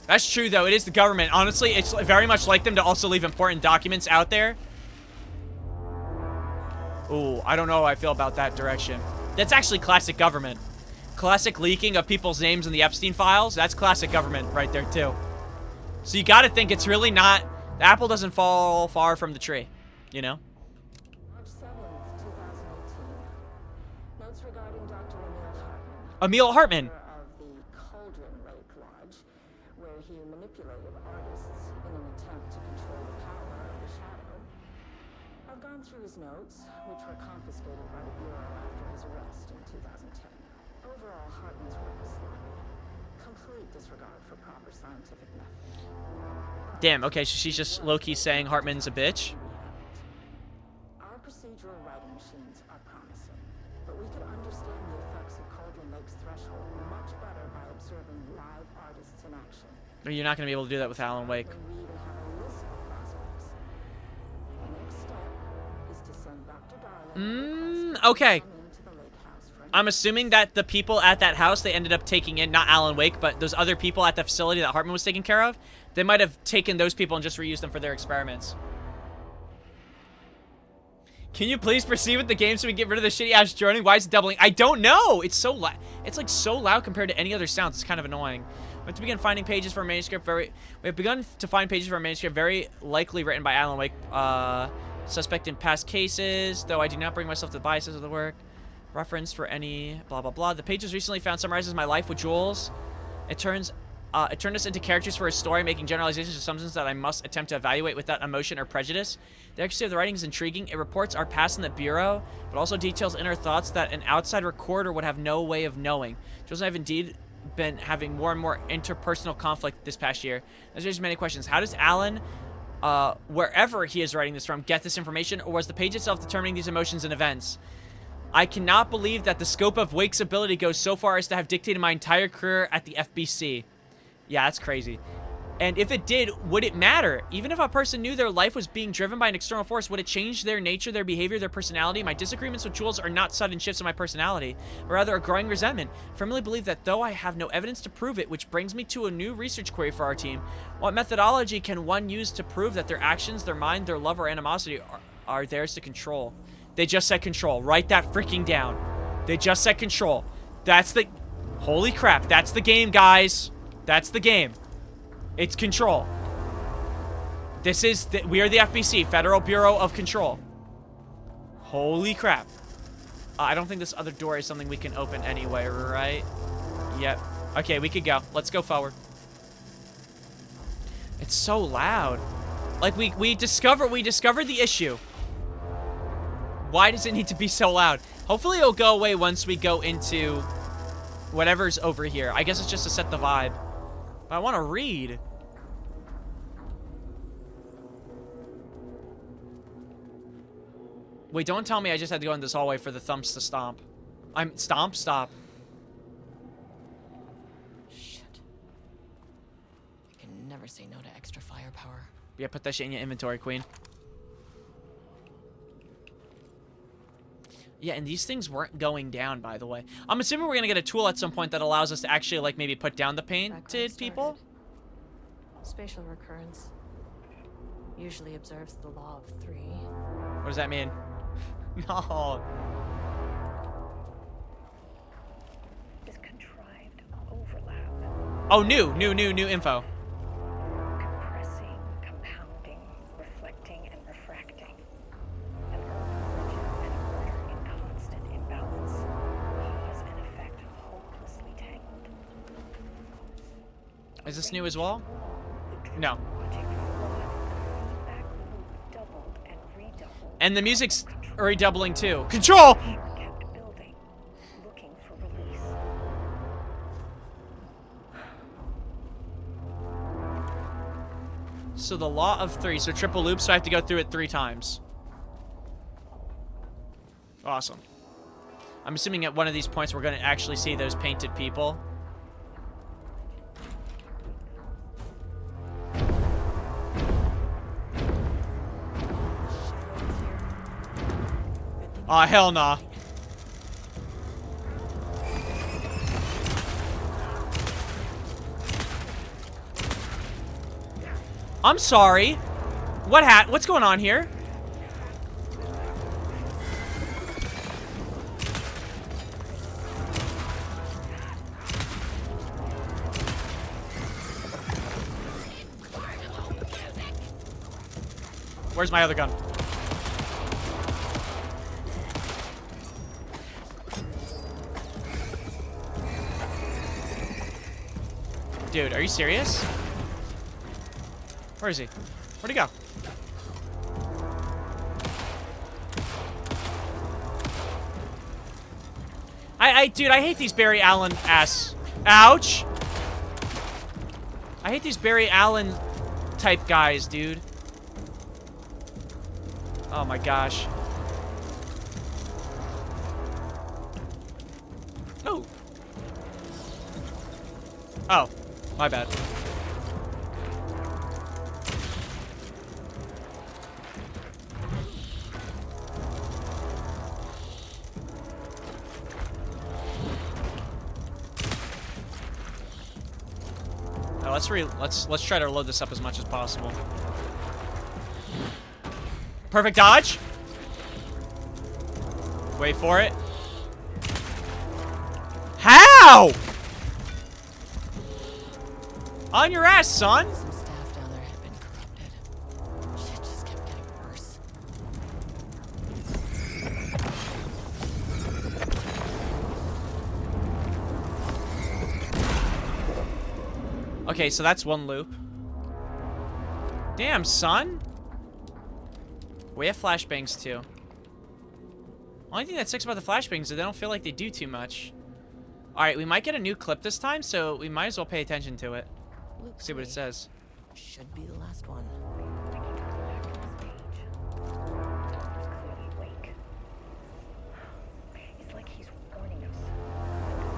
That's true, though. It is the government. Honestly, it's very much like them to also leave important documents out there. Ooh, I don't know how I feel about that direction. That's actually classic government. Classic leaking of people's names in the Epstein files. That's classic government right there, too. So you gotta think it's really not... The apple doesn't fall far from the tree, you know? March 7th, 2018. Notes regarding Dr. Emil Hartman. Of the Cauldron Lake Lodge, where he manipulated artists in an attempt to control the power of the Shadow. I've gone through his notes, which were confiscated by the Bureau after his arrest in 2010. Overall, Hartman's work is sloppy. Complete disregard for proper scientific method. Damn, okay, so she's just low-key saying Hartman's a bitch? Our procedural writing machines are promising, but we could understand the effects of Cauldron Lake's threshold much better by observing live artists in action. You're not going to be able to do that with Alan Wake. We even have a list of prospects. The next step is to send Dr. Darling Okay. I'm assuming that the people at that house they ended up taking in, not Alan Wake, but those other people at the facility that Hartman was taking care of, they might have taken those people and just reused them for their experiments. Can you please proceed with the game so we get rid of the shitty ass droning? Why is it doubling? I don't know. It's so loud. It's like so loud compared to any other sounds. It's kind of annoying. We have to begin finding pages for a manuscript. We have begun to find pages for a manuscript very likely written by Alan Wake. Suspect in past cases, though I do not bring myself to the biases of the work. Reference for any blah blah blah. The pages recently found summarizes my life with Jules. It turned us into characters for a story, making generalizations and assumptions that I must attempt to evaluate without emotion or prejudice. The accuracy of the writing is intriguing. It reports our past in the Bureau, but also details inner thoughts that an outside recorder would have no way of knowing. Jules and I have indeed been having more and more interpersonal conflict this past year. There's raised many questions. How does Alan, wherever he is writing this from, get this information, or was the page itself determining these emotions and events? I cannot believe that the scope of Wake's ability goes so far as to have dictated my entire career at the FBC. Yeah, that's crazy. And if it did, would it matter? Even if a person knew their life was being driven by an external force, would it change their nature, their behavior, their personality? My disagreements with Jules are not sudden shifts in my personality, but rather a growing resentment. I firmly believe that though I have no evidence to prove it, which brings me to a new research query for our team. What methodology can one use to prove that their actions, their mind, their love, or animosity are theirs to control? They just said control. Write that freaking down. They just said control. That's the... Holy crap. That's the game, guys. That's the game. It's control. This is... we are the FBC, Federal Bureau of Control. Holy crap. I don't think this other door is something we can open anyway, right? Yep. Okay, we could go. Let's go forward. It's so loud. Like, we discovered the issue. Why does it need to be so loud? Hopefully it'll go away once we go into whatever's over here. I guess it's just to set the vibe. But I want to read. Wait, don't tell me I just had to go in this hallway for the thumbs to stomp. Stop. Shit. I can never say no to extra firepower. Yeah, put that shit in your inventory, queen. Yeah, and these things weren't going down, by the way. I'm assuming we're gonna get a tool at some point that allows us to actually, like, maybe put down the painted people. Spatial recurrence usually observes the law of 3. What does that mean? No. This contrived overlap. Oh, new info. Compressing, compounding, reflecting, and refracting. An origin and order in constant imbalance. Cause and effect hopelessly tangled. Is this new as well? No. And the music's redoubling too. Control! Kept building, looking for release. So the law of 3. So triple loop, so I have to go through it 3 times. Awesome. I'm assuming at one of these points we're going to actually see those painted people. Aw, hell nah. I'm sorry. What's going on here? Where's my other gun? Dude, are you serious? Where is he? Where'd he go? Dude, I hate these Barry Allen ass. Ouch! I hate these Barry Allen type guys, dude. Oh my gosh. Oh. Oh. My bad. Now let's try to load this up as much as possible. Perfect dodge. Wait for it. How? On your ass, son! Some staff down there had been corrupted. Shit just kept getting worse. Okay, so that's one loop. Damn, son! We have flashbangs, too. Only thing that sucks about the flashbangs is they don't feel like they do too much. Alright, we might get a new clip this time, so we might as well pay attention to it. See what it says. Should be the last one. It's like he's warning us.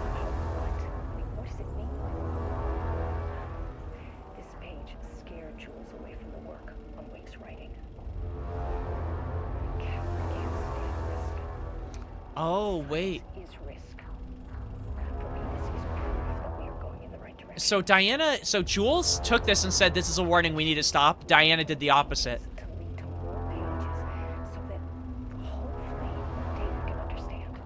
About what? What does it mean? This page Oh, wait. Is risk. For me, this is proof that we are going in the right direction. So Jules took this and said, this is a warning, we need to stop. Diana did the opposite. To lead to more pages, so that hopefully one day we can understand.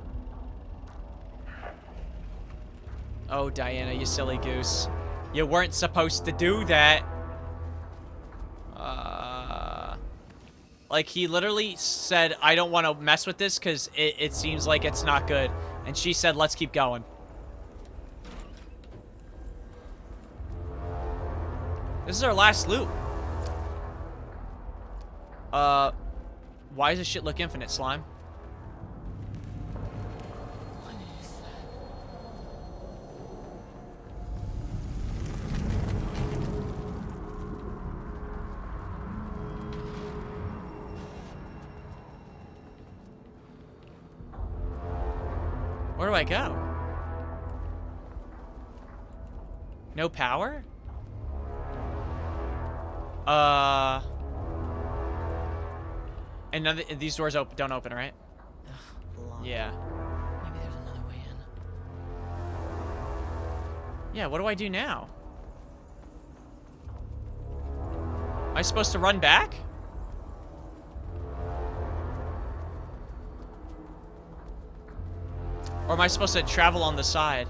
Oh, Diana, you silly goose. You weren't supposed to do that. Like, he literally said, I don't want to mess with this because it seems like it's not good. And she said, let's keep going. This is our last loot. Why does this shit look infinite, Slime? Where do I go? No power? And none of these doors don't open, right? Yeah. Maybe there's another way in. Yeah, what do I do now? Am I supposed to run back? Or am I supposed to travel on the side?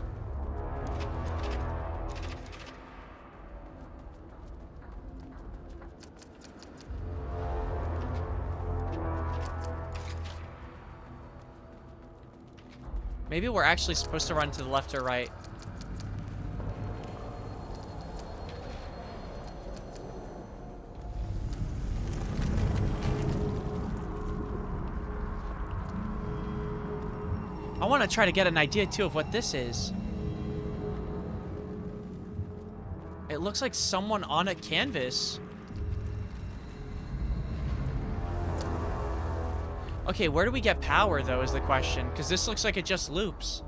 Maybe we're actually supposed to run to the left or right. I want to try to get an idea, too, of what this is. It looks like someone on a canvas. Okay, where do we get power, though, is the question. Because this looks like it just loops.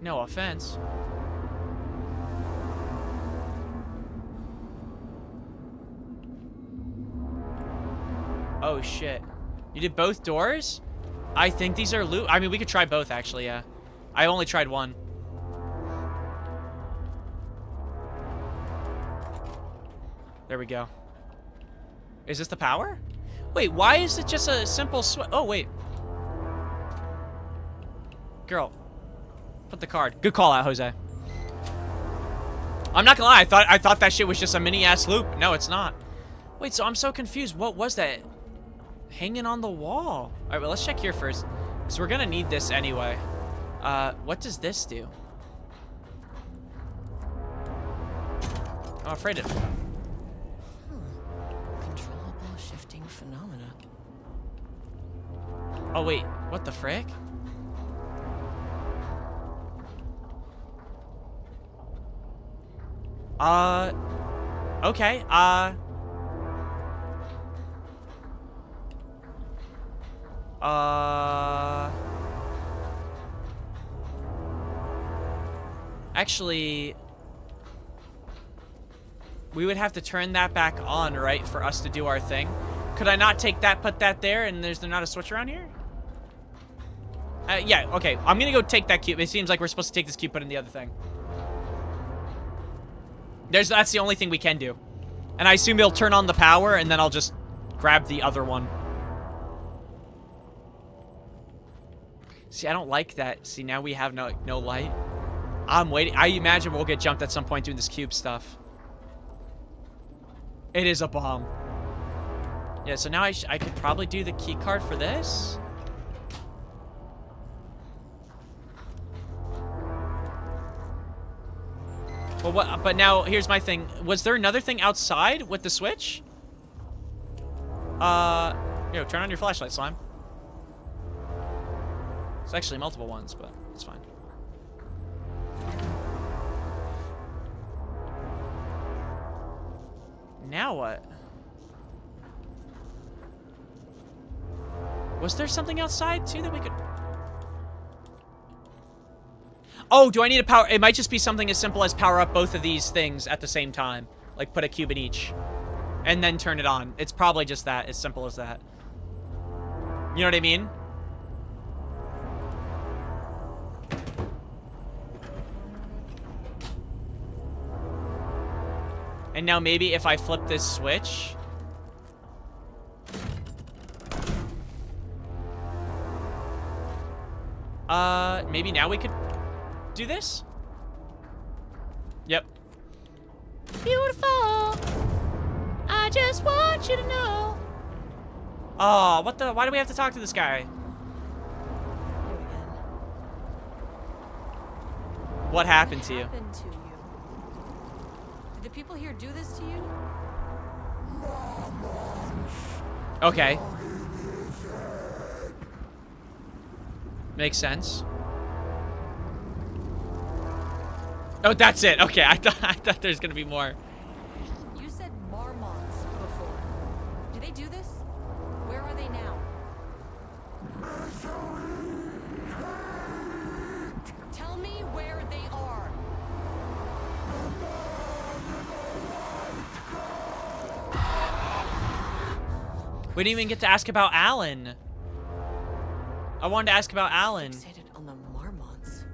No offense. Oh, shit. You did both doors? I think these are loot. I mean, we could try both, actually, yeah. I only tried one. There we go. Is this the power? Wait, why is it just a simple switch? Oh, wait. Girl. Put the card. Good call out, Jose. I'm not gonna lie. I thought that shit was just a mini-ass loop. No, it's not. Wait, so I'm so confused. What was that? Hanging on the wall. All right, well, let's check here first. Because we're going to need this anyway. What does this do? I'm afraid of it. Controllable shifting phenomena. Oh, wait. What the frick? Okay. Actually, we would have to turn that back on, right, for us to do our thing. Could I not take that, put that there, and there's not a switch around here? Yeah, okay. I'm gonna go take that cube. It seems like we're supposed to take this cube, put in the other thing. That's the only thing we can do. And I assume it'll turn on the power, and then I'll just grab the other one. See, I don't like that. See, now we have no light. I'm waiting. I imagine we'll get jumped at some point doing this cube stuff. It is a bomb. Yeah, so now I could probably do the key card for this. Well, what? But now, here's my thing. Was there another thing outside with the switch? Yo, turn on your flashlight, Slime. It's actually multiple ones, but it's fine. Now what? Was there something outside, too, that we could... Oh, do I need a power... It might just be something as simple as power up both of these things at the same time. Like, put a cube in each. And then turn it on. It's probably just that. As simple as that. You know what I mean? And now maybe if I flip this switch... maybe now we could do this? Yep. Beautiful. I just want you to know. Oh, what the? Why do we have to talk to this guy? What happened to you? What happened to you? Did the people here do this to you? Okay. Makes sense. Oh, that's it. Okay, I thought there's gonna be more. You said marmots before. Do they do this? Where are they now? Tell me where they are. We didn't even get to ask about Alan. I wanted to ask about Alan. Fixated on the marmots.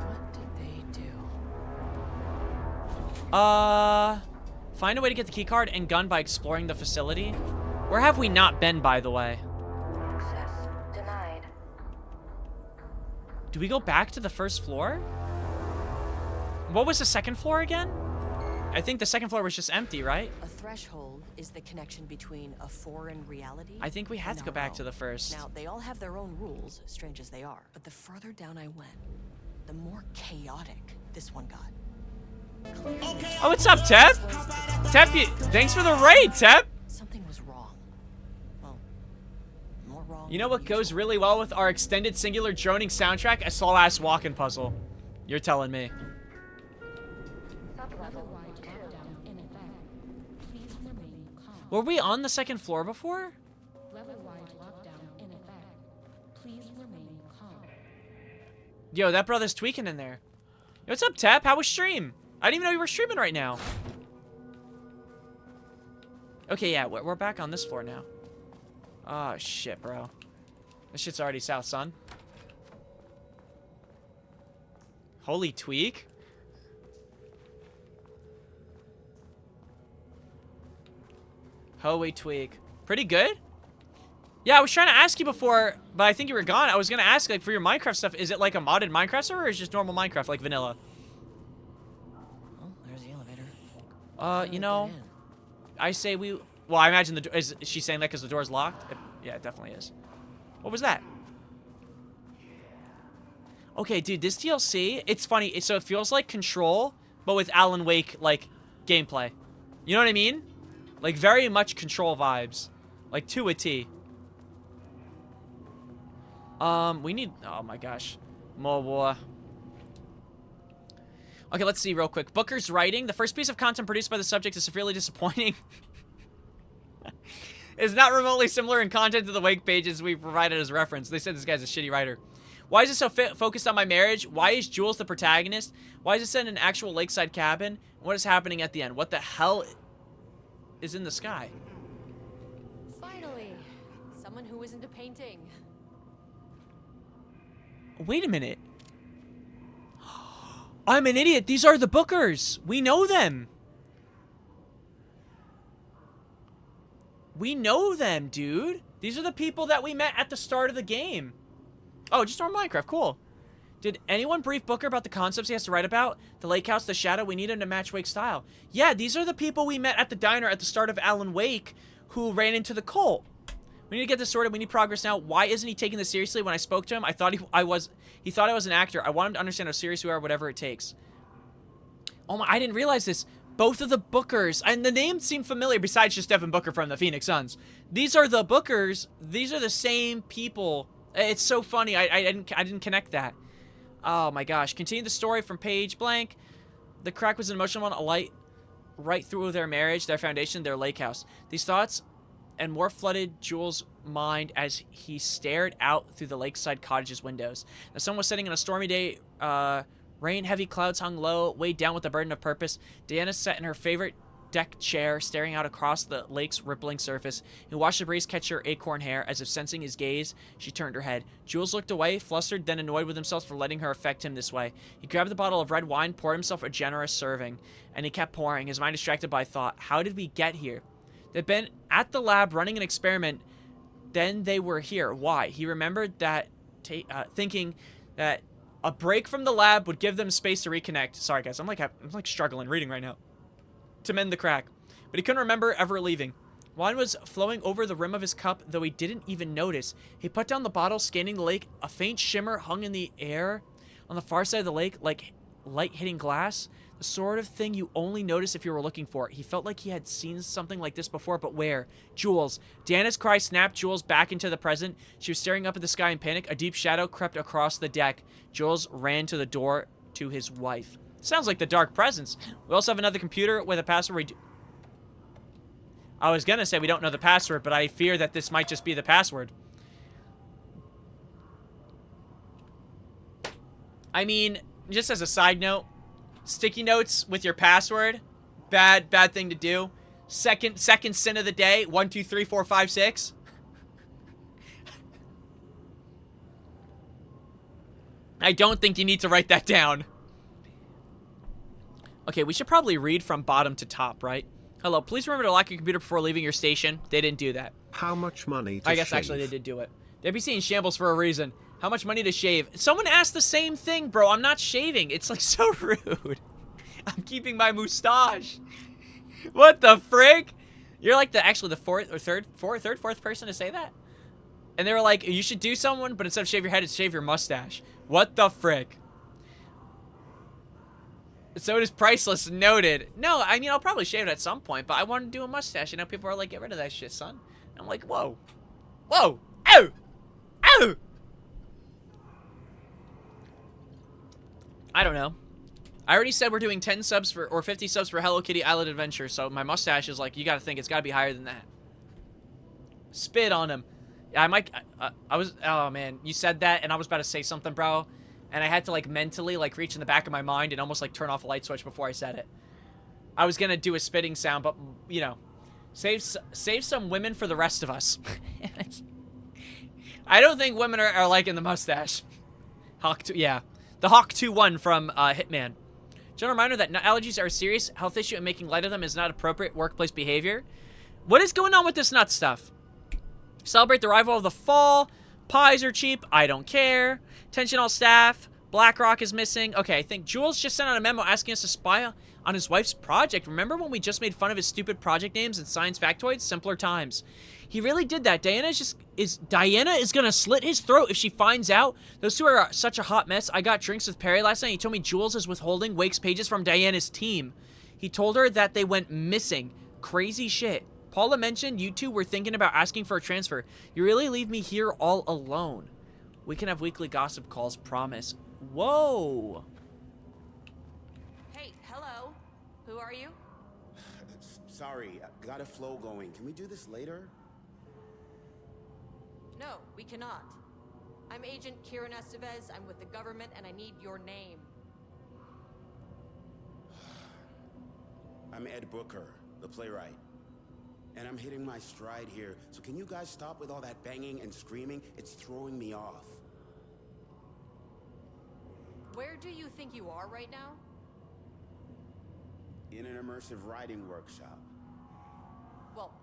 What did they do? Find a way to get the key card and gun by exploring the facility. Where have we not been, by the way? Access denied. Do we go back to the first floor? What was the second floor again? I think the second floor was just empty, right? A threshold is the connection between a foreign reality. I think we had to go back to the first. Now, they all have their own rules, strange as they are. But the further down I went, the more chaotic this one got. Oh, what's up, Tep? Tep, thanks for the raid, Tep. Something was wrong. Well, more wrong. You know what goes really well with our extended singular droning soundtrack? A slow-ass walking puzzle. You're telling me. Were we on the second floor before? Yo, that brother's tweaking in there. Yo, what's up, Tap? How was stream? I didn't even know you were streaming right now. Okay, yeah, we're back on this floor now. Oh, shit, bro. This shit's already south, son. Holy tweak. Holy tweak. Pretty good? Yeah, I was trying to ask you before, but I think you were gone. I was going to ask, like, for your Minecraft stuff, is it like a modded Minecraft server or is it just normal Minecraft, like vanilla? Oh, there's the elevator. You know, I say we... Well, I imagine the... Is she saying that because the door's locked? Yeah, it definitely is. What was that? Okay, dude, this DLC, it's funny. So it feels like Control, but with Alan Wake, like, gameplay. You know what I mean? Like, very much Control vibes. Like, to a T. We need... Oh, my gosh. More. Okay, let's see real quick. Booker's writing. The first piece of content produced by the subject is severely disappointing. It's not remotely similar in content to the Wake pages we provided as reference. They said this guy's a shitty writer. Why is it so focused on my marriage? Why is Jules the protagonist? Why is it set in an actual lakeside cabin? What is happening at the end? What the hell is in the sky? Finally, someone who isn't a painting. Wait a minute. I'm an idiot. These are the Bookers. We know them. We know them, dude. These are the people that we met at the start of the game. Oh, just on Minecraft. Cool. Did anyone brief Booker about the concepts he has to write about? The lake house, the shadow, we need him to match Wake's style. Yeah, these are the people we met at the diner at the start of Alan Wake who ran into the cult. We need to get this sorted. We need progress now. Why isn't he taking this seriously? When I spoke to him, he thought I was an actor. I want him to understand how serious we are, whatever it takes. Oh my, I didn't realize this. Both of the Bookers, and the names seem familiar besides just Devin Booker from the Phoenix Suns. These are the Bookers. These are the same people. It's so funny. I didn't connect that. Oh my gosh. Continue the story from page blank. The crack was an emotional one, a light right through their marriage, their foundation, their lake house. These thoughts and more flooded Jules' mind as he stared out through the lakeside cottage's windows. The sun was setting on a stormy day. Rain, heavy clouds hung low, weighed down with the burden of purpose. Diana sat in her favorite deck chair, staring out across the lake's rippling surface. He watched the breeze catch her acorn hair. As if sensing his gaze, she turned her head. Jules looked away, flustered, then annoyed with himself for letting her affect him this way. He grabbed the bottle of red wine, poured himself a generous serving, and he kept pouring, his mind distracted by thought. How did we get here? They'd been at the lab running an experiment, then they were here. Why? He remembered that, thinking that a break from the lab would give them space to reconnect. Sorry, guys. I'm like struggling reading right now. To mend the crack. But he couldn't remember ever leaving. Wine was flowing over the rim of his cup, though he didn't even notice. He put down the bottle, scanning the lake. A faint shimmer hung in the air on the far side of the lake, like light hitting glass. The sort of thing you only notice if you were looking for it. He felt like he had seen something like this before, but where? Jules. Diana's cry snapped Jules back into the present. She was staring up at the sky in panic. A deep shadow crept across the deck. Jules ran to the door to his wife. Sounds like the Dark Presence. We also have another computer with a password. I was gonna say we don't know the password, but I fear that this might just be the password. I mean, just as a side note, sticky notes with your password, bad thing to do. Second sin of the day, 1 2 3 4 5 6. I don't think you need to write that down. Okay, we should probably read from bottom to top, right? Hello, please remember to lock your computer before leaving your station. They didn't do that. How much money to I guess shave? actually they did do it. They'd be seeing shambles for a reason. How much money to shave? Someone asked the same thing, bro. I'm not shaving. It's like so rude. I'm keeping my mustache. What the frick? You're like the fourth person to say that? And they were like, you should do someone, but instead of shave your head, it's shave your mustache. What the frick? So it is priceless. Noted. No, I mean, I'll probably shave it at some point, but I want to do a mustache. You know, people are like, get rid of that shit, son. I'm like, whoa. Whoa. Ow. Ow. I don't know. I already said we're doing 10 subs for, or 50 subs for Hello Kitty Island Adventure, so my mustache is like, you gotta think, it's gotta be higher than that. Spit on him. Yeah, I might, oh man, you said that, and I was about to say something, bro, and I had to, like, mentally, like, reach in the back of my mind and almost, like, turn off a light switch before I said it. I was gonna do a spitting sound, but, you know, save some women for the rest of us. I don't think women are liking the mustache. Hawk 2, yeah. The Hawk 2-1 from Hitman. General reminder that nut allergies are a serious health issue and making light of them is not appropriate workplace behavior. What is going on with this nut stuff? Celebrate the arrival of the fall. Pies are cheap. I don't care. Attention all staff. BlackRock is missing. Okay, I think Jules just sent out a memo asking us to spy on his wife's project. Remember when we just made fun of his stupid project names and science factoids? Simpler times. He really did that. Diana is gonna slit his throat if she finds out. Those two are such a hot mess. I got drinks with Perry last night. He told me Jules is withholding Wake's pages from Diana's team. He told her that they went missing. Crazy shit. Paula mentioned you two were thinking about asking for a transfer. You really leave me here all alone. We can have weekly gossip calls, promise. Whoa. Hey, hello. Who are you? Sorry, I got a flow going. Can we do this later? No, we cannot. I'm Agent Kieran Estevez. I'm with the government, and I need your name. I'm Ed Booker, the playwright. And I'm hitting my stride here, so can you guys stop with all that banging and screaming? It's throwing me off. Where do you think you are right now? In an immersive writing workshop. Well,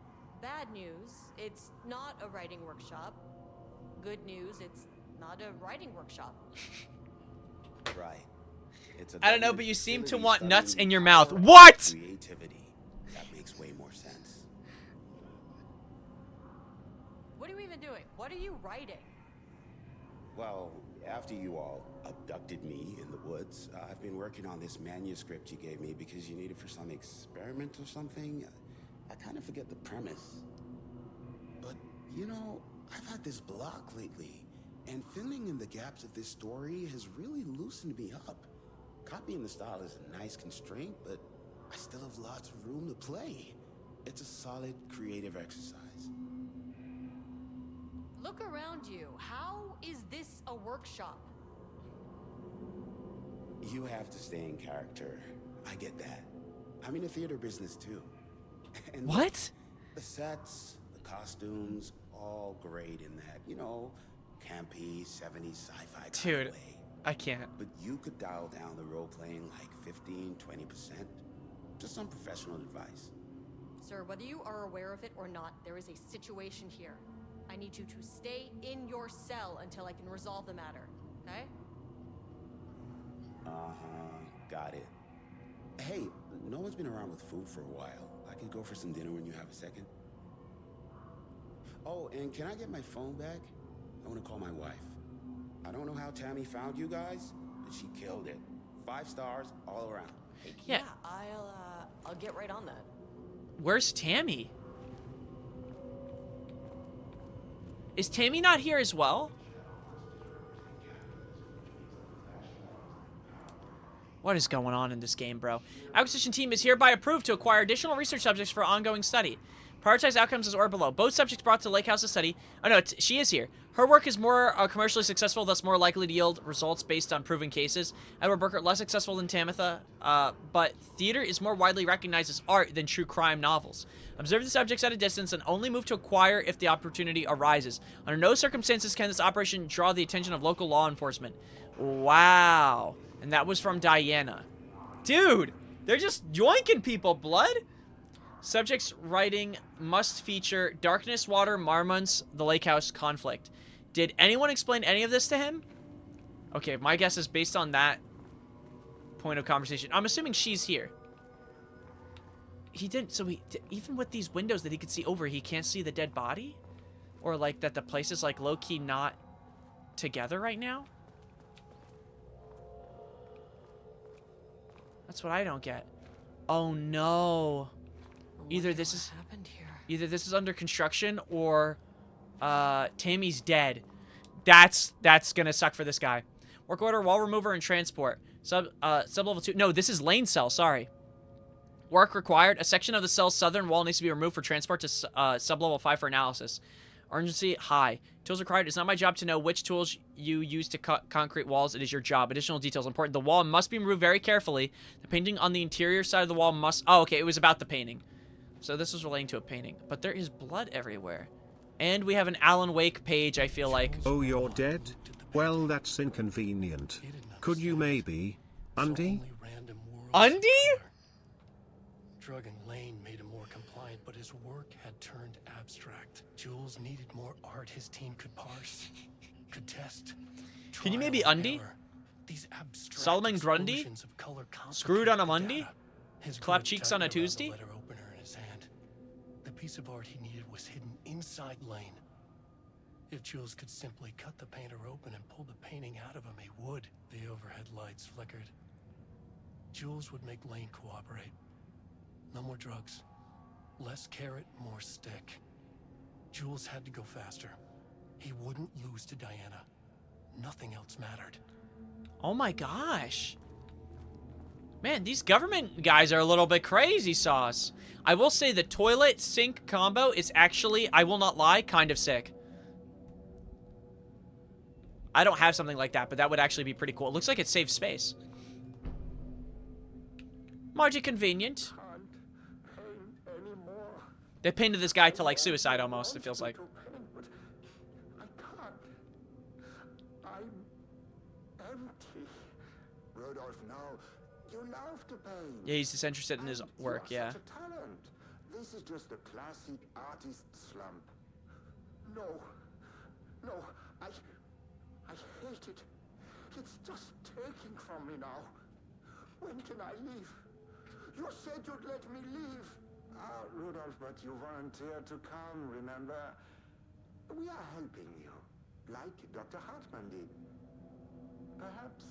bad news, it's not a writing workshop. Good news, it's not a writing workshop. Right. It's a I don't know, but you seem to want nuts in your mouth. What? Creativity. That makes way more sense. What are you even doing? What are you writing? Well, after you all abducted me in the woods, I've been working on this manuscript you gave me because you need it for some experiment or something. I kind of forget the premise. But, you know, I've had this block lately, and filling in the gaps of this story has really loosened me up. Copying the style is a nice constraint, but I still have lots of room to play. It's a solid creative exercise. Look around you. How is this a workshop? You have to stay in character. I get that. I'm in the theater business too. And What? The sets, the costumes, all great in that, you know, campy 70s sci-fi kind Dude, of way. I can't. But you could dial down the role-playing like 15, 20%. Just some professional advice. Sir, whether you are aware of it or not, there is a situation here. I need you to stay in your cell until I can resolve the matter, okay? Got it. Hey, no one's been around with food for a while. I can go for some dinner when you have a second. Oh, and can I get my phone back? I want to call my wife. I don't know how Tammy found you guys, but she killed it. 5 stars all around. Yeah. I'll get right on that. Where's Tammy? Is Tammy not here as well? What is going on in this game, bro? Acquisition team is hereby approved to acquire additional research subjects for ongoing study. Prioritize outcomes as or below. Both subjects brought to Lake House to study. Oh no, she is here. Her work is more commercially successful, thus more likely to yield results based on proven cases. Edward Burkert, less successful than Tamitha, but theater is more widely recognized as art than true crime novels. Observe the subjects at a distance and only move to acquire if the opportunity arises. Under no circumstances can this operation draw the attention of local law enforcement. Wow. And that was from Diana. Dude, they're just yoinking people, blood. Subject's writing must feature darkness, water, marmots, the lake house conflict. Did anyone explain any of this to him? Okay, my guess is based on that point of conversation. I'm assuming she's here. He didn't, so even with these windows that he could see over, he can't see the dead body? Or like that the place is like low-key not together right now? That's what I don't get. Oh no. Either this is under construction or Tammy's dead. That's gonna suck for this guy. Work order, wall remover, and transport. Sub level 2. No, this is lane cell, sorry. Work required. A section of the cell's southern wall needs to be removed for transport to sub level 5 for analysis. Urgency high. Tools required. It's not my job to know which tools you use to cut concrete walls. It is your job. Additional details important. The wall must be removed very carefully. The painting on the interior side of the wall must... Oh, okay. It was about the painting. So this was relating to a painting. But there is blood everywhere. And we have an Alan Wake page, I feel like. Oh, you're dead? Well, that's inconvenient. Could you maybe... Undy? Undy? Drugging Lane made him more compliant, but his work had turned abstract. Jules needed more art his team could parse, could test. Can you maybe Undy? Solomon Grundy? Screwed on a Monday? Clap cheeks on a Tuesday? The piece of art he needed was hidden inside Lane. If Jules could simply cut the painter open and pull the painting out of him, he would. The overhead lights flickered. Jules would make Lane cooperate. No more drugs. Less carrot, more stick. Jules had to go faster. He wouldn't lose to Diana. Nothing else mattered. Oh my gosh. Man, these government guys are a little bit crazy sauce. I will say the toilet sink combo is actually, I will not lie, kind of sick. I don't have something like that, but that would actually be pretty cool. It looks like it saves space. Mighty convenient. They painted this guy to like suicide almost, it feels like. I'm empty. Rudolph, now you love to paint. Yeah, he's disinterested in his work, yeah. Such a talent. This is just a classic artist slump. No, I hate it. It's just taking from me now. When can I leave? You said you'd let me leave. Rudolph, but you volunteered to come, remember? We are helping you, like Dr. Hartman did. Perhaps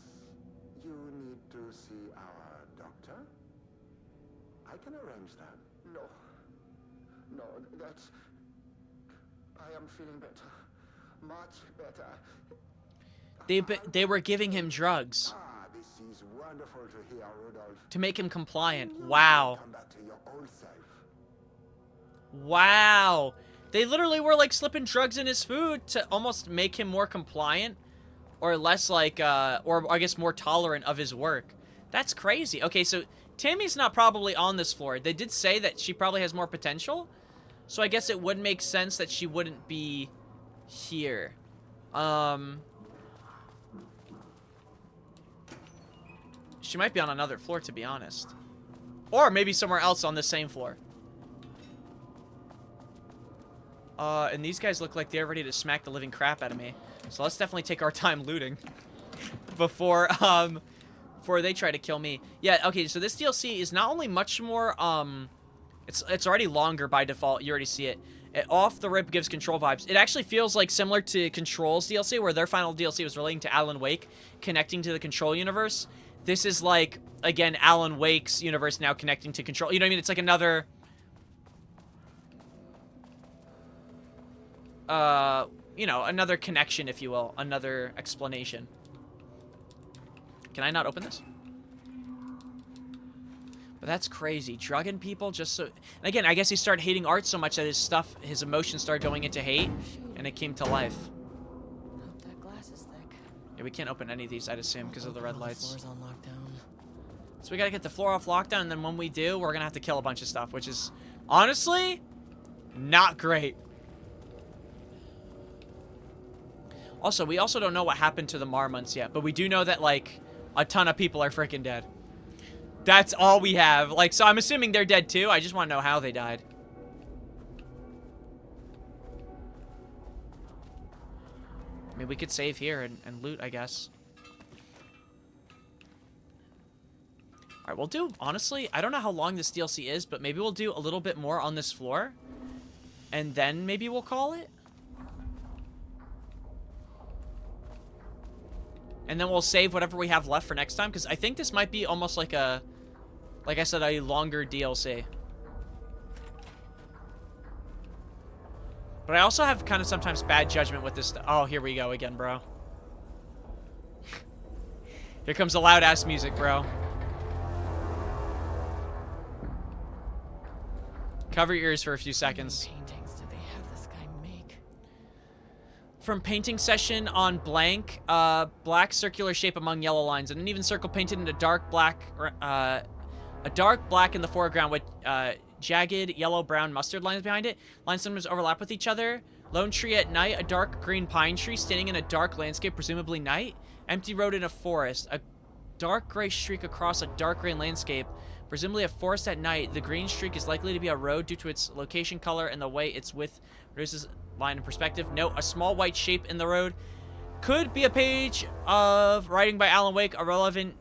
you need to see our doctor? I can arrange that. No, that's... I am feeling better. Much better. They were giving him drugs. This is wonderful to hear, Rudolph. To make him compliant. Wow. Come back to your old self. Wow. They literally were like slipping drugs in his food to almost make him more compliant. Or less like, or I guess more tolerant of his work. That's crazy. Okay, so Tammy's not probably on this floor. They did say that she probably has more potential. So I guess it would make sense that she wouldn't be here. She might be on another floor, to be honest. Or maybe somewhere else on the same floor. And these guys look like they're ready to smack the living crap out of me. So let's definitely take our time looting before they try to kill me. Yeah, okay, so this DLC is not only much more, it's already longer by default. You already see it. Off the rip gives Control vibes. It actually feels like similar to Control's DLC, where their final DLC was relating to Alan Wake, connecting to the Control universe. This is like, again, Alan Wake's universe now connecting to Control. You know what I mean? It's like another... you know, another connection, if you will. Another explanation. Can I not open this? But that's crazy. Drugging people just so... And again, I guess he started hating art so much that his emotions started going into hate, and it came to life. Hope that glass is thick. Yeah, we can't open any of these, I'd assume, because of the red lights. The floor's on lockdown. So we gotta get the floor off lockdown, and then when we do, we're gonna have to kill a bunch of stuff, which is, honestly, not great. Also, we also don't know what happened to the Marmonts yet, but we do know that, like, a ton of people are freaking dead. That's all we have. Like, so I'm assuming they're dead too. I just want to know how they died. I mean, we could save here and loot, I guess. Alright, we'll do, honestly, I don't know how long this DLC is, but maybe we'll do a little bit more on this floor. And then maybe we'll call it. And then we'll save whatever we have left for next time, because I think this might be almost like a, like I said, a longer DLC. But I also have kind of sometimes bad judgment with this stuff. Oh, here we go again, bro. Here comes the loud-ass music, bro. Cover your ears for a few seconds. From painting session on blank, black circular shape among yellow lines, and an even circle painted into dark black, a dark black in the foreground with jagged yellow-brown mustard lines behind it. Lines sometimes overlap with each other. Lone tree at night, a dark green pine tree standing in a dark landscape, presumably night. Empty road in a forest, a dark gray streak across a dark green landscape, presumably a forest at night. The green streak is likely to be a road due to its location, color, and the way its width reduces line in perspective. Note, a small white shape in the road. Could be a page of writing by Alan Wake. Relevant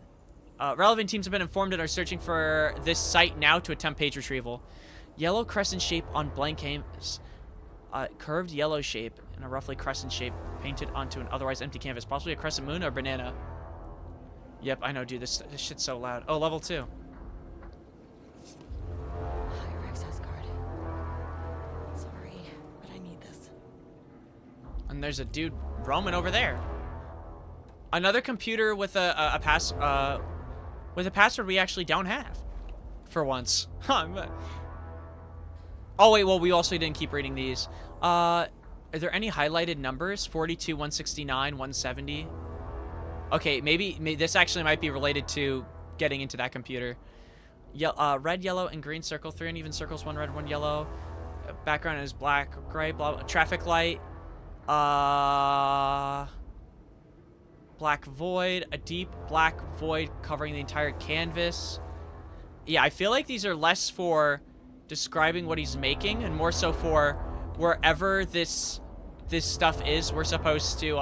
teams have been informed and are searching for this site now to attempt page retrieval. Yellow crescent shape on blank canvas. Curved yellow shape in a roughly crescent shape painted onto an otherwise empty canvas. Possibly a crescent moon or banana. Yep, I know, dude. This shit's so loud. Oh, level 2. Higher access card. Sorry, but I need this. And there's a dude roaming over there. Another computer with a password we actually don't have. For once. Oh wait, well we also didn't keep reading these. Are there any highlighted numbers? 42, 169, 170. Okay, maybe this actually might be related to getting into that computer. Red, yellow, and green circle. 3 uneven circles, 1 red, 1 yellow. Background is black, gray, blah, blah. Traffic light. Black void. A deep black void covering the entire canvas. Yeah, I feel like these are less for describing what he's making and more so for wherever this stuff is, we're supposed to,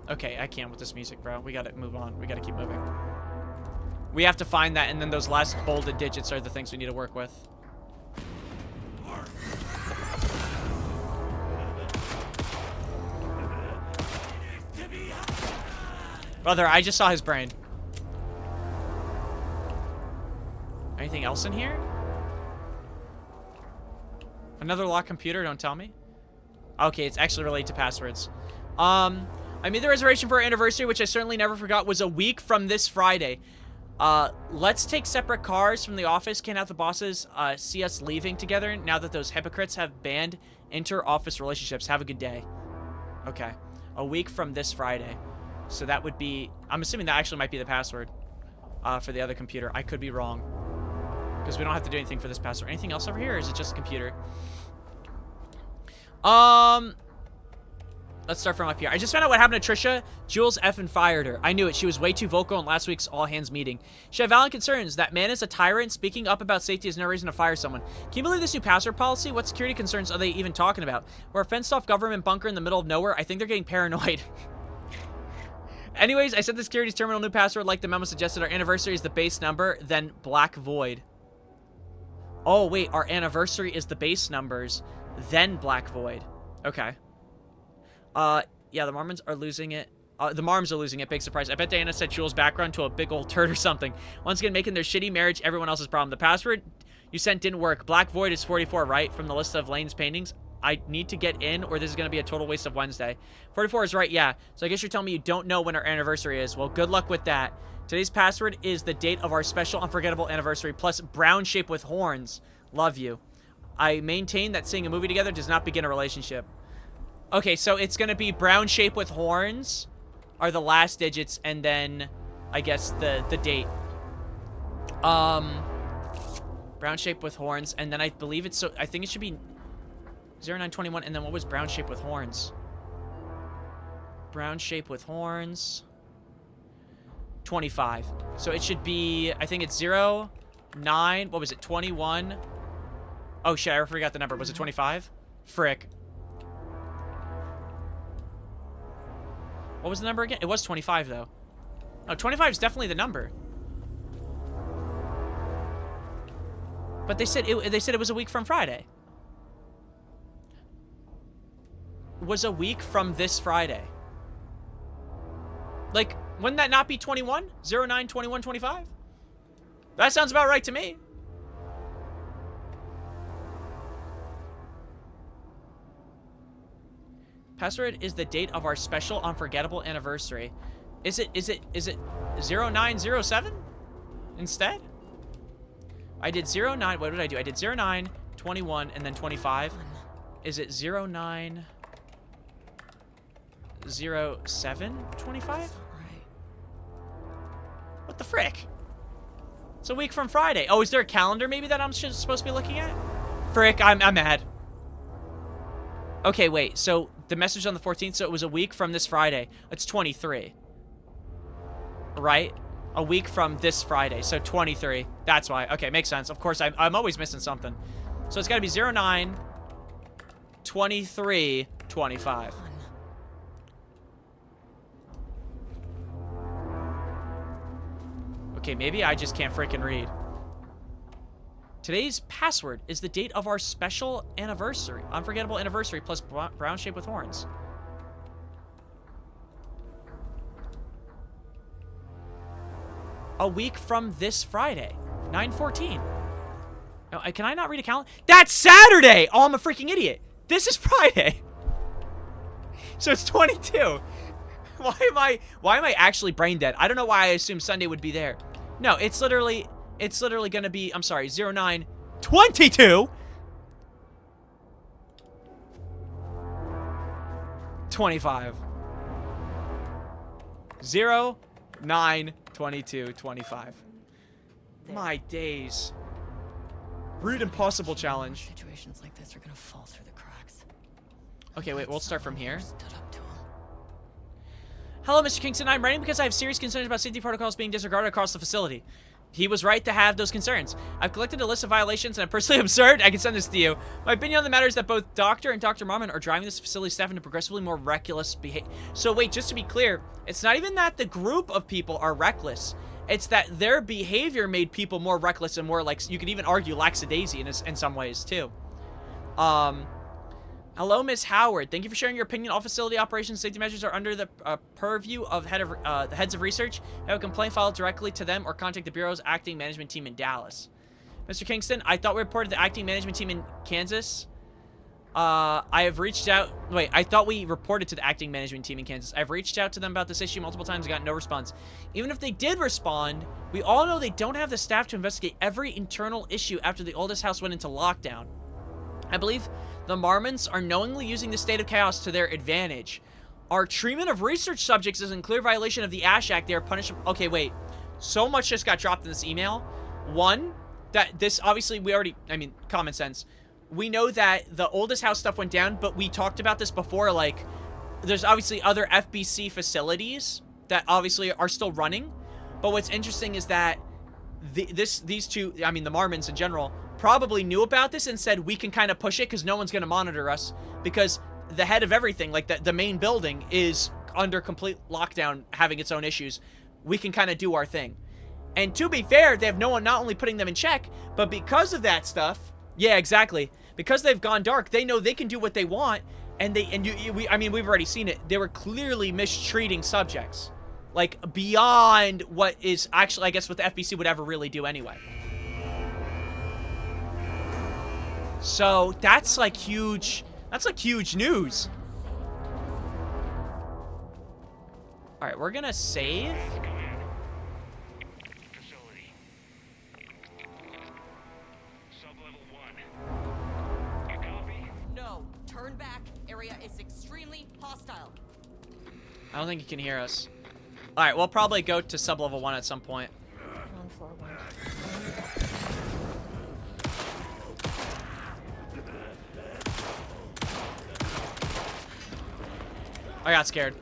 okay, I can't with this music, bro. We gotta move on. We gotta keep moving. We have to find that, and then those last bolded digits are the things we need to work with. Brother, I just saw his brain. Anything else in here? Another locked computer, don't tell me. Okay, it's actually related to passwords. I made the reservation for our anniversary, which I certainly never forgot, was a week from this Friday. Let's take separate cars from the office. Can't have the bosses see us leaving together now that those hypocrites have banned inter-office relationships. Have a good day. Okay. A week from this Friday. So that would be... I'm assuming that actually might be the password for the other computer. I could be wrong. Because we don't have to do anything for this password. Anything else over here, or is it just a computer? Let's start from up here. I just found out what happened to Trisha. Jules effing fired her. I knew it. She was way too vocal in last week's all-hands meeting. She had valid concerns. That man is a tyrant. Speaking up about safety is no reason to fire someone. Can you believe this new password policy? What security concerns are they even talking about? We're a fenced-off government bunker in the middle of nowhere. I think they're getting paranoid. Anyways, I set the security's terminal new password like the memo suggested. Our anniversary is the base number, then Black Void. Oh, wait. Our anniversary is the base numbers, then Black Void. Okay. Yeah, the Mormons are losing it. The Marms are losing it. Big surprise. I bet Diana set Jules' background to a big old turd or something. Once again, making their shitty marriage everyone else's problem. The password you sent didn't work. Black Void is 44, right? From the list of Lane's paintings. I need to get in, or this is going to be a total waste of Wednesday. 44 is right, yeah. So I guess you're telling me you don't know when our anniversary is. Well, good luck with that. Today's password is the date of our special unforgettable anniversary, plus brown shape with horns. Love you. I maintain that seeing a movie together does not begin a relationship. Okay, so it's going to be brown shape with horns are the last digits, and then I guess the date. Brown shape with horns, and then I believe it's, so I think it should be 0921, and then what was brown shape with horns? Brown shape with horns. 25. So it should be, I think it's 09, what was it, 21? Oh shit, I forgot the number. Was it 25? Frick. What was the number again? It was 25 though. No, 25 is definitely the number. But they said it was a week from Friday. Was a week from this Friday. Like, wouldn't that not be 21? 09, 21, 25? That sounds about right to me. Password is the date of our special unforgettable anniversary. Is it 0907 instead? I did 09, what did I do? I did 09, 21, and then 25. Is it 0907 25? What the frick? It's a week from Friday. Oh, is there a calendar maybe that I'm supposed to be looking at? Frick, I'm mad. Okay, wait, so the message on the 14th, so it was a week from this Friday. It's 23. Right? A week from this Friday, so 23. That's why. Okay, makes sense. Of course, I'm always missing something. So it's got to be 09, 23, 25. Okay, maybe I just can't freaking read. Today's password is the date of our special anniversary. Unforgettable anniversary plus brown shape with horns. A week from this Friday. 9/14. Oh, can I not read a calendar? That's Saturday! Oh, I'm a freaking idiot. This is Friday. So it's 22. Why am I actually brain dead? I don't know why I assumed Sunday would be there. No, it's literally gonna be, I'm sorry, 0922 25. 092225. My days. Rude Impossible Challenge. Situations like this are gonna fall through the cracks. Okay, wait, we'll start from here. Hello, Mr. Kingston. I'm writing because I have serious concerns about safety protocols being disregarded across the facility. He was right to have those concerns. I've collected a list of violations and I'm personally absurd. I can send this to you. My opinion on the matter is that both Dr. and Dr. Marmon are driving this facility staff into progressively more reckless behavior. So wait, just to be clear, it's not even that the group of people are reckless. It's that their behavior made people more reckless and more, like, you could even argue lackadaisy in some ways too. Hello, Miss Howard. Thank you for sharing your opinion. All facility operations safety measures are under the purview of the heads of research. Have a complaint filed directly to them or contact the Bureau's acting management team in Dallas. Mr. Kingston, I thought we reported the acting management team in Kansas. I have reached out. Wait, I thought we reported to the acting management team in Kansas. I've reached out to them about this issue multiple times and got no response. Even if they did respond, we all know they don't have the staff to investigate every internal issue after the oldest house went into lockdown. I believe the Marmons are knowingly using the state of chaos to their advantage. Our treatment of research subjects is in clear violation of the Ash Act. They are punishable. Okay, wait. So much just got dropped in this email. One, that this, obviously, we already, I mean, common sense. We know that the oldest house stuff went down, but we talked about this before, like, there's obviously other FBC facilities that obviously are still running. But what's interesting is that these two, I mean, the Marmons in general, probably knew about this and said, we can kind of push it because no one's going to monitor us, because the head of everything, like the main building, is under complete lockdown, having its own issues. We can kind of do our thing. And to be fair, they have no one not only putting them in check, but because of that stuff, yeah, exactly. Because they've gone dark, they know they can do what they want, and I mean, we've already seen it. They were clearly mistreating subjects, like beyond what is actually, I guess, what the FBC would ever really do anyway. So that's like huge. That's like huge news. All right, we're gonna save. No, turn back. Area is extremely hostile. I don't think he can hear us. All right, we'll probably go to sub-level 1 at some point. On floor 1. I got scared.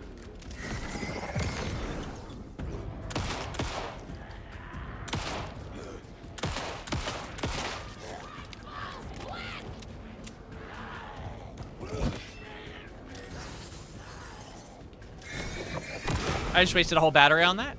I just wasted a whole battery on that.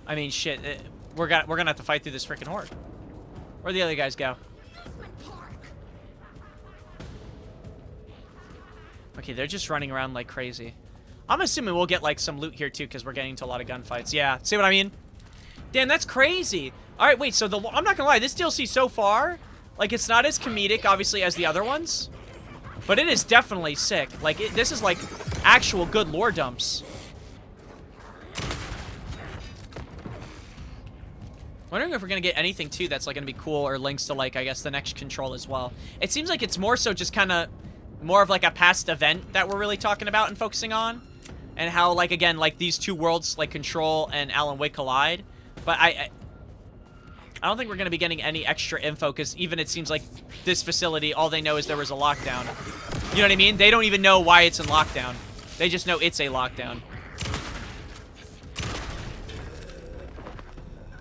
I mean, shit. We're gonna have to fight through this freaking horde. Where'd the other guys go? Okay, they're just running around like crazy. I'm assuming we'll get like some loot here too, because we're getting into a lot of gunfights. Yeah, see what I mean? Damn, that's crazy. All right, wait. So I'm not gonna lie. This DLC so far, like, it's not as comedic, obviously, as the other ones, but it is definitely sick. Like, this is like actual good lore dumps. Wondering if we're gonna get anything too that's like gonna be cool, or links to, like, I guess the next Control as well. It seems like it's more so just kind of more of like a past event that we're really talking about and focusing on, and how, like, again, like these two worlds, like Control and Alan Wake, collide. But I don't think we're gonna be getting any extra info, because even it seems like this facility, all they know is there was a lockdown. You know what I mean? They don't even know why it's in lockdown. They just know it's a lockdown.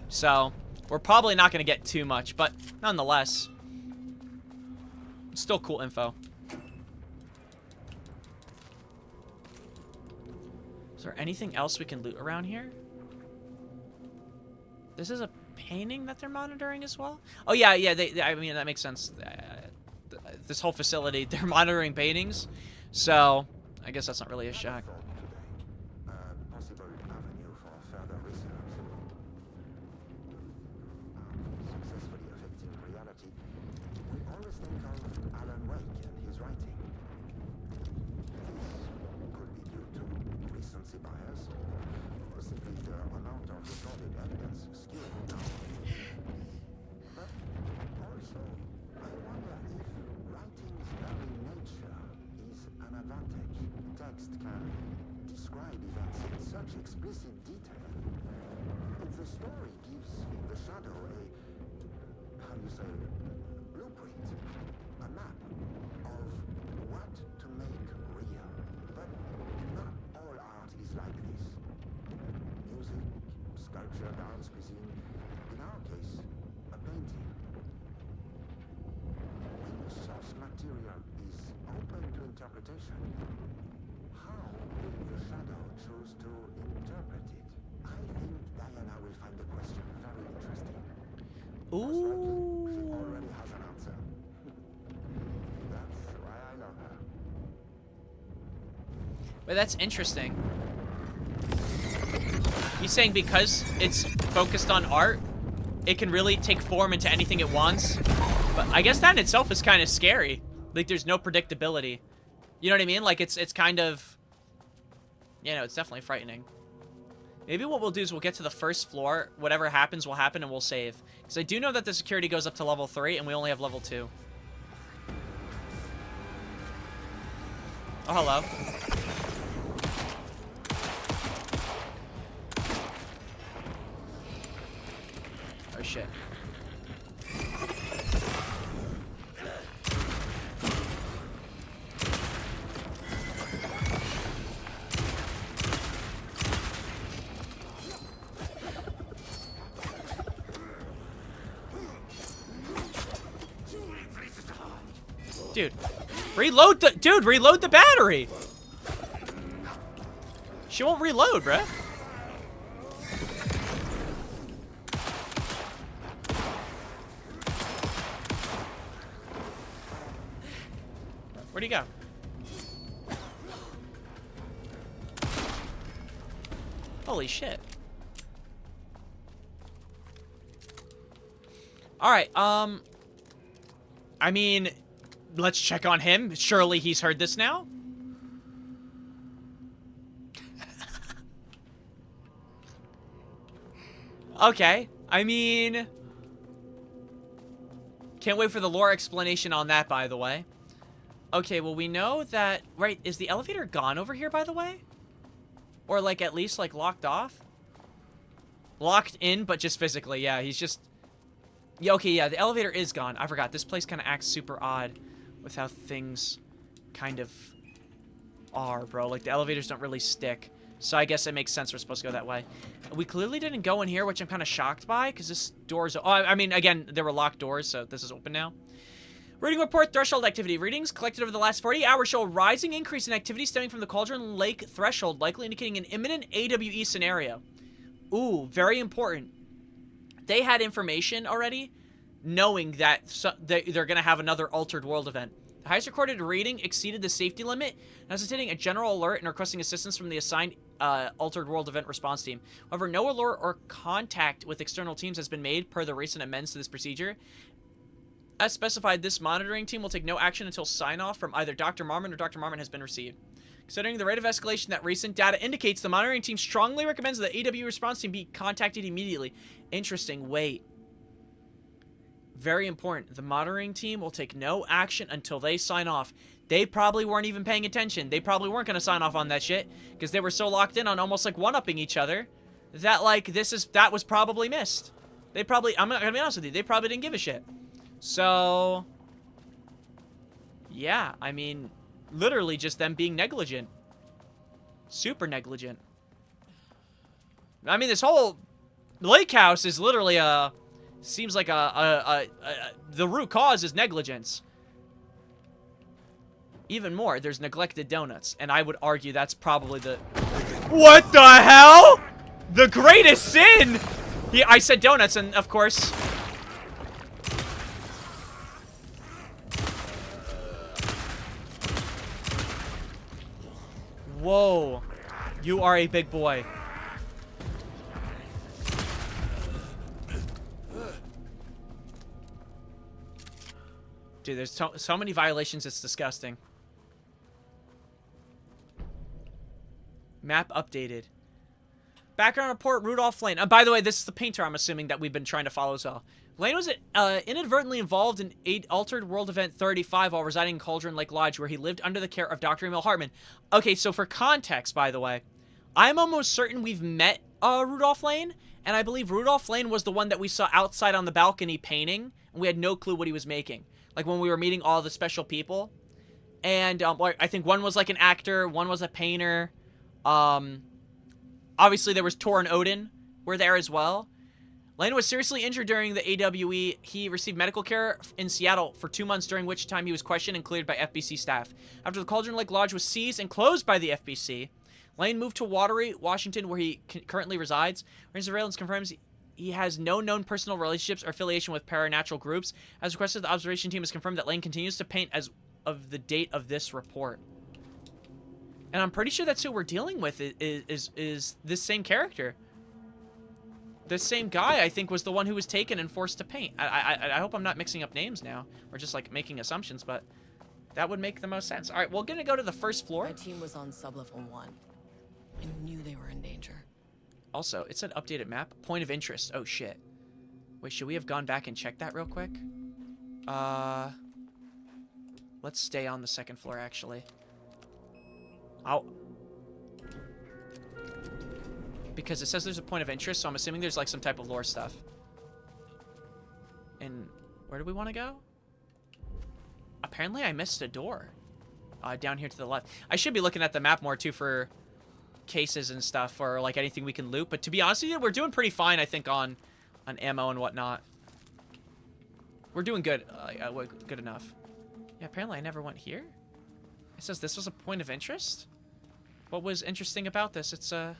So, we're probably not going to get too much, but nonetheless, still cool info. Is there anything else we can loot around here? This is a painting that they're monitoring as well? Oh, yeah, I mean, that makes sense. This whole facility, they're monitoring paintings, so I guess that's not really a shock. Explicit detail. If the story gives the Shadow a, how you say, blueprint, a map of what to make real. But not all art is like this. Music, sculpture, dance, cuisine. In our case, a painting. When the source material is open to interpretation, how will the Shadow choose to interpret it? I think Diana will find the question very interesting. Ooh. She already has an answer. That's why I love her. But that's interesting. He's saying because it's focused on art, it can really take form into anything it wants. But I guess that in itself is kind of scary. Like, there's no predictability. You know what I mean? Like, it's kind of... You know, it's definitely frightening. Maybe what we'll do is we'll get to the first floor. Whatever happens will happen, and we'll save. Because I do know that the security goes up to level 3, and we only have level 2. Oh, hello. Oh, shit. Dude, reload the battery. She won't reload, bruh. Where'd he go? Holy shit. All right, I mean, let's check on him. Surely he's heard this now. Okay. I mean, can't wait for the lore explanation on that, by the way. Okay, well, we know that... Right, is the elevator gone over here, by the way? Or, like, at least, like, locked off? Locked in, but just physically. Yeah, he's just... Yeah, okay, yeah, the elevator is gone. I forgot. This place kind of acts super odd with how things kind of are, bro. Like, the elevators don't really stick. So I guess it makes sense we're supposed to go that way. We clearly didn't go in here, which I'm kind of shocked by, because this door's... Oh, I mean, again, there were locked doors, so this is open now. Reading report, threshold activity. Readings collected over the last 48 hours show a rising increase in activity stemming from the Cauldron Lake threshold, likely indicating an imminent AWE scenario. Ooh, very important. They had information already, knowing that they're going to have another Altered World event. The highest recorded reading exceeded the safety limit, necessitating a general alert and requesting assistance from the assigned Altered World event response team. However, no alert or contact with external teams has been made per the recent amends to this procedure. As specified, this monitoring team will take no action until sign-off from either Dr. Marmon or Dr. Marmon has been received. Considering the rate of escalation that recent data indicates, the monitoring team strongly recommends that the AW response team be contacted immediately. Interesting. Wait. Very important. The monitoring team will take no action until they sign off. They probably weren't even paying attention. They probably weren't going to sign off on that shit because they were so locked in on almost like one-upping each other that like that was probably missed. They probably, I'm not going to be honest with you, they probably didn't give a shit. So, yeah, I mean, literally just them being negligent. Super negligent. I mean, this whole lake house is literally seems like the root cause is negligence. Even more, there's neglected donuts, and I would argue that's probably the... What the hell? The greatest sin! I said donuts, and of course... Whoa. You are a big boy. Dude, there's so many violations, it's disgusting. Map updated. Background report, Rudolph Lane. By the way, this is the painter I'm assuming that we've been trying to follow as well. Lane was inadvertently involved in Altered World Event 35 while residing in Cauldron Lake Lodge, where he lived under the care of Dr. Emil Hartman. Okay, so for context, by the way, I'm almost certain we've met Rudolph Lane, and I believe Rudolph Lane was the one that we saw outside on the balcony painting, and we had no clue what he was making. Like when we were meeting all the special people. And I think one was like an actor, one was a painter. Obviously there was Tor and Odin were there as well. Lane was seriously injured during the AWE. He received medical care in Seattle for 2 months, during which time he was questioned and cleared by FBC staff. After the Cauldron Lake Lodge was seized and closed by the FBC, Lane moved to Watery, Washington, where he currently resides. Where surveillance confirms he has no known personal relationships or affiliation with paranatural groups. As requested, the observation team has confirmed that Lane continues to paint as of the date of this report. And I'm pretty sure that's who we're dealing with is this same character. the same guy, I think, was the one who was taken and forced to paint. I hope I'm not mixing up names now, or just like making assumptions, but that would make the most sense. All right, we're gonna go to the first floor. My team was on sublevel 1. I knew they were in danger. Also, it's an updated map. Point of interest. Oh shit. Wait, should we have gone back and checked that real quick? Let's stay on the second floor, actually. Because it says there's a point of interest, so I'm assuming there's like some type of lore stuff. And where do we want to go? Apparently I missed a door. Down here to the left. I should be looking at the map more too for cases and stuff, or like anything we can loot. But to be honest with you, we're doing pretty fine, I think, on ammo and whatnot. We're doing good. Good enough. Yeah, apparently I never went here. It says this was a point of interest? What was interesting about this? It's I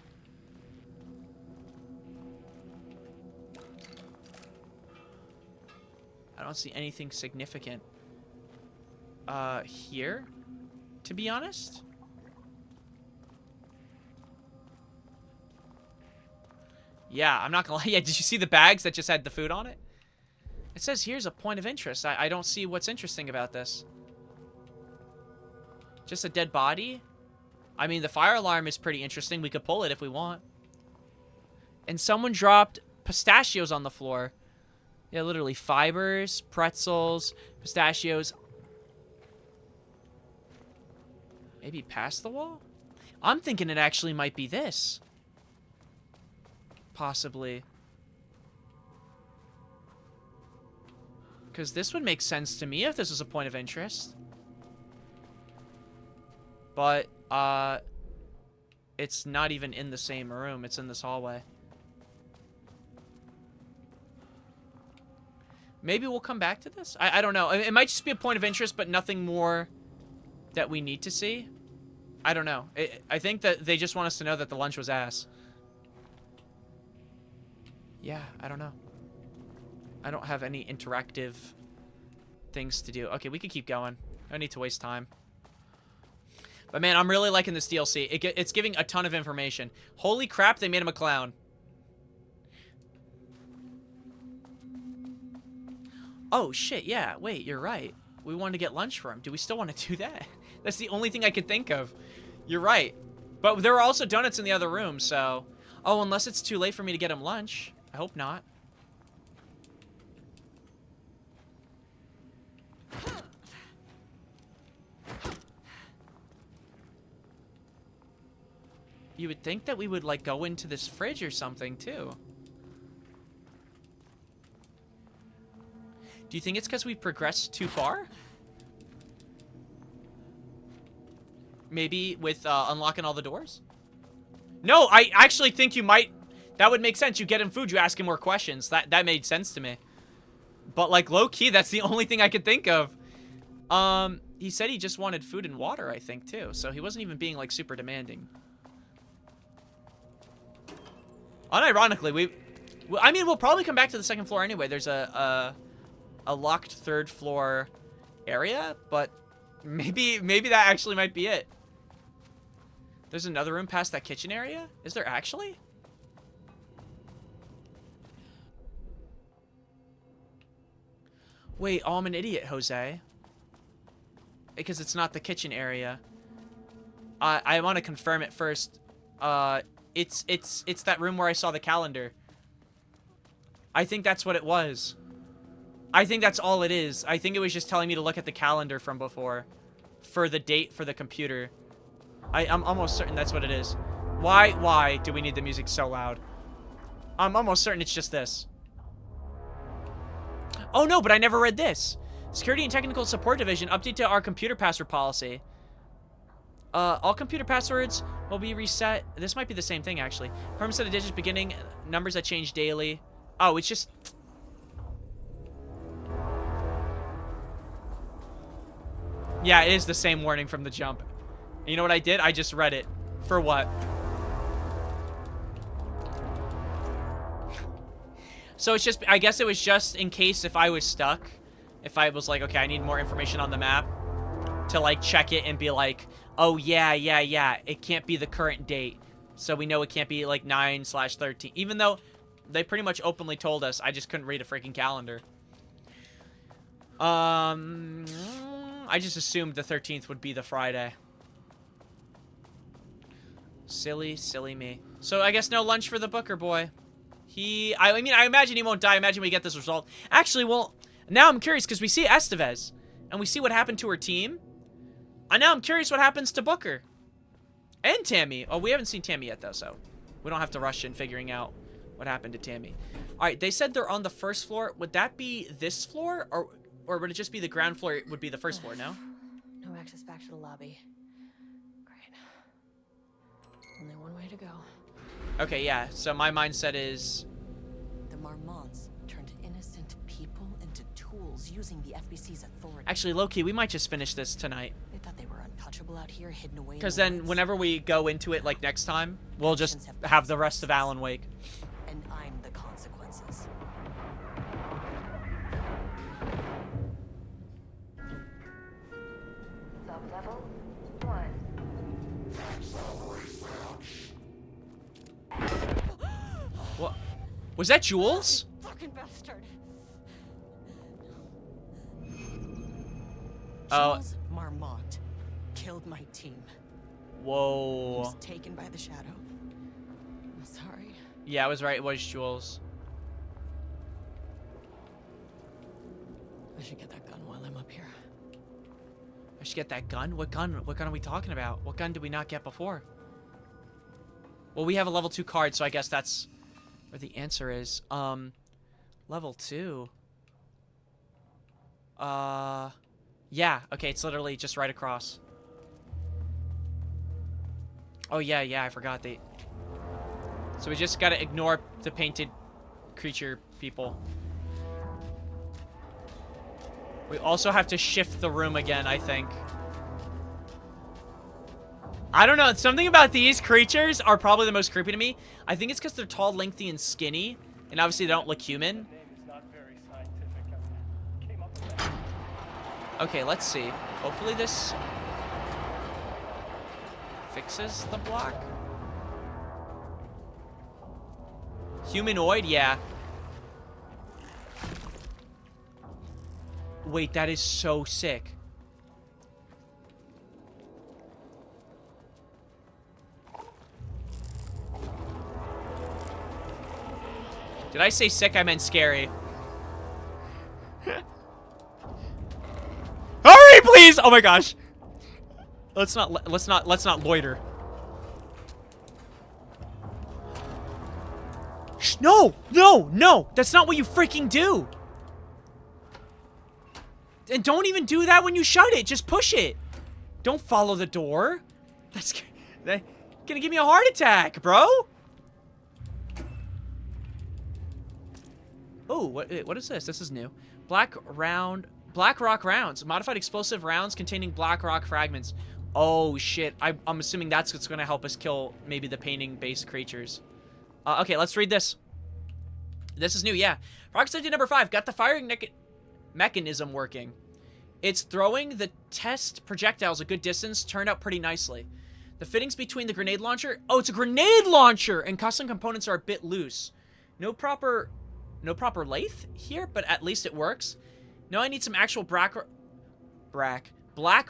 don't see anything significant here, to be honest. Yeah, I'm not gonna lie. Yeah, did you see the bags that just had the food on it? It says here's a point of interest. I don't see what's interesting about this. Just a dead body? I mean, the fire alarm is pretty interesting. We could pull it if we want. And someone dropped pistachios on the floor. Yeah, literally fibers, pretzels, pistachios. Maybe past the wall? I'm thinking it actually might be this. Possibly. Because this would make sense to me if this was a point of interest. But, it's not even in the same room. It's in this hallway. Maybe we'll come back to this? I don't know. It might just be a point of interest, but nothing more that we need to see. I don't know. I think that they just want us to know that the lunch was ass. Yeah, I don't know. I don't have any interactive things to do. Okay, we could keep going. No need to waste time. But man, I'm really liking this DLC. It's giving a ton of information. Holy crap, they made him a clown. Oh shit, yeah. Wait, you're right. We wanted to get lunch for him. Do we still want to do that? That's the only thing I could think of. You're right. But there were also donuts in the other room, so... Oh, unless it's too late for me to get him lunch. I hope not. You would think that we would, like, go into this fridge or something, too. Do you think it's because we progressed too far? Maybe with unlocking all the doors? No, I actually think you might... That would make sense. You get him food, you ask him more questions. That made sense to me. But, like, low-key, that's the only thing I could think of. He said he just wanted food and water, I think, too. So he wasn't even being, like, super demanding. Unironically, I mean, we'll probably come back to the second floor anyway. There's a locked third floor area, but maybe that actually might be it. There's another room past that kitchen area? Is there actually? Wait, oh, I'm an idiot, Jose. Because it's not the kitchen area. I want to confirm it first. It's that room where I saw the calendar. I think that's what it was. I think that's all it is. I think it was just telling me to look at the calendar from before. For the date for the computer. I'm almost certain that's what it is. Why do we need the music so loud? I'm almost certain it's just this. Oh no, but I never read this. Security and Technical Support Division, update to our computer password policy. All computer passwords will be reset. This might be the same thing, actually. Permanent set of digits beginning, numbers that change daily. Oh, it's just... Yeah, it is the same warning from the jump. And you know what I did? I just read it. For what? So it's just... I guess it was just in case if I was stuck. If I was like, okay, I need more information on the map. To, like, check it and be like... Oh, yeah. It can't be the current date. So we know it can't be, like, 9/13. Even though They pretty much openly told us. I just couldn't read a freaking calendar. I just assumed the 13th would be the Friday. Silly, silly me. So I guess no lunch for the Booker boy. I mean, I imagine he won't die. I imagine we get this result. Actually, well, now I'm curious because we see Estevez and we see what happened to her team. And now I'm curious what happens to Booker and Tammy. Oh, we haven't seen Tammy yet though, so we don't have to rush in figuring out what happened to Tammy. All right, they said they're on the first floor. Would that be this floor, or would it just be the ground floor? Would be the first floor? No. No access back to the lobby. Great. Only one way to go. Okay, yeah. So my mindset is the Marmonts turned innocent people into tools using the FBC's authority. Actually, low-key, we might just finish this tonight. They thought they were untouchable out here, hidden away. Because then, whenever we go into it, like next time, we'll just have the rest of Alan Wake. And I'm the consequences. Sub-level 1. What? Was that Jules? Fucking bastard. Jules Marmont killed my team. Whoa. He was taken by the Shadow. I'm sorry. Yeah, I was right. It was Jules. I should get that gun while I'm up here. I should get that gun? What gun? What gun are we talking about? What gun did we not get before? Well, we have a level 2 card, so I guess that's where the answer is. Level 2. Yeah. Okay, it's literally just right across. Oh, yeah, I forgot they... So we just gotta ignore the painted creature people. We also have to shift the room again, I think. I don't know. Something about these creatures are probably the most creepy to me. I think it's because they're tall, lengthy, and skinny. And obviously they don't look human. Okay, let's see. Hopefully this fixes the block. Humanoid, yeah. Wait, that is so sick. Did I say sick? I meant scary. Hurry, please! Oh my gosh. Let's not loiter. Shh, no! That's not what you freaking do. And don't even do that when you shut it. Just push it. Don't follow the door. That's gonna give me a heart attack, bro. Oh, what is this? This is new. Black rock rounds. Modified explosive rounds containing black rock fragments. Oh, shit. I'm assuming that's what's going to help us kill maybe the painting-based creatures. Okay, let's read this. This is new, yeah. Rocket Safety number 5. Got the firing mechanism working. It's throwing the test projectiles a good distance. Turned out pretty nicely. The fittings between the grenade launcher... Oh, it's a grenade launcher! And custom components are a bit loose. No proper lathe here, but at least it works. Now I need some actual black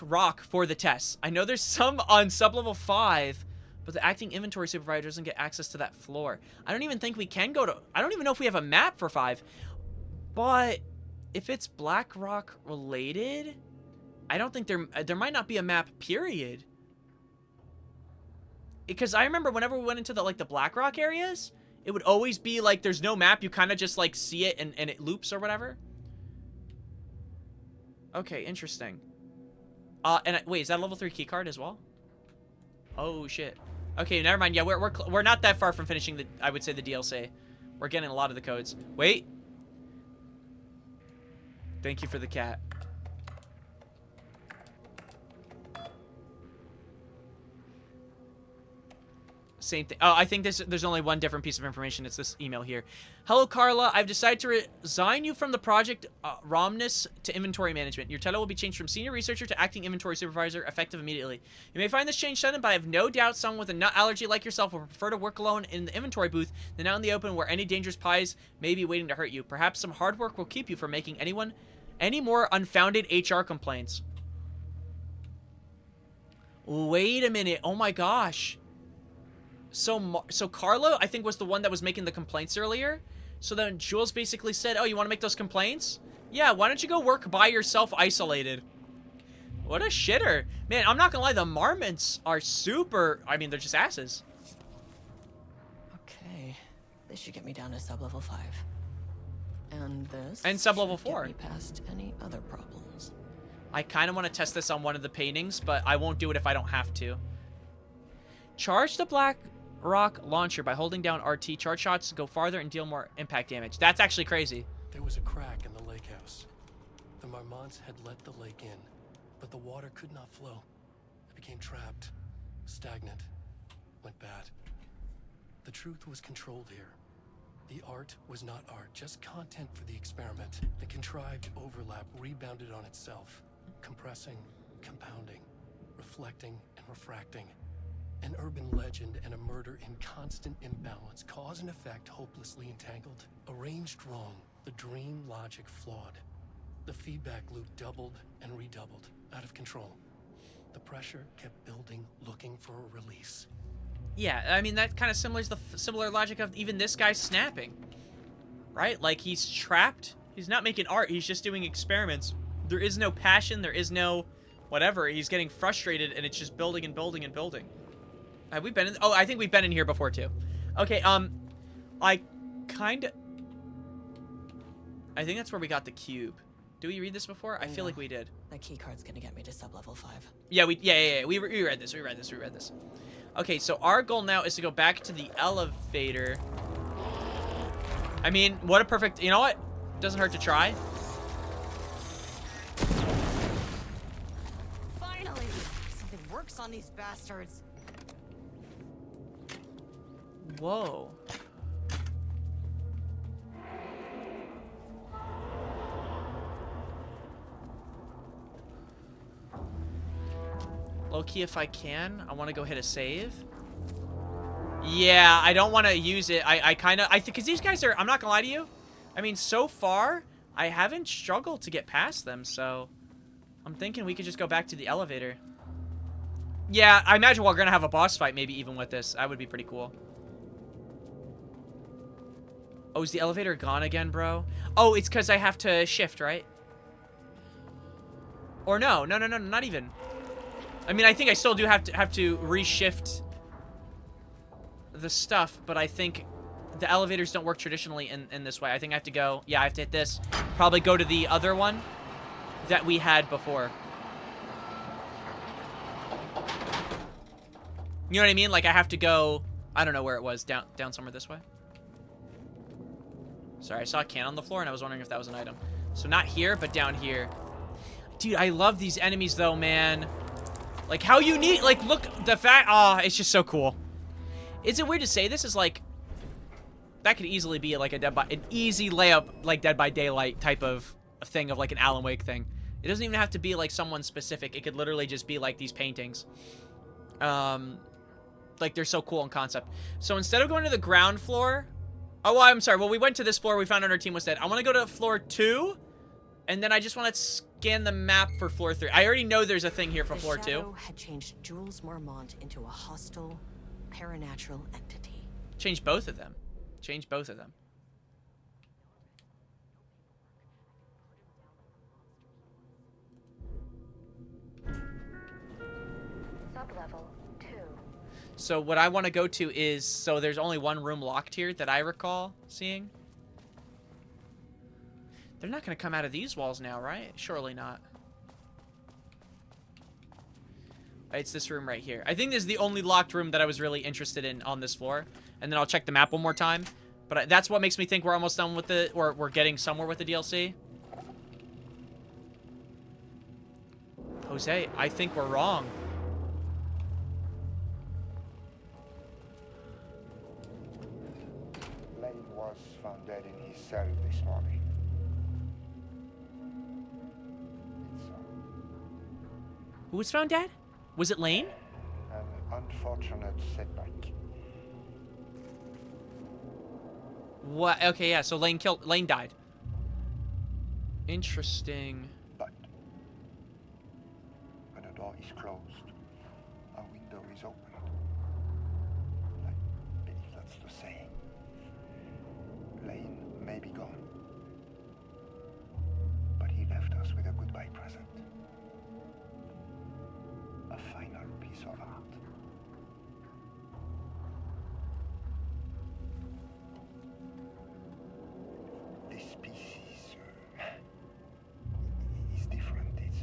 rock for the tests. I know there's some on sub-level 5, but the acting inventory supervisor doesn't get access to that floor. I don't even think we can go to... I don't even know if we have a map for 5. But if it's black rock related, I don't think there might not be a map, period. Because I remember whenever we went into the black rock areas, it would always be like there's no map. You kind of just like see it and it loops or whatever. Okay, interesting. Wait, is that a level 3 keycard as well? Oh shit. Okay, never mind. Yeah, we're not that far from finishing I would say the DLC. We're getting a lot of the codes. Wait. Thank you for the cat. Same thing. Oh, I think there's only one different piece of information. It's this email here. Hello, Carla. I've decided to resign you from the project Romnus to inventory management. Your title will be changed from senior researcher to acting inventory supervisor, effective immediately. You may find this change sudden, but I have no doubt someone with a nut allergy like yourself will prefer to work alone in the inventory booth than out in the open where any dangerous pies may be waiting to hurt you. Perhaps some hard work will keep you from making any more unfounded HR complaints. Wait a minute. Oh my gosh. So Carlo, I think, was the one that was making the complaints earlier. So then Jules basically said, oh, you want to make those complaints? Yeah, why don't you go work by yourself isolated? What a shitter. Man, I'm not gonna lie, the Marmonts are super... I mean, they're just asses. Okay, this should get me down to sub-level 5. And this... And sub-level 4. Get me past any other problems. I kind of want to test this on one of the paintings, but I won't do it if I don't have to. Charge the Black Rock launcher by holding down RT. Charge shots go farther and deal more impact damage. That's actually crazy. There was a crack in the lake house. The Marmonts had let the lake in, but the water could not flow. It became trapped, stagnant, went bad. The truth was controlled here. The art was not art, just content for the experiment. The contrived overlap rebounded on itself, compressing, compounding, reflecting, and refracting. An urban legend and a murder in constant imbalance, cause and effect hopelessly entangled. Arranged wrong, the dream logic flawed. The feedback loop doubled and redoubled, out of control. The pressure kept building, looking for a release. Yeah, I mean, that kind of similar to the similar logic of even this guy snapping. Right? Like, he's trapped. He's not making art. He's just doing experiments. There is no passion. There is no whatever. He's getting frustrated, and it's just building and building and building. Have we been in... Oh, I think we've been in here before, too. Okay, I think that's where we got the cube. Did we read this before? I feel like we did. That key card's gonna get me to sub-level 5. Yeah, we read this. We read this. Okay, so our goal now is to go back to the elevator. I mean, what a perfect... You know what? Doesn't hurt to try. Finally! Something works on these bastards. Whoa. Low-key, if I can, I want to go hit a save. Yeah, I don't want to use it. I think, because these guys are, I'm not gonna lie to you. I mean, so far, I haven't struggled to get past them, so I'm thinking we could just go back to the elevator. Yeah, I imagine we're gonna have a boss fight maybe even with this. That would be pretty cool. Oh, is the elevator gone again, bro? Oh, it's because I have to shift, right? Or no, not even. I mean, I think I still do have to reshift the stuff, but I think the elevators don't work traditionally in this way. I think I have to go, yeah, I have to hit this. Probably go to the other one that we had before. You know what I mean? Like, I have to go, I don't know where it was, down somewhere this way. Sorry, I saw a can on the floor and I was wondering if that was an item. So not here, but down here. Dude, I love these enemies though, man. Like, how unique, like, look, the fact, it's just so cool. Is it weird to say this is like, that could easily be like an easy layup, like Dead by Daylight type of thing of like an Alan Wake thing. It doesn't even have to be like someone specific. It could literally just be like these paintings. Like, they're so cool in concept. So instead of going to the ground floor, oh, I'm sorry. Well, we went to this floor. We found out our team was dead. I want to go to floor 2. And then I just want to scan the map for floor 3. I already know there's a thing here for floor 2. The Shadow had changed Jules Marmont into a hostile, paranatural entity. Change both of them. Change both of them. Sub-level 2. So what I want to go to is, so there's only one room locked here that I recall seeing. They're not going to come out of these walls now, right? Surely not. It's this room right here. I think this is the only locked room that I was really interested in on this floor. And then I'll check the map one more time. But that's what makes me think we're almost done with the, or we're getting somewhere with the DLC. Jose, I think we're wrong. his cell this morning. Who was found dead? Was it Lane? An unfortunate setback. What? Okay, yeah. So Lane died. Interesting. But when a door is closed, a window is opened. I believe that's the saying. Lane may be gone, but he left us with a goodbye present. A final piece of art. This piece is different. It's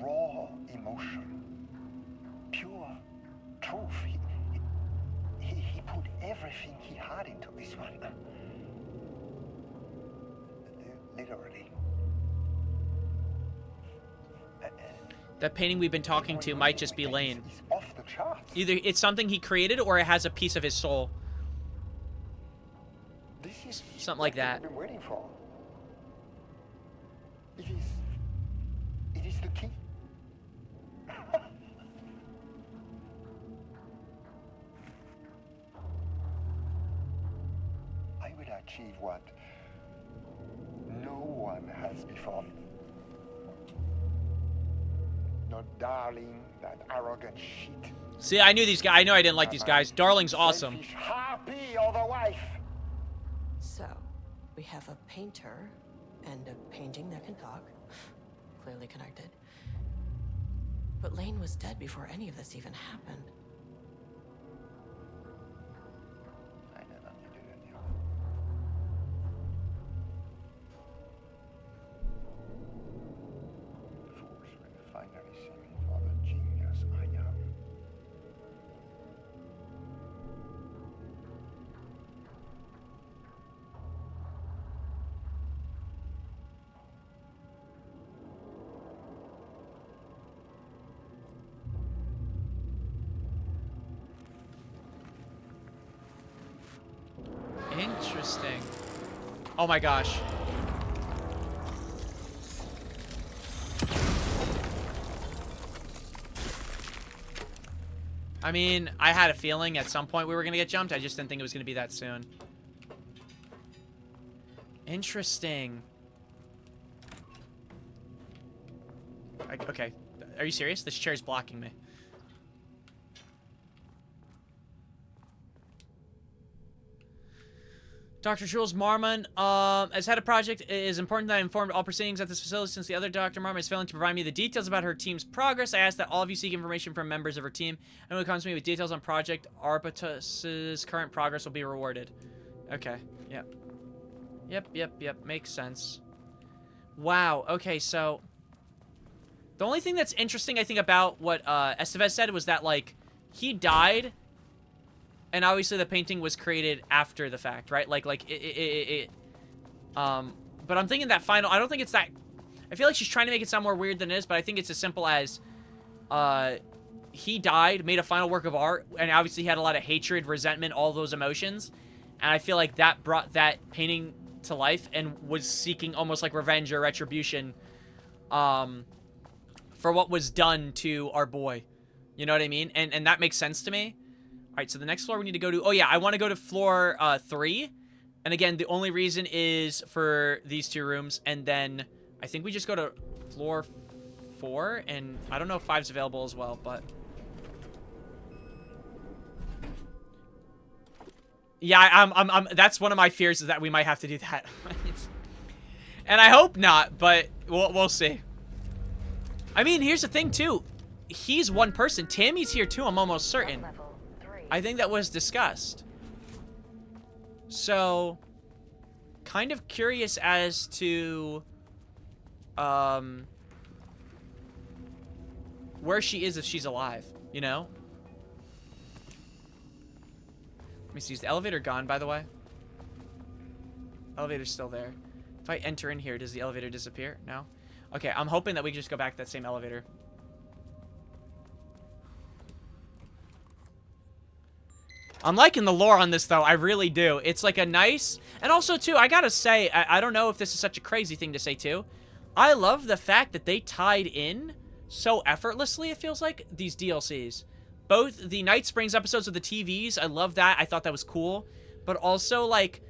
raw emotion, pure truth. He put everything he had into this one. Literally. That painting we've been talking to might just be Lane. Off the charts. Either it's something he created or it has a piece of his soul. This is something like that. I've been waiting for. It is the key. I will achieve what no one has before me. Not Darling, that arrogant shit. See, I knew these guys. I know I didn't like these guys. Darling's awesome. Selfish harpy or the wife. So, we have a painter and a painting that can talk. Clearly connected. But Lane was dead before any of this even happened. I never needed any. Fools will finally see me for the genius I am. Interesting. Oh my gosh. I mean, I had a feeling at some point we were going to get jumped. I just didn't think it was going to be that soon. Interesting. Okay. Are you serious? This chair's blocking me. Dr. Jules Marmon, as head of project, it is important that I informed all proceedings at this facility since the other Dr. Marmon is failing to provide me the details about her team's progress. I ask that all of you seek information from members of her team, and when it comes to me with details on Project Arbutus's current progress will be rewarded. Okay, yep. Yep, makes sense. Wow, okay, so... The only thing that's interesting, I think, about what Estevez said was that, like, he died... And obviously the painting was created after the fact, right? But I'm thinking that final, I don't think it's that, I feel like she's trying to make it sound more weird than it is, but I think it's as simple as, he died, made a final work of art, and obviously he had a lot of hatred, resentment, all those emotions. And I feel like that brought that painting to life and was seeking almost like revenge or retribution, for what was done to our boy. You know what I mean? And that makes sense to me. All right, so the next floor we need to go to... Oh, yeah, I want to go to floor 3. And again, the only reason is for these 2 rooms. And then I think we just go to floor 4. And I don't know if 5's available as well, but... Yeah, that's one of my fears is that we might have to do that. And I hope not, but we'll see. I mean, here's the thing, too. He's one person. Tammy's here, too, I'm almost certain. I think that was discussed. So, kind of curious as to where she is if she's alive, you know? Let me see, is the elevator gone, by the way? Elevator's still there. If I enter in here, does the elevator disappear? No? Okay, I'm hoping that we can just go back to that same elevator. I'm liking the lore on this, though. I really do. It's like a nice... And also, too, I gotta say, I don't know if this is such a crazy thing to say, too. I love the fact that they tied in so effortlessly, it feels like, these DLCs. Both the Night Springs episodes of the TVs, I love that. I thought that was cool. But also, like,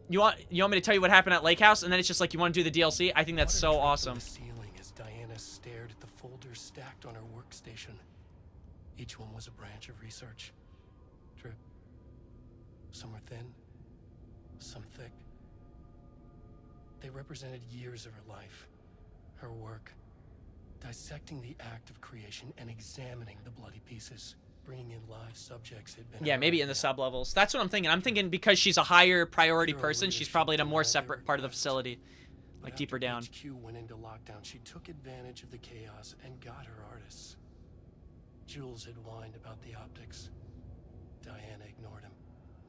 you want me to tell you what happened at Lake House, and then it's just like, you want to do the DLC? I think that's so awesome. Ceiling as Diana stared at the folders stacked on her workstation. Each one was a branch of research. Drip. Some were thin, some thick. They represented years of her life, her work, dissecting the act of creation and examining the bloody pieces, bringing in live subjects had been... Yeah, maybe in the sub-levels. That's what I'm thinking. I'm thinking because she's a higher priority person, she's probably in a more separate part of the facility, like deeper down. HQ went into lockdown. She took advantage of the chaos and got her artists. Jules had whined about the optics. Diana ignored him.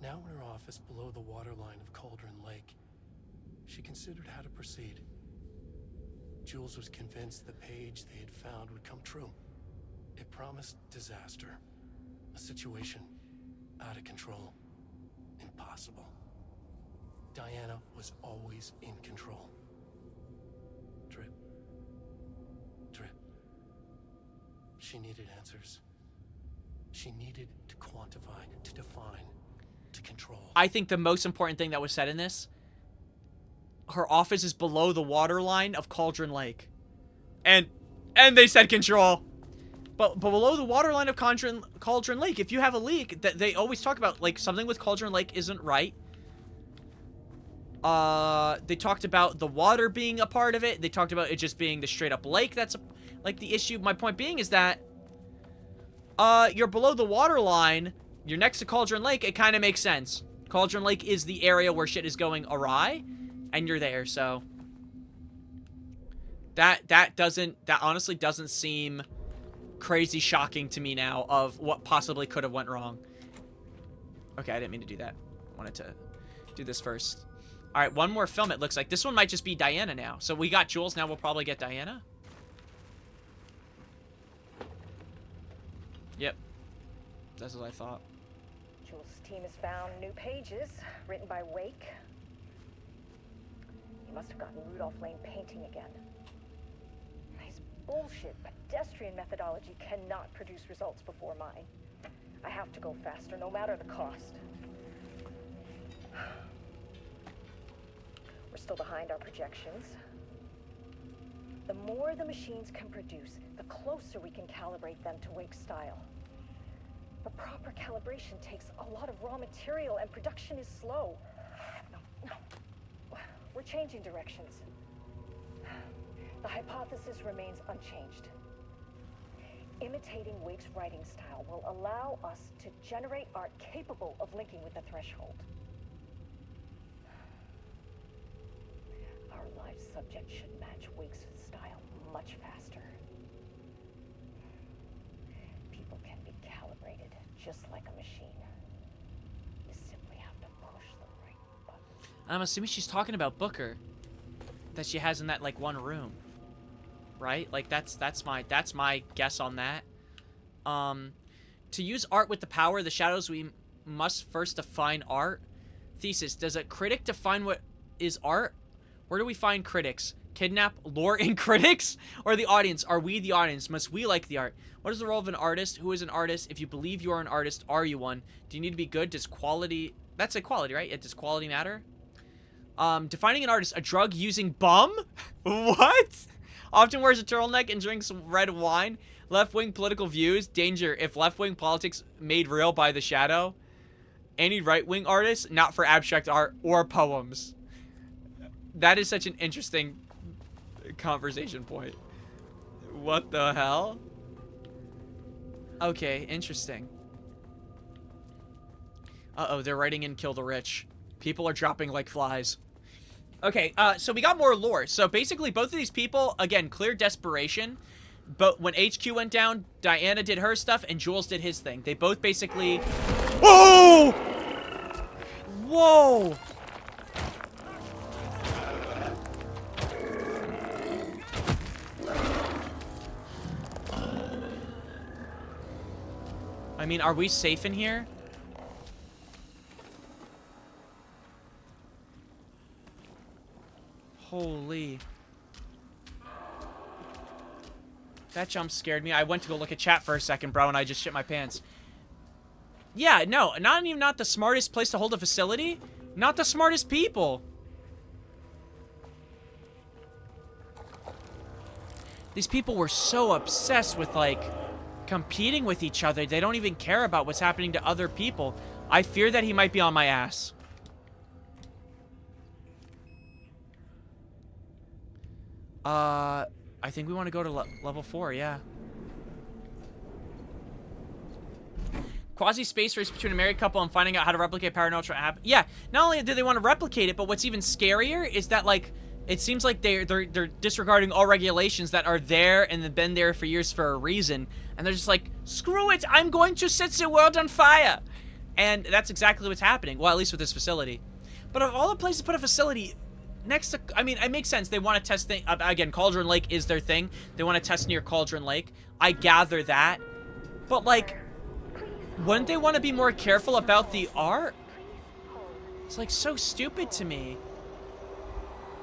Now in her office below the waterline of Cauldron Lake, she considered how to proceed. Jules was convinced the page they had found would come true. It promised disaster. A situation out of control. Impossible. Diana was always in control. Drip. Drip. She needed answers. She needed to quantify, to define, to control. I think the most important thing that was said in this, her office is below the waterline of Cauldron Lake. And they said control. But below the waterline of Cauldron Lake, if you have a leak, that they always talk about, like, something with Cauldron Lake isn't right. They talked about the water being a part of it. They talked about it just being the straight up lake that's, like, the issue. My point being is that, you're below the waterline, you're next to Cauldron Lake, it kind of makes sense. Cauldron Lake is the area where shit is going awry, and you're there, so... That honestly doesn't seem crazy shocking to me now of what possibly could have went wrong. Okay, I didn't mean to do that. I wanted to do this first. Alright, one more film it looks like. This one might just be Diana now. So we got Jules, now we'll probably get Diana. Yep. That's what I thought. Jules' team has found new pages written by Wake. He must have gotten Rudolph Lane painting again. His bullshit pedestrian methodology cannot produce results before mine. I have to go faster, no matter the cost. We're still behind our projections. The more the machines can produce, the closer we can calibrate them to Wake's style. But proper calibration takes a lot of raw material, and production is slow. No. We're changing directions. The hypothesis remains unchanged. Imitating Wake's writing style will allow us to generate art capable of linking with the threshold. Our live subject should match Wake's style much faster. People can be calibrated just like a machine. You simply have to push the right button. I'm assuming she's talking about Booker. That she has in that, like, one room. Right? Like, that's my guess on that. To use art with the power of the shadows, we must first define art. Thesis, does a critic define what is art? Where do we find critics? Kidnap, lure in critics? Or the audience? Are we the audience? Must we like the art? What is the role of an artist? Who is an artist? If you believe you are an artist, are you one? Do you need to be good? Does quality... That's equality, right? Does quality matter? Defining an artist, a drug-using bum? What? Often wears a turtleneck and drinks red wine. Left-wing political views. Danger if left-wing politics made real by the shadow. Any right-wing artist, not for abstract art or poems. That is such an interesting conversation point. What the hell? Okay, interesting. Uh-oh, they're writing in Kill the Rich. People are dropping like flies. Okay, so we got more lore. So basically, both of these people, again, clear desperation. But when HQ went down, Diana did her stuff and Jules did his thing. They both basically... Whoa! Whoa! I mean, are we safe in here? Holy. That jump scared me. I went to go look at chat for a second, bro, and I just shit my pants. Yeah, no, not the smartest place to hold a facility. Not the smartest people. These people were so obsessed with, like, competing with each other. They don't even care about what's happening to other people. I fear that he might be on my ass. I think we want to go to level 4, yeah. Quasi-space race between a married couple and finding out how to replicate Power Neutral app. Yeah, not only do they want to replicate it, but what's even scarier is that, like, it seems like they're disregarding all regulations that are there and have been there for years for a reason. And they're just like, screw it, I'm going to set the world on fire. And that's exactly what's happening. Well, at least with this facility. But of all the places to put a facility next to, I mean, it makes sense. They want to test things. Again, Cauldron Lake is their thing. They want to test near Cauldron Lake. I gather that. But, like, wouldn't they want to be more careful about the art? It's, like, so stupid to me.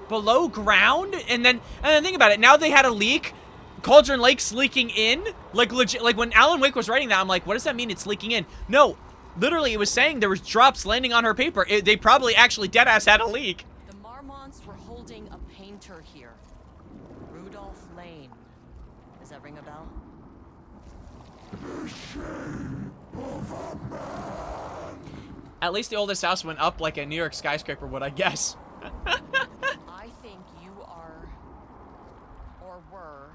Below ground? And then think about it. Now they had a leak. Cauldron Lake's leaking in. Like, legit. Like, when Alan Wake was writing that, I'm like, what does that mean it's leaking in? No. Literally, it was saying there was drops landing on her paper. They probably actually deadass had a leak. The Marmonts were holding a painter here. Rudolph Lane. Does that ring a bell? The shame of a man. At least the oldest house went up like a New York skyscraper would, I guess. I think you are, or were,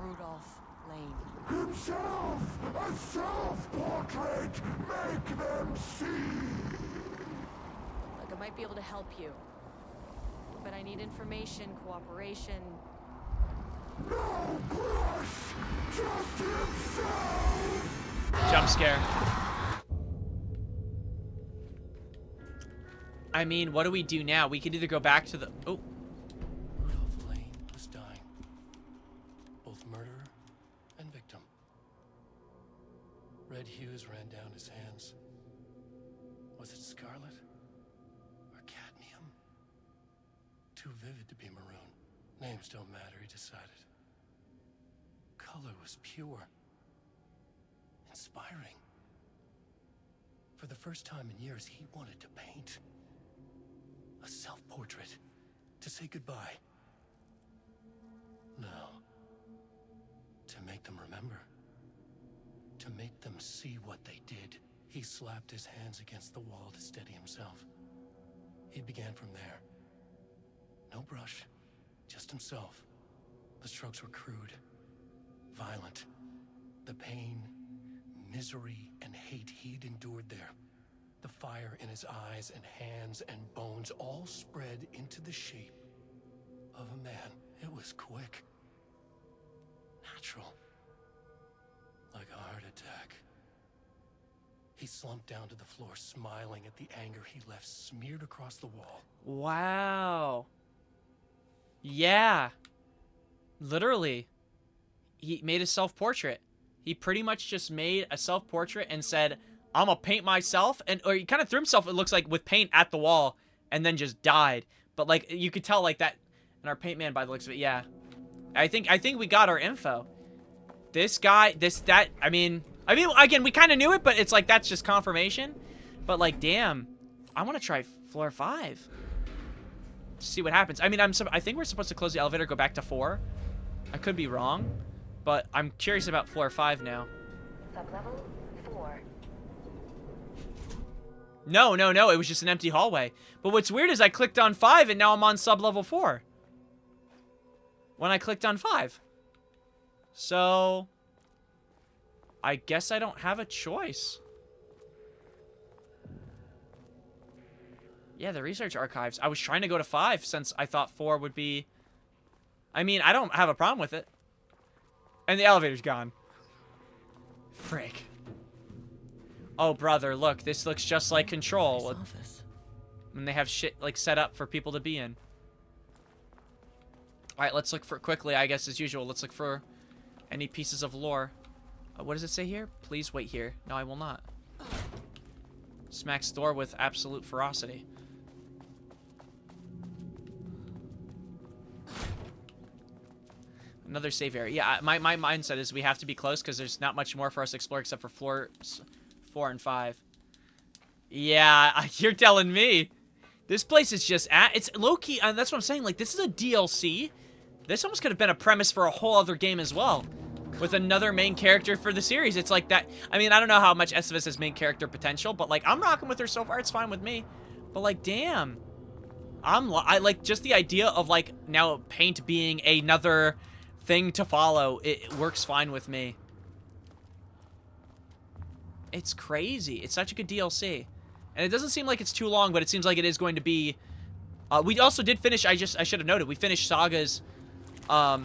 Rudolph Lane. Himself, a self-portrait, make them see. Look, I might be able to help you, but I need information, cooperation. No brush, just himself. Jump scare. I mean, what do we do now? We could either go back to the... Oh. Rudolph Lane was dying. Both murderer and victim. Red hues ran down his hands. Was it scarlet? Or cadmium? Too vivid to be maroon. Names don't matter, he decided. Color was pure. Inspiring. For the first time in years, he wanted to paint. A self-portrait. To say goodbye. No. To make them remember. To make them see what they did. He slapped his hands against the wall to steady himself. He began from there. No brush. Just himself. The strokes were crude. Violent. The pain, misery, and hate he'd endured there. The fire in his eyes and hands and bones all spread into the shape of a man. It was quick. Natural. Like a heart attack. He slumped down to the floor, smiling at the anger he left smeared across the wall. Wow. Yeah. Literally. He made a self-portrait. He pretty much just made a self-portrait and said, I'm gonna paint myself, or he kind of threw himself, it looks like, with paint at the wall, and then just died. But, like, you could tell, like, that, in our paint man by the looks of it, yeah. I think we got our info. This guy, I mean, again, we kind of knew it, but it's like, that's just confirmation. But, like, damn, I want to try floor 5. See what happens. I mean, I think we're supposed to close the elevator, go back to 4. I could be wrong, but I'm curious about floor 5 now. Sublevel 4. No, it was just an empty hallway. But what's weird is I clicked on 5 and now I'm on sub-level 4. When I clicked on 5. So, I guess I don't have a choice. Yeah, the research archives. I was trying to go to 5 since I thought 4 would be... I mean, I don't have a problem with it. And the elevator's gone. Frick. Oh, brother, look. This looks just like Control. When they have shit, like, set up for people to be in. Alright, let's look for, quickly, I guess, as usual. Let's look for any pieces of lore. What does it say here? Please wait here. No, I will not. Smacks door with absolute ferocity. Another save area. Yeah, my mindset is we have to be close because there's not much more for us to explore except for floors 4 and 5. Yeah, you're telling me. This place is just it's low-key, and that's what I'm saying. Like, this is a DLC. This almost could have been a premise for a whole other game as well, with another main character for the series. It's like that. I mean, I don't know how much Estevez has main character potential, but like, I'm rocking with her so far. It's fine with me. But like, damn, I like just the idea of like now Paint being another thing to follow. It works fine with me. It's crazy. It's such a good DLC. And it doesn't seem like it's too long, but it seems like it is going to be... we also did finish... I should have noted. We finished Saga's... my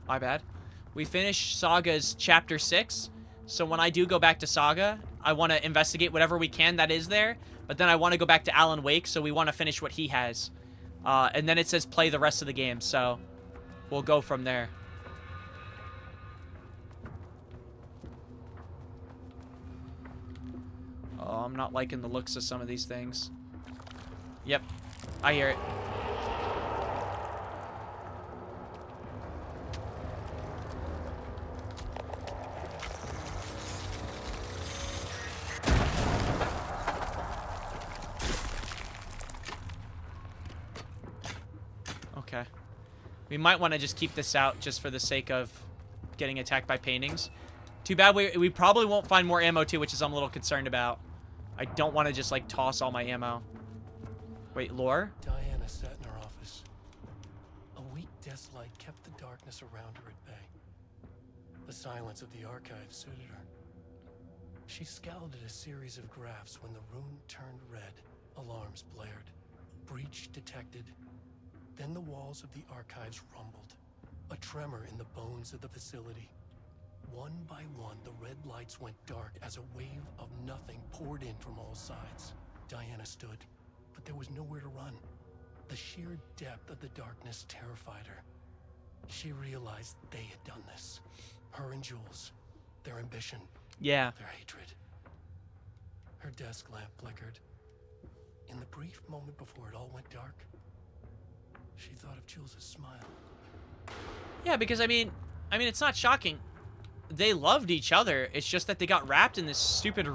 bad. We finished Saga's Chapter 6. So when I do go back to Saga, I want to investigate whatever we can that is there. But then I want to go back to Alan Wake, so we want to finish what he has. And then it says play the rest of the game, so... we'll go from there. Oh, I'm not liking the looks of some of these things. Yep, I hear it. Okay. We might want to just keep this out just for the sake of getting attacked by paintings. Too bad we probably won't find more ammo too, which is I'm a little concerned about. I don't want to just like toss all my ammo. Wait, lore? Diana sat in her office. A weak desk light kept the darkness around her at bay. The silence of the archive suited her. She scowled at a series of graphs when the room turned red. Alarms blared. Breach detected. Then the walls of the archives rumbled. A tremor in the bones of the facility. One by one, the red lights went dark as a wave of nothing poured in from all sides. Diana stood, but there was nowhere to run. The sheer depth of the darkness terrified her. She realized they had done this. Her and Jules. Their ambition. Yeah. Their hatred. Her desk lamp flickered. In the brief moment before it all went dark, she thought of Jules' smile. Yeah, because I mean, it's not shocking. They loved each other. It's just that they got wrapped in this stupid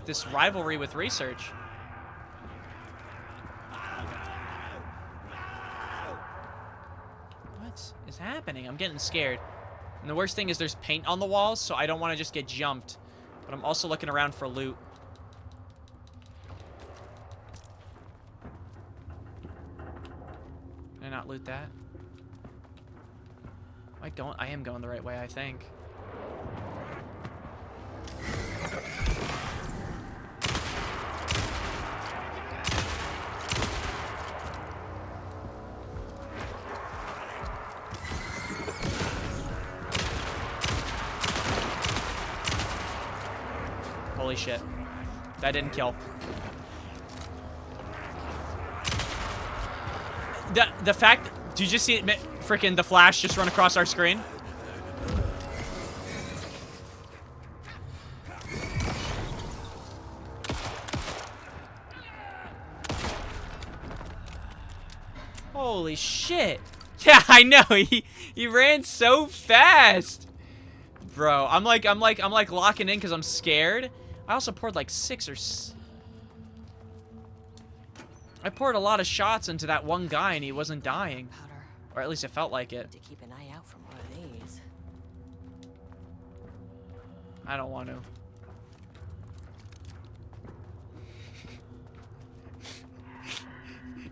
this rivalry with research. What is happening? I'm getting scared. And the worst thing is there's paint on the walls, so I don't want to just get jumped. But I'm also looking around for loot. Can I not loot that? I am going the right way, I think. Holy shit. That didn't kill. The fact... Did you just see it, freaking the flash just run across our screen? Holy shit. Yeah, I know. He ran so fast. Bro, I'm like locking in because I'm scared. I also poured like 6 or... I poured a lot of shots into that one guy and he wasn't dying. Or at least it felt like it. To keep an eye out for more of these. I don't want to.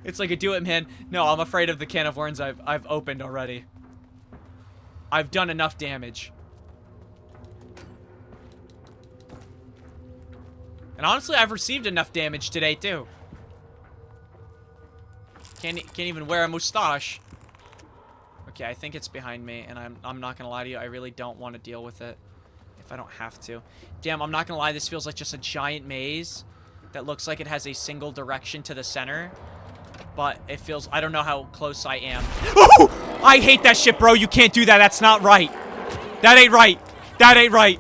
It's like a do it, man. No, I'm afraid of the can of worms I've opened already. I've done enough damage. And honestly, I've received enough damage today too. Can't even wear a mustache. Okay, I think it's behind me, and I'm not gonna lie to you, I really don't want to deal with it if I don't have to. Damn, I'm not gonna lie, this feels like just a giant maze that looks like it has a single direction to the center. But it feels, I don't know how close I am. Oh! I hate that shit, bro. You can't do that. That's not right. That ain't right. That ain't right.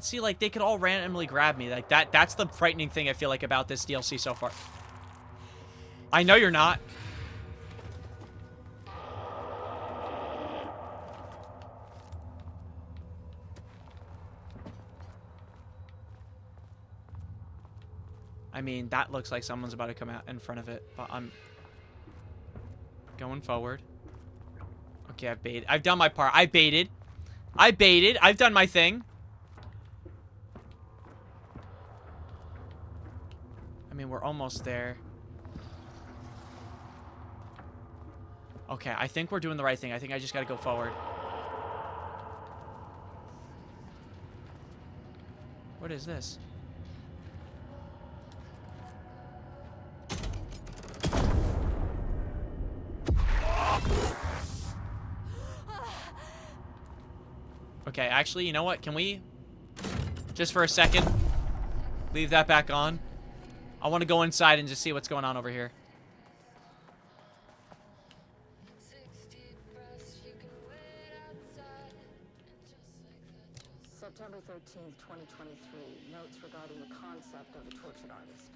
see, like, they could all randomly grab me. Like, that's the frightening thing I feel like about this DLC so far. I know you're not. I mean, that looks like someone's about to come out in front of it, but I'm going forward. Okay, I've baited. I've done my part. I baited. I've done my thing. I mean, we're almost there. Okay, I think we're doing the right thing. I think I just gotta go forward. What is this? Okay, actually, you know what? Can we, just for a second, leave that back on? I want to go inside and just see what's going on over here. September 13th, 2023. Notes regarding the concept of a tortured artist.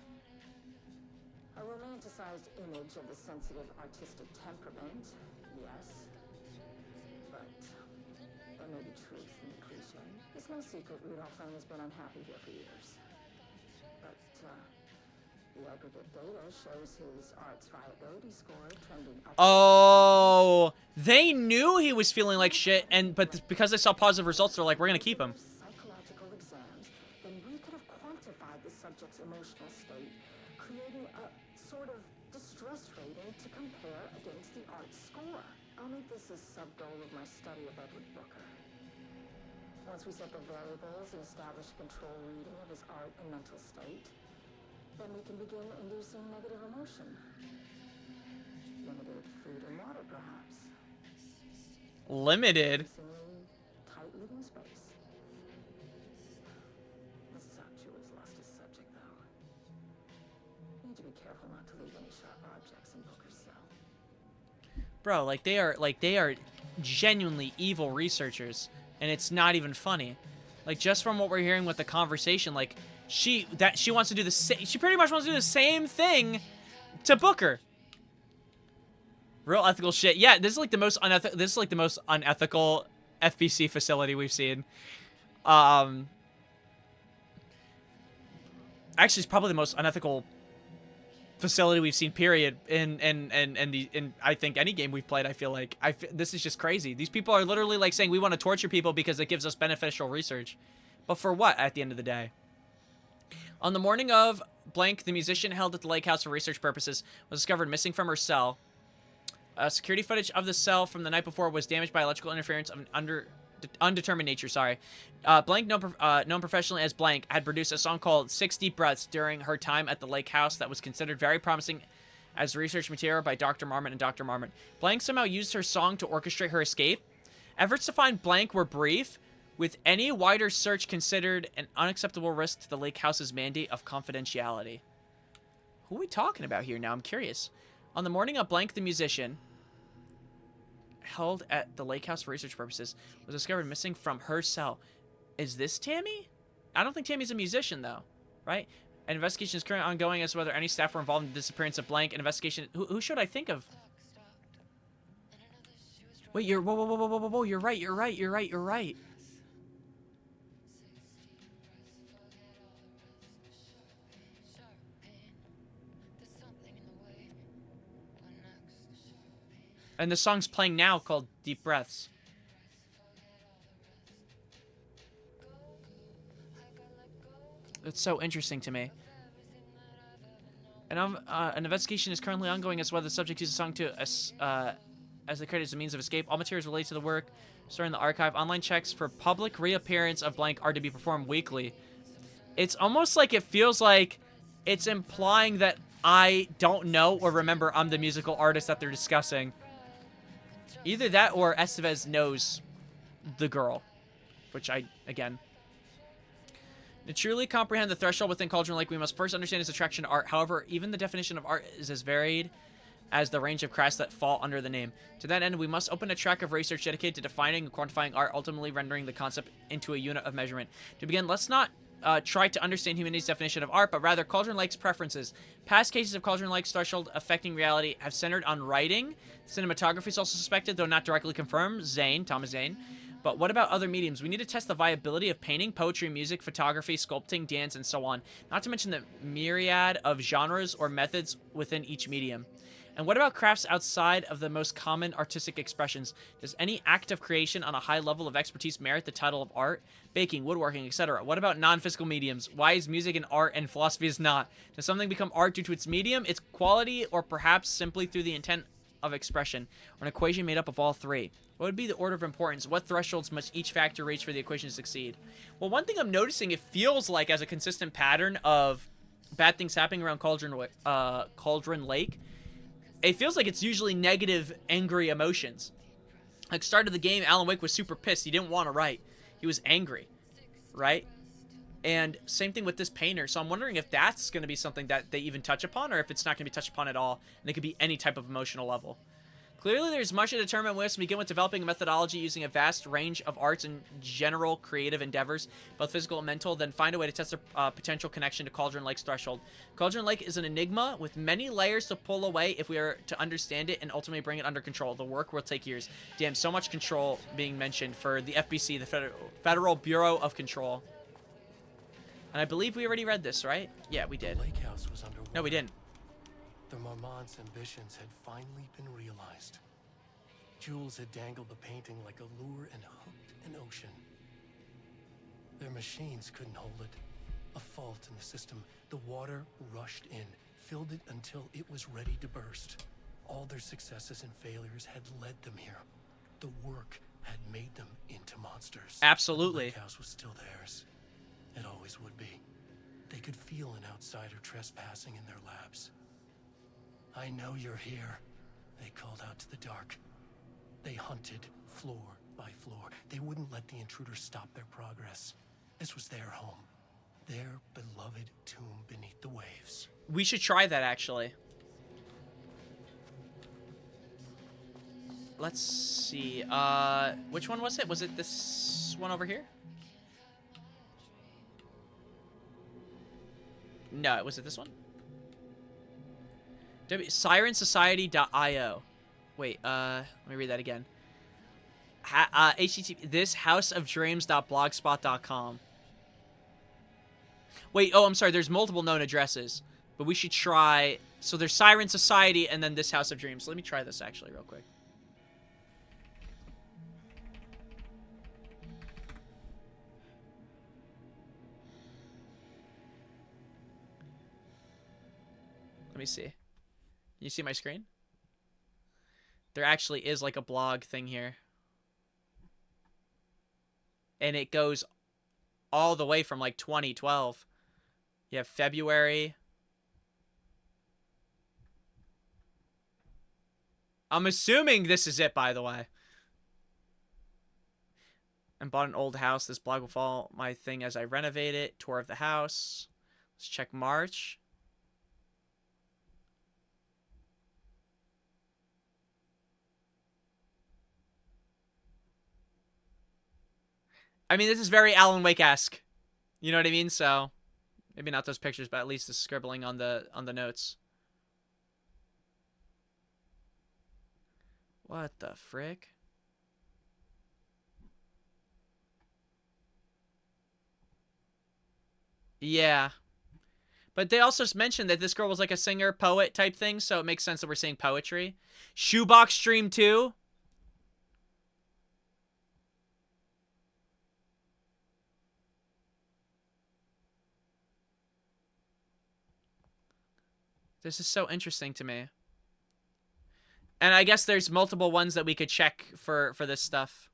A romanticized image of the sensitive artistic temperament, yes. But there may be truth in the cliche. It's no secret Rudolph Lane has been unhappy here for years. But, the aggregate data shows his art's viability score trending up. Oh, they knew he was feeling like shit, but because they saw positive results, they're like, we're gonna keep him. Psychological exams, then we could have quantified the subject's emotional state, creating a sort of distress rating to compare against the art's score. I'll make this a sub-goal of my study of Edward Booker. Once we set the variables and establish a control reading of his art and mental state, then we can begin inducing negative emotion. Limited food and water, perhaps. Limited? Tight living space. Mrs. Akchu has lost his subject, though. Need to be careful not to leave any sharp objects in Booker's cell. Bro, like they are genuinely evil researchers, and it's not even funny. Like, just from what we're hearing with the conversation, like, she wants to do the same. She pretty much wants to do the same thing to Booker. Real ethical shit. Yeah, this is like the most unethical. This is like the most unethical FBC facility we've seen. Actually, it's probably the most unethical facility we've seen. Period. In I think any game we've played. I feel like this is just crazy. These people are literally like saying we want to torture people because it gives us beneficial research, but for what? At the end of the day. On the morning of blank, the musician held at the lake house for research purposes was discovered missing from her cell. Security footage of the cell from the night before was damaged by electrical interference of an undetermined nature. Sorry. Blank, known professionally as Blank, had produced a song called 6 Deep Breaths during her time at the lake house that was considered very promising as research material by Dr. Marmot and Dr. Marmot. Blank somehow used her song to orchestrate her escape. Efforts to find Blank were brief, with any wider search considered an unacceptable risk to the lake house's mandate of confidentiality. Who are we talking about here now? I'm curious. On the morning of Blank the musician, held at the lake house for research purposes, was discovered missing from her cell. Is this Tammy? I don't think Tammy's a musician, though. Right? An investigation is currently ongoing as to whether any staff were involved in the disappearance of Blank. An investigation... Who should I think of? Wait, whoa. You're right. And the song's playing now called Deep Breaths. It's so interesting to me. And an investigation is currently ongoing as to whether the subject used the song to as they created as a means of escape. All materials related to the work stored in the archive. Online checks for public reappearance of Blank are to be performed weekly. It's almost like it feels like it's implying that I don't know or remember I'm the musical artist that they're discussing. Either that or Estevez knows the girl. Which again. To truly comprehend the threshold within Cauldron Lake, we must first understand its attraction to art. However, even the definition of art is as varied as the range of crafts that fall under the name. To that end, we must open a track of research dedicated to defining and quantifying art, ultimately rendering the concept into a unit of measurement. To begin, let's not try to understand humanity's definition of art, but rather Cauldron Lake's preferences. Past cases of Cauldron Lake's threshold affecting reality have centered on writing. Cinematography is also suspected, though not directly confirmed. Thomas Zane. But what about other mediums? We need to test the viability of painting, poetry, music, photography, sculpting, dance, and so on. Not to mention the myriad of genres or methods within each medium. And what about crafts outside of the most common artistic expressions? Does any act of creation on a high level of expertise merit the title of art? Baking, woodworking, etc. What about non-physical mediums? Why is music an art and philosophy is not? Does something become art due to its medium, its quality, or perhaps simply through the intent of expression, or an equation made up of all three? What would be the order of importance? What thresholds must each factor reach for the equation to succeed? Well, one thing I'm noticing, it feels like as a consistent pattern of bad things happening around Cauldron Lake, it feels like it's usually negative, angry emotions. Like, start of the game, Alan Wake was super pissed. He didn't want to write. He was angry, right? And same thing with this painter. So I'm wondering if that's going to be something that they even touch upon, or if it's not going to be touched upon at all, and it could be any type of emotional level. Clearly, there's much to determine. We must begin with developing a methodology using a vast range of arts and general creative endeavors, both physical and mental, then find a way to test the potential connection to Cauldron Lake's threshold. Cauldron Lake is an enigma with many layers to pull away if we are to understand it and ultimately bring it under control. The work will take years. Damn, so much control being mentioned for the FBC, the Federal Bureau of Control. And I believe we already read this, right? Yeah, we did. The lake house was underwater. No, we didn't. The Marmont's ambitions had finally been realized. Jules had dangled the painting like a lure and hooked an ocean. Their machines couldn't hold it. A fault in the system. The water rushed in, filled it until it was ready to burst. All their successes and failures had led them here. The work had made them into monsters. Absolutely. The lake house was still theirs. It always would be. They could feel an outsider trespassing in their labs. I know you're here, they called out to the dark. They hunted floor by floor. They wouldn't let the intruders stop their progress. This was their home, their beloved tomb beneath the waves. We should try that, actually. Let's see. Which one was it? Was it this one over here? No, was it this one? Sirensociety.io. Wait, let me read that again. HTTP, this houseofdreams.blogspot.com. Wait, oh, I'm sorry, there's multiple known addresses. But we should try... So there's Siren Society and then this House of Dreams. Let me try this, actually, real quick. Let me see. You see my screen? There actually is like a blog thing here. And it goes all the way from like 2012. You have February. I'm assuming this is it, by the way. I bought an old house. This blog will follow my thing as I renovate it. Tour of the house. Let's check March. I mean, this is very Alan Wake-esque. You know what I mean? So, maybe not those pictures, but at least the scribbling on the notes. What the frick? Yeah. But they also mentioned that this girl was like a singer, poet type thing, so it makes sense that we're seeing poetry. Shoebox Stream 2. This is so interesting to me. And I guess there's multiple ones that we could check for this stuff.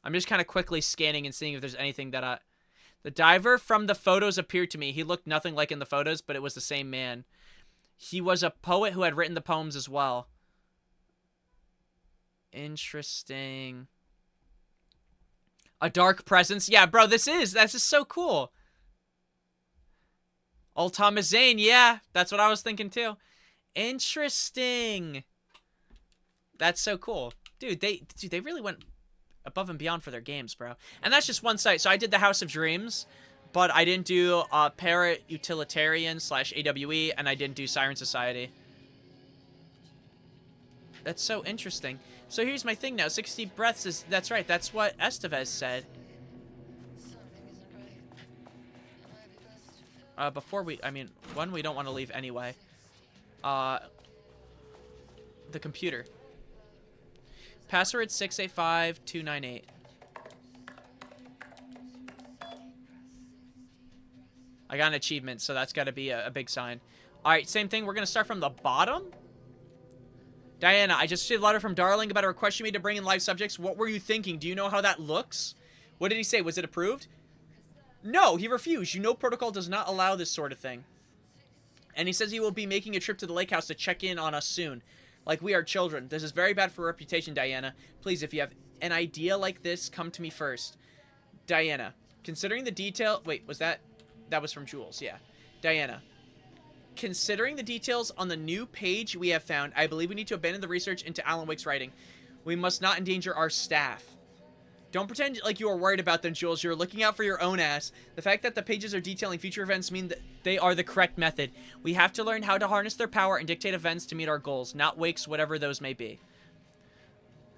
I'm just kind of quickly scanning and seeing if there's anything that The diver from the photos appeared to me. He looked nothing like in the photos, but it was the same man. He was a poet who had written the poems as well. Interesting. A dark presence. Yeah, bro, this is so cool. Old Thomas Zane, yeah, that's what I was thinking too. Interesting. That's so cool. Dude, they really went above and beyond for their games, bro. And that's just one site. So I did the House of Dreams, but I didn't do Parrot Utilitarian / AWE, and I didn't do Siren Society. That's so interesting. So here's my thing now. 60 breaths is... That's right. That's what Estevez said. Before we... I mean, one, we don't want to leave anyway. The computer. Password 685298. I got an achievement, so that's got to be a big sign. Alright, same thing. We're going to start from the bottom. Diana, I just received a letter from Darling about a request you made to bring in live subjects. What were you thinking? Do you know how that looks? What did he say? Was it approved? No, he refused. You know protocol does not allow this sort of thing. And he says he will be making a trip to the lake house to check in on us soon. Like we are children. This is very bad for reputation, Diana. Please, if you have an idea like this, come to me first. Diana, considering the detail... Wait, was that... That was from Jules, yeah. Diana, considering the details on the new page we have found, I believe we need to abandon the research into Alan Wake's writing. We must not endanger our staff. Don't pretend like you are worried about them, Jules. You're looking out for your own ass. The fact that the pages are detailing future events mean that they are the correct method. We have to learn how to harness their power and dictate events to meet our goals, not Wake's, whatever those may be.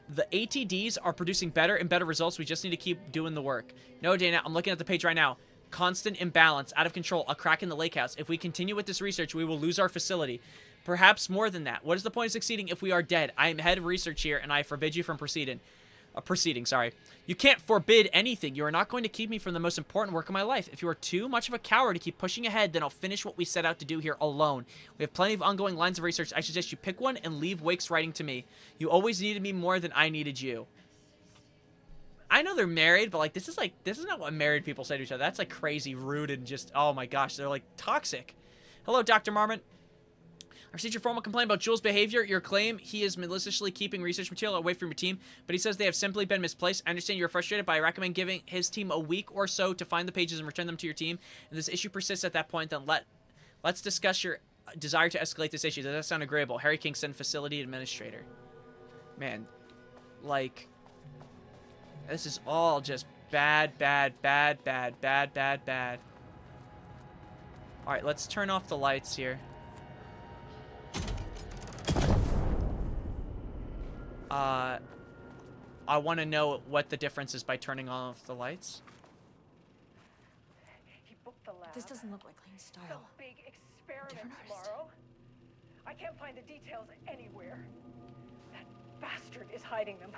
The ATDs are producing better and better results. We just need to keep doing the work. No, Dana, I'm looking at the page right now. Constant imbalance, out of control, a crack in the lake house. If we continue with this research, we will lose our facility. Perhaps more than that. What is the point of succeeding if we are dead? I am head of research here, and I forbid you from proceeding. Sorry. You can't forbid anything. You are not going to keep me from the most important work of my life. If you are too much of a coward to keep pushing ahead, then I'll finish what we set out to do here alone. We have plenty of ongoing lines of research. I suggest you pick one and leave Wake's writing to me. You always needed me more than I needed you. I know they're married, but like this is not what married people say to each other. That's like crazy, rude, and just, oh my gosh, they're like toxic. Hello, Dr. Marmont. Our teacher formal complaint about Jules' behavior. Your claim he is maliciously keeping research material away from your team, but he says they have simply been misplaced. I understand you're frustrated, but I recommend giving his team a week or so to find the pages and return them to your team. If this issue persists at that point, then let's discuss your desire to escalate this issue. Does that sound agreeable? Harry Kingston, facility administrator. Man, like... This is all just bad, bad, bad, bad, bad, bad, bad. Alright, let's turn off the lights here. I want to know what the difference is by turning off the lights. This doesn't look like Lane's style. Some big experiment tomorrow. I can't find the details anywhere. That bastard is hiding them.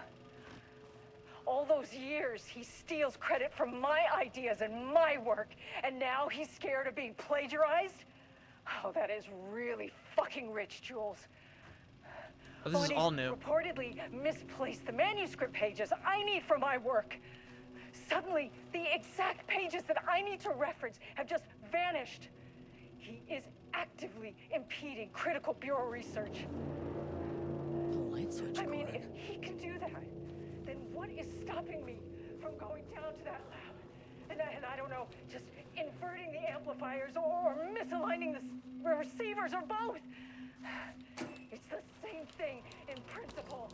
All those years, he steals credit from my ideas and my work, and now he's scared of being plagiarized? Oh, that is really fucking rich, Jules. Oh, this is all new. Reportedly misplaced the manuscript pages I need for my work. Suddenly, the exact pages that I need to reference have just vanished. He is actively impeding critical bureau research. The light switch cord. I mean, if he can do that, then what is stopping me from going down to that lab? And I don't know, just inverting the amplifiers or misaligning the receivers or both. It's the same thing in principle.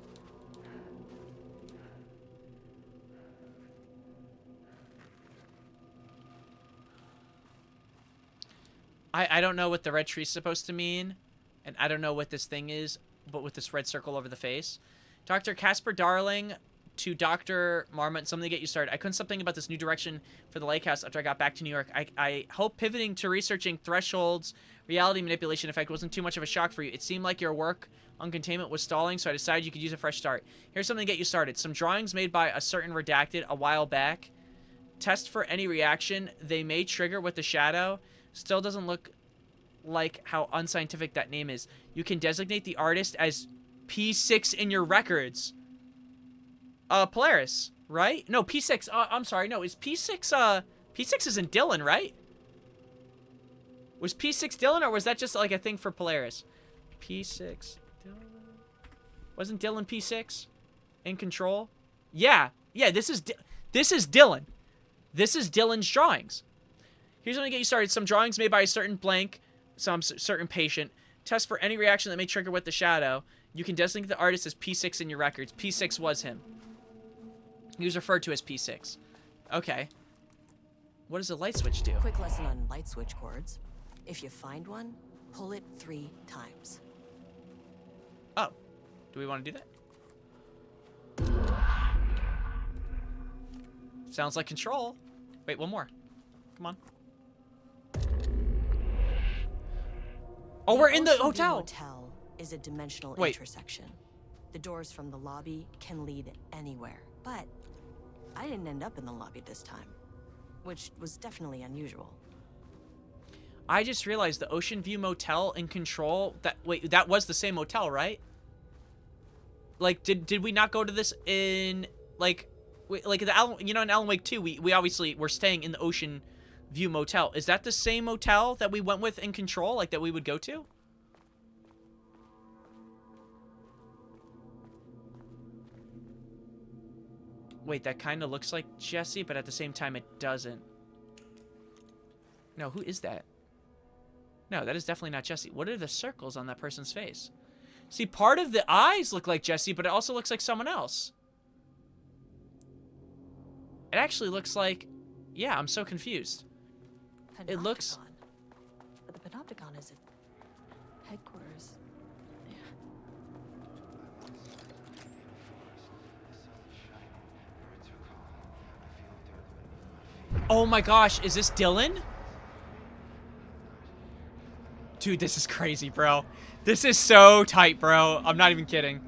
I don't know what the red tree's supposed to mean, and I don't know what this thing is, but with this red circle over the face. Dr. Casper Darling to Dr. Marmont, something to get you started. I couldn't stop thinking about this new direction for the lake house after I got back to New York. I hope pivoting to researching thresholds, reality manipulation effect wasn't too much of a shock for you. It seemed like your work on containment was stalling, so I decided you could use a fresh start. Here's something to get you started. Some drawings made by a certain redacted a while back. Test for any reaction they may trigger with the shadow. Still doesn't look like how unscientific that name is. You can designate the artist as P6 in your records. Polaris, right? No, P6. I'm sorry. No, is P6, P6 isn't Dylan, right? Was P6 Dylan, or was that just like a thing for Polaris? P6 Dylan. Wasn't Dylan P6 in control? Yeah. Yeah, this is Dylan. This is Dylan's drawings. Here's when I get you started. Some drawings made by a certain blank, some certain patient. test for any reaction that may trigger with the shadow. You can designate the artist as P6 in your records. P6 was him. He was referred to as P6. Okay. What does the light switch do? Quick lesson on light switch cords. If you find one, pull it 3 times. Oh. Do we want to do that? Sounds like Control. Wait, one more. Come on. Oh, we're in the hotel. Hotel is a dimensional intersection. The doors from the lobby can lead anywhere. But I didn't end up in the lobby this time, which was definitely unusual. I just realized the Ocean View Motel in Control, that was the same motel, right? Like, did we not go to this in, like in Alan Wake 2, we obviously were staying in the Ocean View Motel. Is that the same motel that we went with in Control, like that we would go to? Wait, that kind of looks like Jesse, but at the same time it doesn't. No, who is that? No, that is definitely not Jesse. What are the circles on that person's face? See, part of the eyes look like Jesse, but it also looks like someone else. It actually looks like... Yeah, I'm so confused. Panopticon. It looks... But the Panopticon is at headquarters. Yeah. Oh my gosh, is this Dylan? Dude, this is crazy, bro. This is so tight, bro. I'm not even kidding.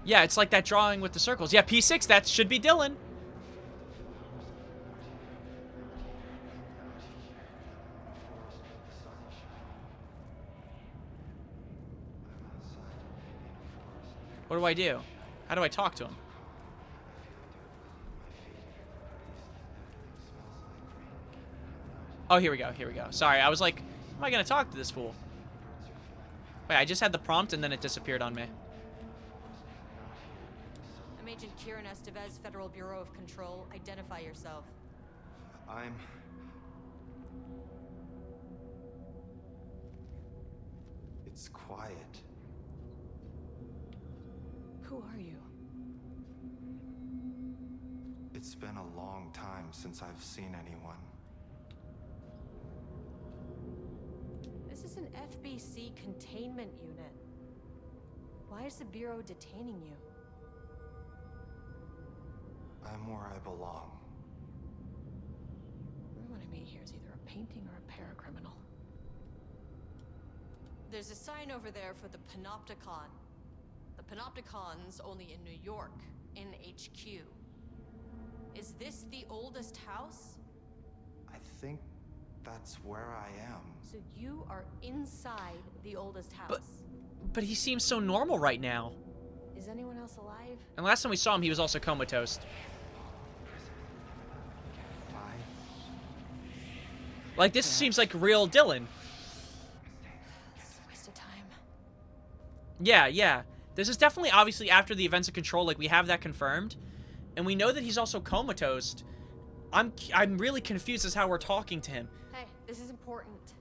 Yeah, it's like that drawing with the circles. Yeah, P6, that should be Dylan. What do I do? How do I talk to him? Oh, here we go. Here we go. Sorry, I was like, how am I going to talk to this fool? Wait, I just had the prompt and then it disappeared on me. I'm Agent Kieran Estevez, Federal Bureau of Control. Identify yourself. It's quiet. Who are you? It's been a long time since I've seen anyone. This is an FBC containment unit. Why is the Bureau detaining you? I'm where I belong. Everyone I meet here is either a painting or a paracriminal. There's a sign over there for the Panopticon. The Panopticon's only in New York, in HQ. Is this the oldest house? I think that's where I am. So you are inside the oldest house. But he seems so normal right now. Is anyone else alive? And last time we saw him, he was also comatose. Like, this seems like real Dylan. It's a waste of time. Yeah, yeah. This is definitely, obviously, after the events of Control. Like, we have that confirmed. And we know that he's also comatose. I'm really confused as how we're talking to him. Hey, this is important.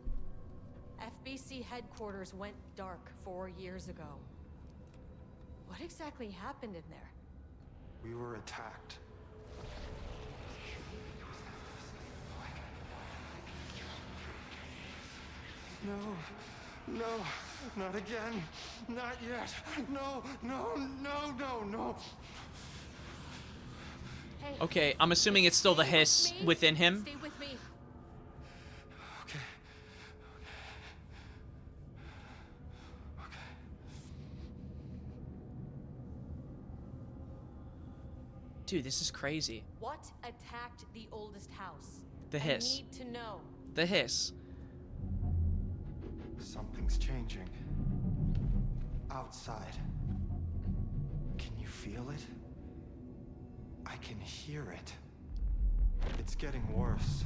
FBC headquarters went dark 4 years ago. What exactly happened in there? We were attacked. No, not again. Not yet. No. Hey, Okay, I'm assuming it's still the hiss within him. stay with me. Okay. Dude, this is crazy. What attacked the oldest house? The hiss. I need to know. The hiss. Something's changing. Outside. Can you feel it? I can hear it. It's getting worse.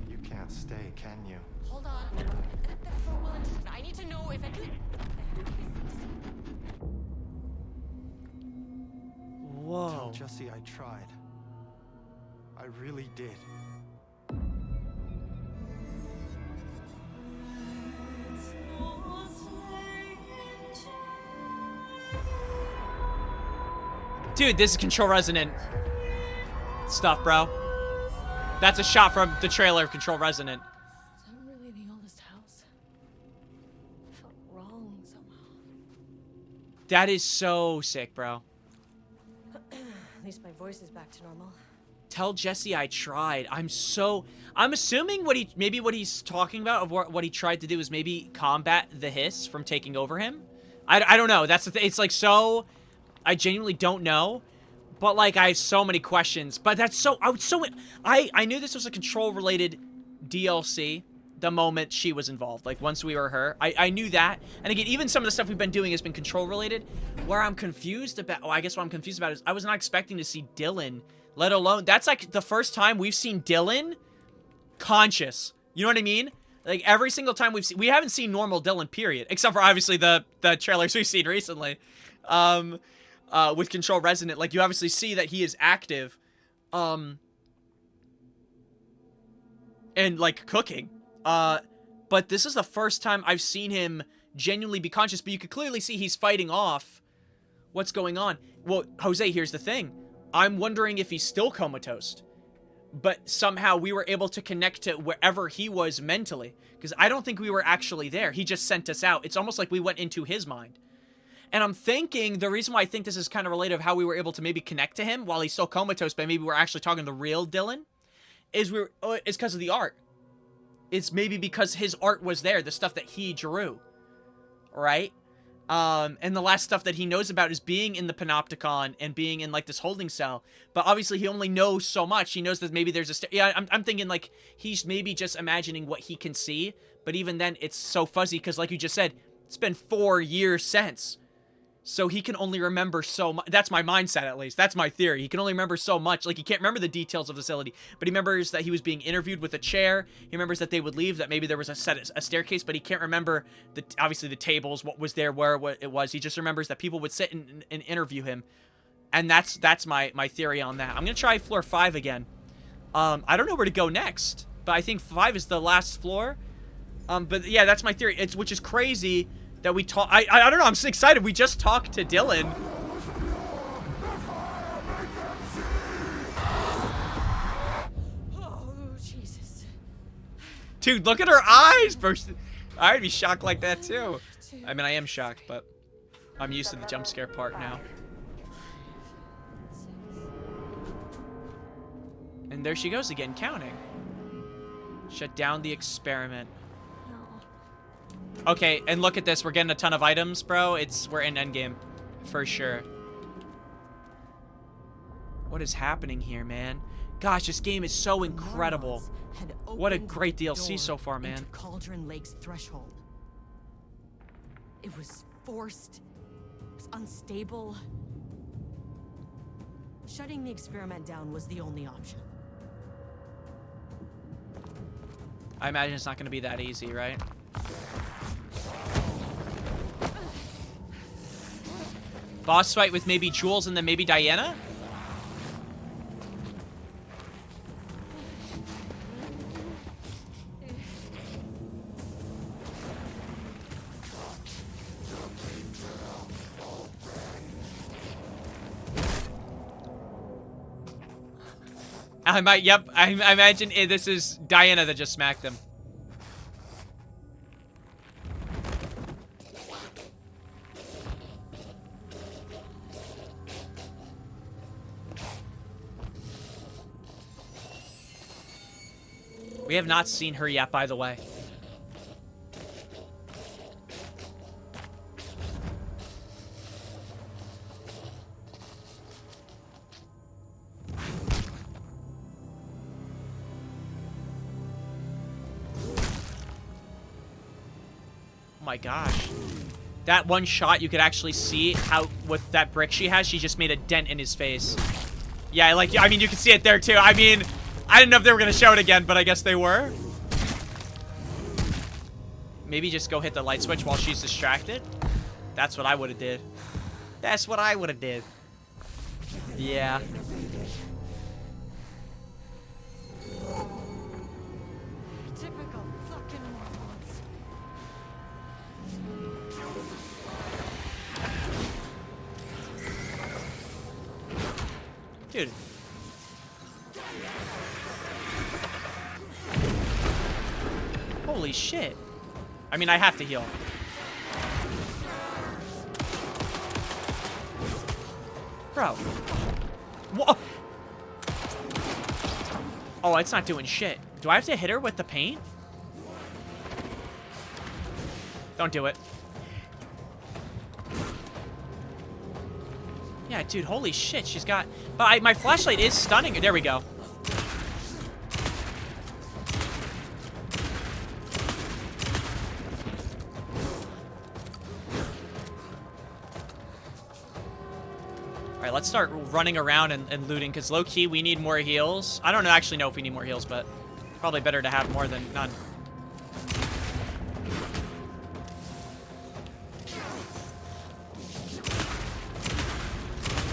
You can't stay, can you? Hold on. I need to know if anything... Whoa. Tell Jesse I tried. I really did. Dude, this is Control Resonant stuff, bro. That's a shot from the trailer of Control Resonant. Is that really the oldest house? I felt wrong somehow. That is so sick, bro. At least my voice is back to normal. Tell Jesse I tried. I'm assuming what he's talking about of what he tried to do is maybe combat the hiss from taking over him. I don't know. That's the thing. It's like so. I genuinely don't know. But like I have so many questions. But that's so. I knew this was a Control related DLC the moment she was involved. Like once we were her, I knew that. And again, even some of the stuff we've been doing has been Control related. Where I'm confused about. Oh, I guess what I'm confused about is I was not expecting to see Dylan. Let alone, that's like the first time we've seen Dylan conscious. You know what I mean? Like every single time we haven't seen normal Dylan, period. Except for obviously the trailers we've seen recently. With Control Resonant, like you obviously see that he is active. And like cooking. But this is the first time I've seen him genuinely be conscious, but you could clearly see he's fighting off what's going on. Well, Jose, here's the thing. I'm wondering if he's still comatose, but somehow we were able to connect to wherever he was mentally, because I don't think we were actually there. He just sent us out. It's almost like we went into his mind. And I'm thinking the reason why I think this is kind of related of how we were able to maybe connect to him while he's still comatose, but maybe we're actually talking the real Dylan, is it's because of the art. It's maybe because his art was there, the stuff that he drew, right? And the last stuff that he knows about is being in the Panopticon and being in like this holding cell. But obviously he only knows so much. He knows that maybe there's yeah, I'm thinking like he's maybe just imagining what he can see. But even then it's so fuzzy because like you just said, it's been 4 years since. So he can only remember so much. That's my mindset, at least. That's my theory. He can only remember so much. Like, he can't remember the details of the facility. But he remembers that he was being interviewed with a chair. He remembers that they would leave, that maybe there was a staircase. But he can't remember, obviously, the tables, what was there, where what it was. He just remembers that people would sit and interview him. And that's my theory on that. I'm going to try floor 5 again. I don't know where to go next. But I think 5 is the last floor. But, yeah, that's my theory. Which is crazy that we talk. I don't know. I'm so excited. We just talked to Dylan. Oh, Jesus. Dude, look at her eyes, bro. I'd be shocked like that too. I mean, I am shocked, but I'm used to the jump scare part now. And there she goes again, counting. Shut down the experiment. Okay, and look at this. We're getting a ton of items, bro. We're in endgame. For sure. What is happening here, man? Gosh, this game is so incredible. What a great DLC so far, man. Cauldron Lake's threshold. It was forced. It was unstable. Shutting the experiment down was the only option. I imagine it's not going to be that easy, right? Boss fight with maybe Jules and then maybe Diana? Yep, I imagine this is Diana that just smacked him. We have not seen her yet, by the way. Oh my gosh. That one shot, you could actually see how, with that brick she has, she just made a dent in his face. Yeah, like, I mean, you can see it there too. I mean, I didn't know if they were going to show it again, but I guess they were. Maybe just go hit the light switch while she's distracted. That's what I would have did. That's what I would have did. Yeah. Typical fucking morons. Dude. Holy shit. I mean, I have to heal. Bro. Whoa. Oh, it's not doing shit. Do I have to hit her with the paint? Don't do it. Yeah, dude, holy shit, she's got... But my flashlight is stunning her. There we go. Alright, let's start running around and looting, because low-key, we need more heals. I don't actually know if we need more heals, but probably better to have more than none.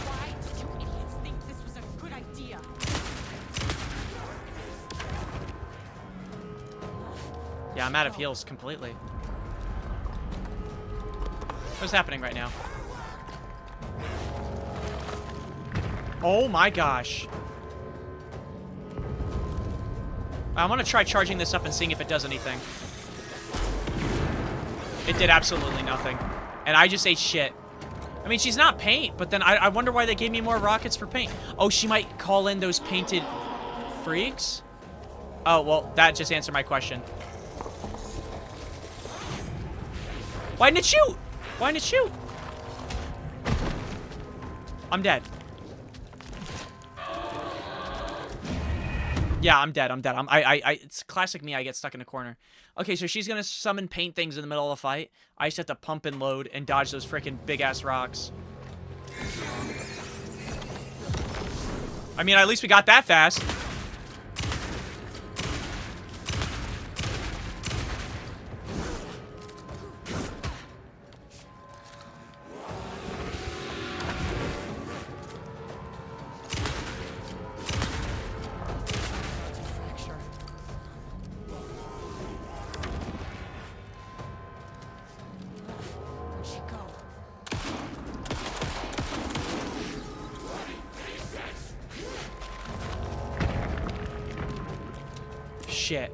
Why did you idiots think this was a good idea? Yeah, I'm out of heals completely. What's happening right now? Oh my gosh. I want to try charging this up and seeing if it does anything. It did absolutely nothing. And I just ate shit. I mean, she's not paint, but then I wonder why they gave me more rockets for paint. Oh, she might call in those painted freaks? Oh, well, that just answered my question. Why didn't it shoot? Why didn't it shoot? I'm dead. Yeah, I'm dead. I'm dead. It's classic me. I get stuck in a corner. Okay, so she's gonna summon paint things in the middle of the fight. I just have to pump and load and dodge those freaking big-ass rocks. I mean, at least we got that fast. Shit.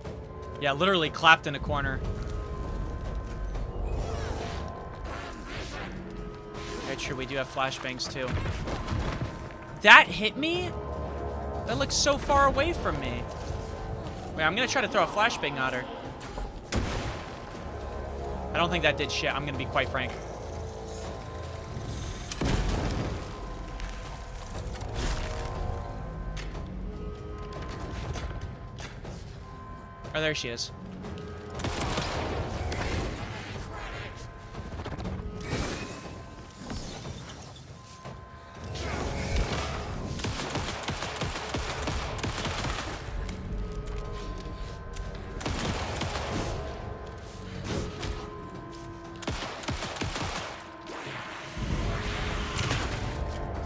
Yeah, literally clapped in a corner. Okay, sure, we do have flashbangs too. That hit me? That looks so far away from me. Wait, I'm gonna try to throw a flashbang at her. I don't think that did shit, I'm gonna be quite frank. Oh, there she is.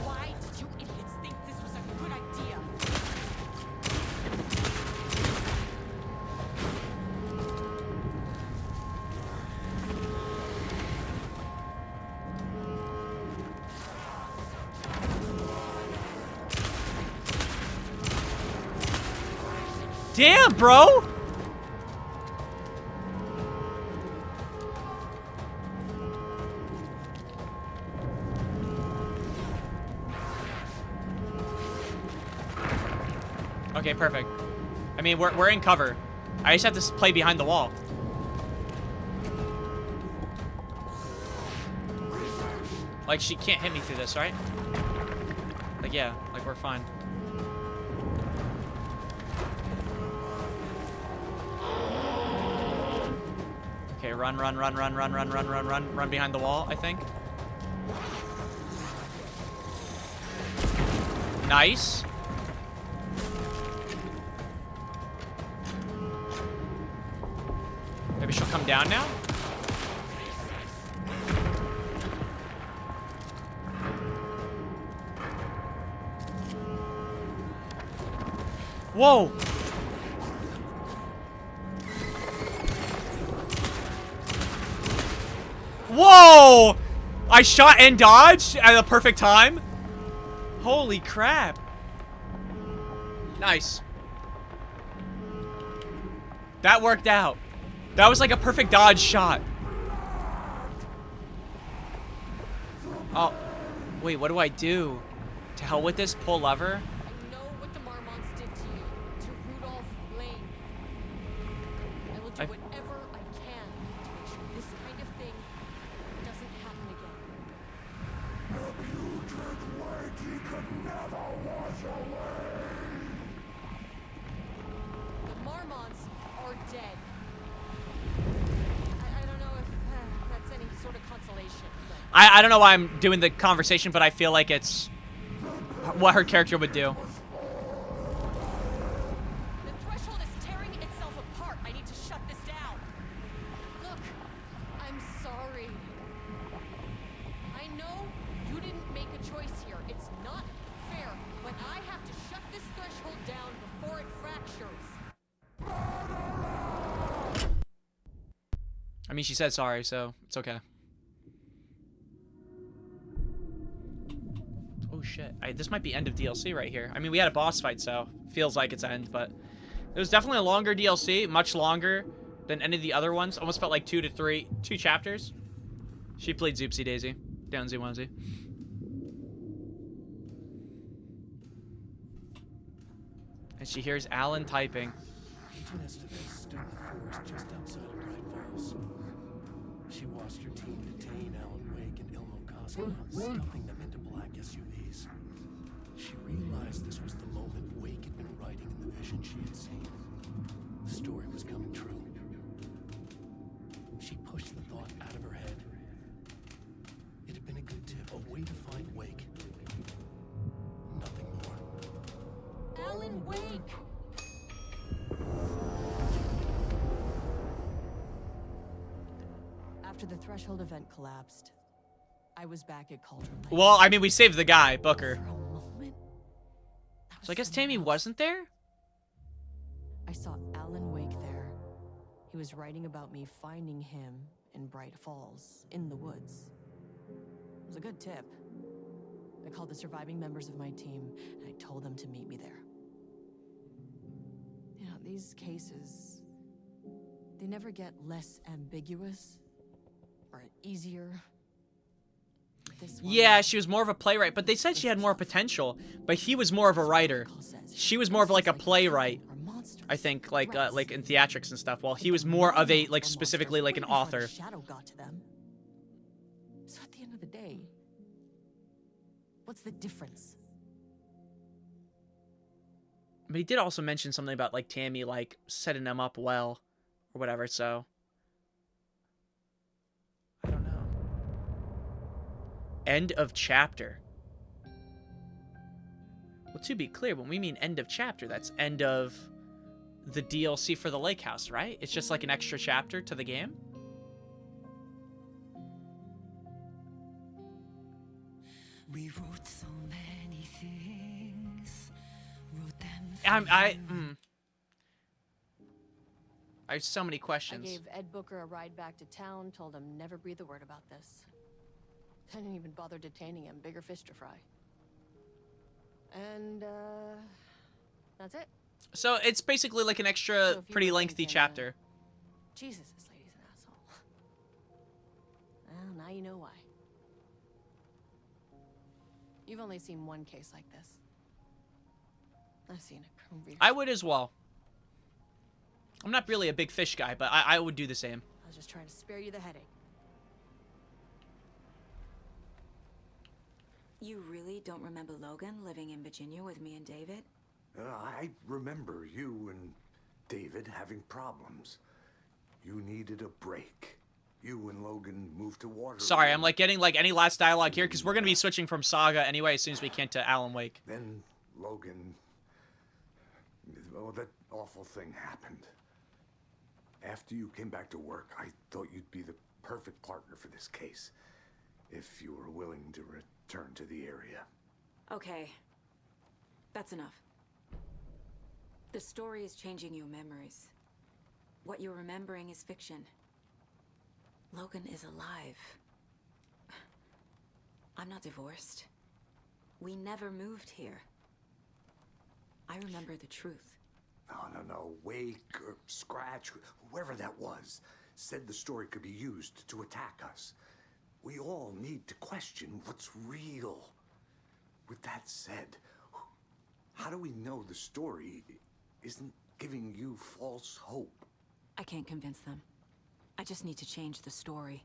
Why did you idiots think this was a good idea? Damn, bro! Okay, perfect. I mean, we're in cover. I just have to play behind the wall. Like, she can't hit me through this, right? Like, yeah, like, we're fine. Okay, run behind the wall, I think. Nice. Maybe she'll come down now? Whoa! Whoa! I shot and dodged at the perfect time? Holy crap. Nice. That worked out. That was like a perfect dodge shot. Oh. Wait, what do I do? To hell with this, pull lever? I know what the Marmonts did to you, to Rudolph Lane. I will do whatever I can to make sure this kind of thing doesn't happen again. The putrid weight he could never wash away. The Marmonts are dead. I don't know if that's any sort of consolation. I don't know why I'm doing the conversation, but I feel like it's what her character would do. The threshold is tearing itself apart. I need to shut this down. Look, I'm sorry. I know you didn't make a choice here. It's not fair, but I have to shut this threshold down before it fractures. I mean, she said sorry, so it's okay. Oh shit. This might be end of DLC right here. I mean, we had a boss fight, so feels like it's end, but it was definitely a longer DLC, much longer than any of the other ones. Almost felt like 2 chapters. She played Zoopsie Daisy. Downsy onesie. And she hears Alan typing. Agent Estevez stood in the forest just outside of Bright Falls. She watched her team detain Alan Wake and Ilmo Koska, stuffing them into black SUVs. She realized this was the moment Wake had been writing in the vision she had seen. The story was coming true. She pushed the thought out of her head. It had been a good tip, a way to find Wake. Nothing more. Alan Wake! After the Threshold event collapsed, I was back at Cauldron Lake. Well, I mean, we saved the guy, Booker. So I guess Tammy wasn't there? I saw Alan Wake there. He was writing about me finding him in Bright Falls, in the woods. It was a good tip. I called the surviving members of my team, and I told them to meet me there. You know, these cases, they never get less ambiguous or easier. Yeah, she was more of a playwright, but they said she had more potential, but he was more of a writer. She was more of like a playwright, I think, like in theatrics and stuff, while he was more of a, like, specifically like an author. Shadow got to them. So at the end of the day, what's the difference? But he did also mention something about, like, Tammy, like, setting them up well, or whatever, so... I don't know. End of chapter. Well, to be clear, when we mean end of chapter, that's end of the DLC for the Lake House, right? It's just like an extra chapter to the game? We wrote so many things. Wrote them I have so many questions. I gave Ed Booker a ride back to town, told him never breathe a word about this. I didn't even bother detaining him. Bigger fish to fry. And, that's it. So it's basically like an extra, pretty lengthy chapter. Jesus, this lady's an asshole. Well, now you know why. You've only seen one case like this. I've seen a criminal. I would as well. I'm not really a big fish guy, but I would do the same. I was just trying to spare you the headache. You really don't remember Logan living in Virginia with me and David? I remember you and David having problems. You needed a break. You and Logan moved to Waterloo. Sorry, I'm like getting like any last dialogue here because we're gonna be switching from Saga anyway as soon as we can to Alan Wake. Then Logan, oh, that awful thing happened. After you came back to work, I thought you'd be the perfect partner for this case, if you were willing to return to the area. Okay. That's enough. The story is changing your memories. What you're remembering is fiction. Logan is alive. I'm not divorced. We never moved here. I remember the truth. No. Wake or Scratch, whoever that was, said the story could be used to attack us. We all need to question what's real. With that said, how do we know the story isn't giving you false hope? I can't convince them. I just need to change the story.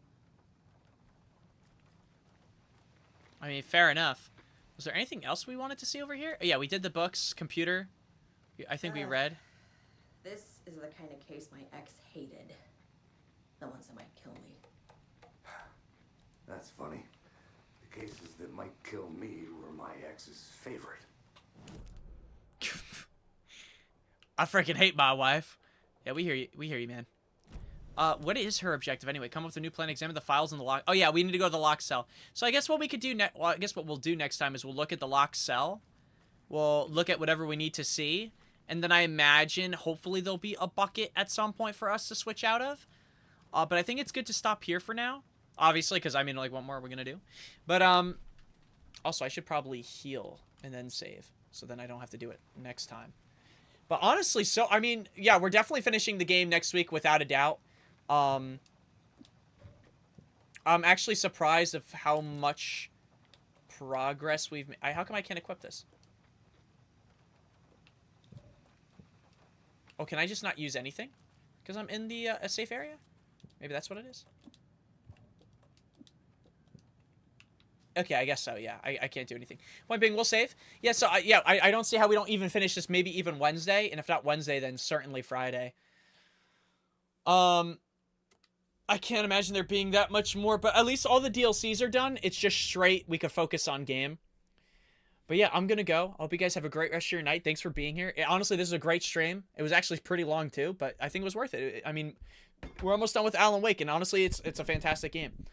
I mean, fair enough. Was there anything else we wanted to see over here? Oh, yeah, we did the books, computer. I think we read. This is the kind of case my ex hated. The ones that might kill me. That's funny. The cases that might kill me were my ex's favorite. I freaking hate my wife. Yeah, we hear you. We hear you, man. What is her objective anyway? Come up with a new plan, examine the files in the lock. Oh yeah, we need to go to the locked cell. So I guess what we could do next. Well, I guess what we'll do next time is we'll look at the locked cell. We'll look at whatever we need to see, and then I imagine hopefully there'll be a bucket at some point for us to switch out of. But I think it's good to stop here for now. Obviously, because I mean, like, what more are we gonna do? But also I should probably heal and then save, so then I don't have to do it next time. But honestly, so I mean, yeah, we're definitely finishing the game next week without a doubt. I'm actually surprised of how much progress we've made. How come I can't equip this? Oh, can I just not use anything? Because I'm in the a safe area? Maybe that's what it is. Okay, I guess so, yeah. I can't do anything. Point being, we'll save. Yeah, so, I don't see how we don't even finish this maybe even Wednesday. And if not Wednesday, then certainly Friday. I can't imagine there being that much more, but at least all the DLCs are done. It's just straight. We could focus on game. But yeah, I'm going to go. I hope you guys have a great rest of your night. Thanks for being here. Honestly, this is a great stream. It was actually pretty long too, but I think it was worth it. I mean, we're almost done with Alan Wake, and honestly, it's a fantastic game.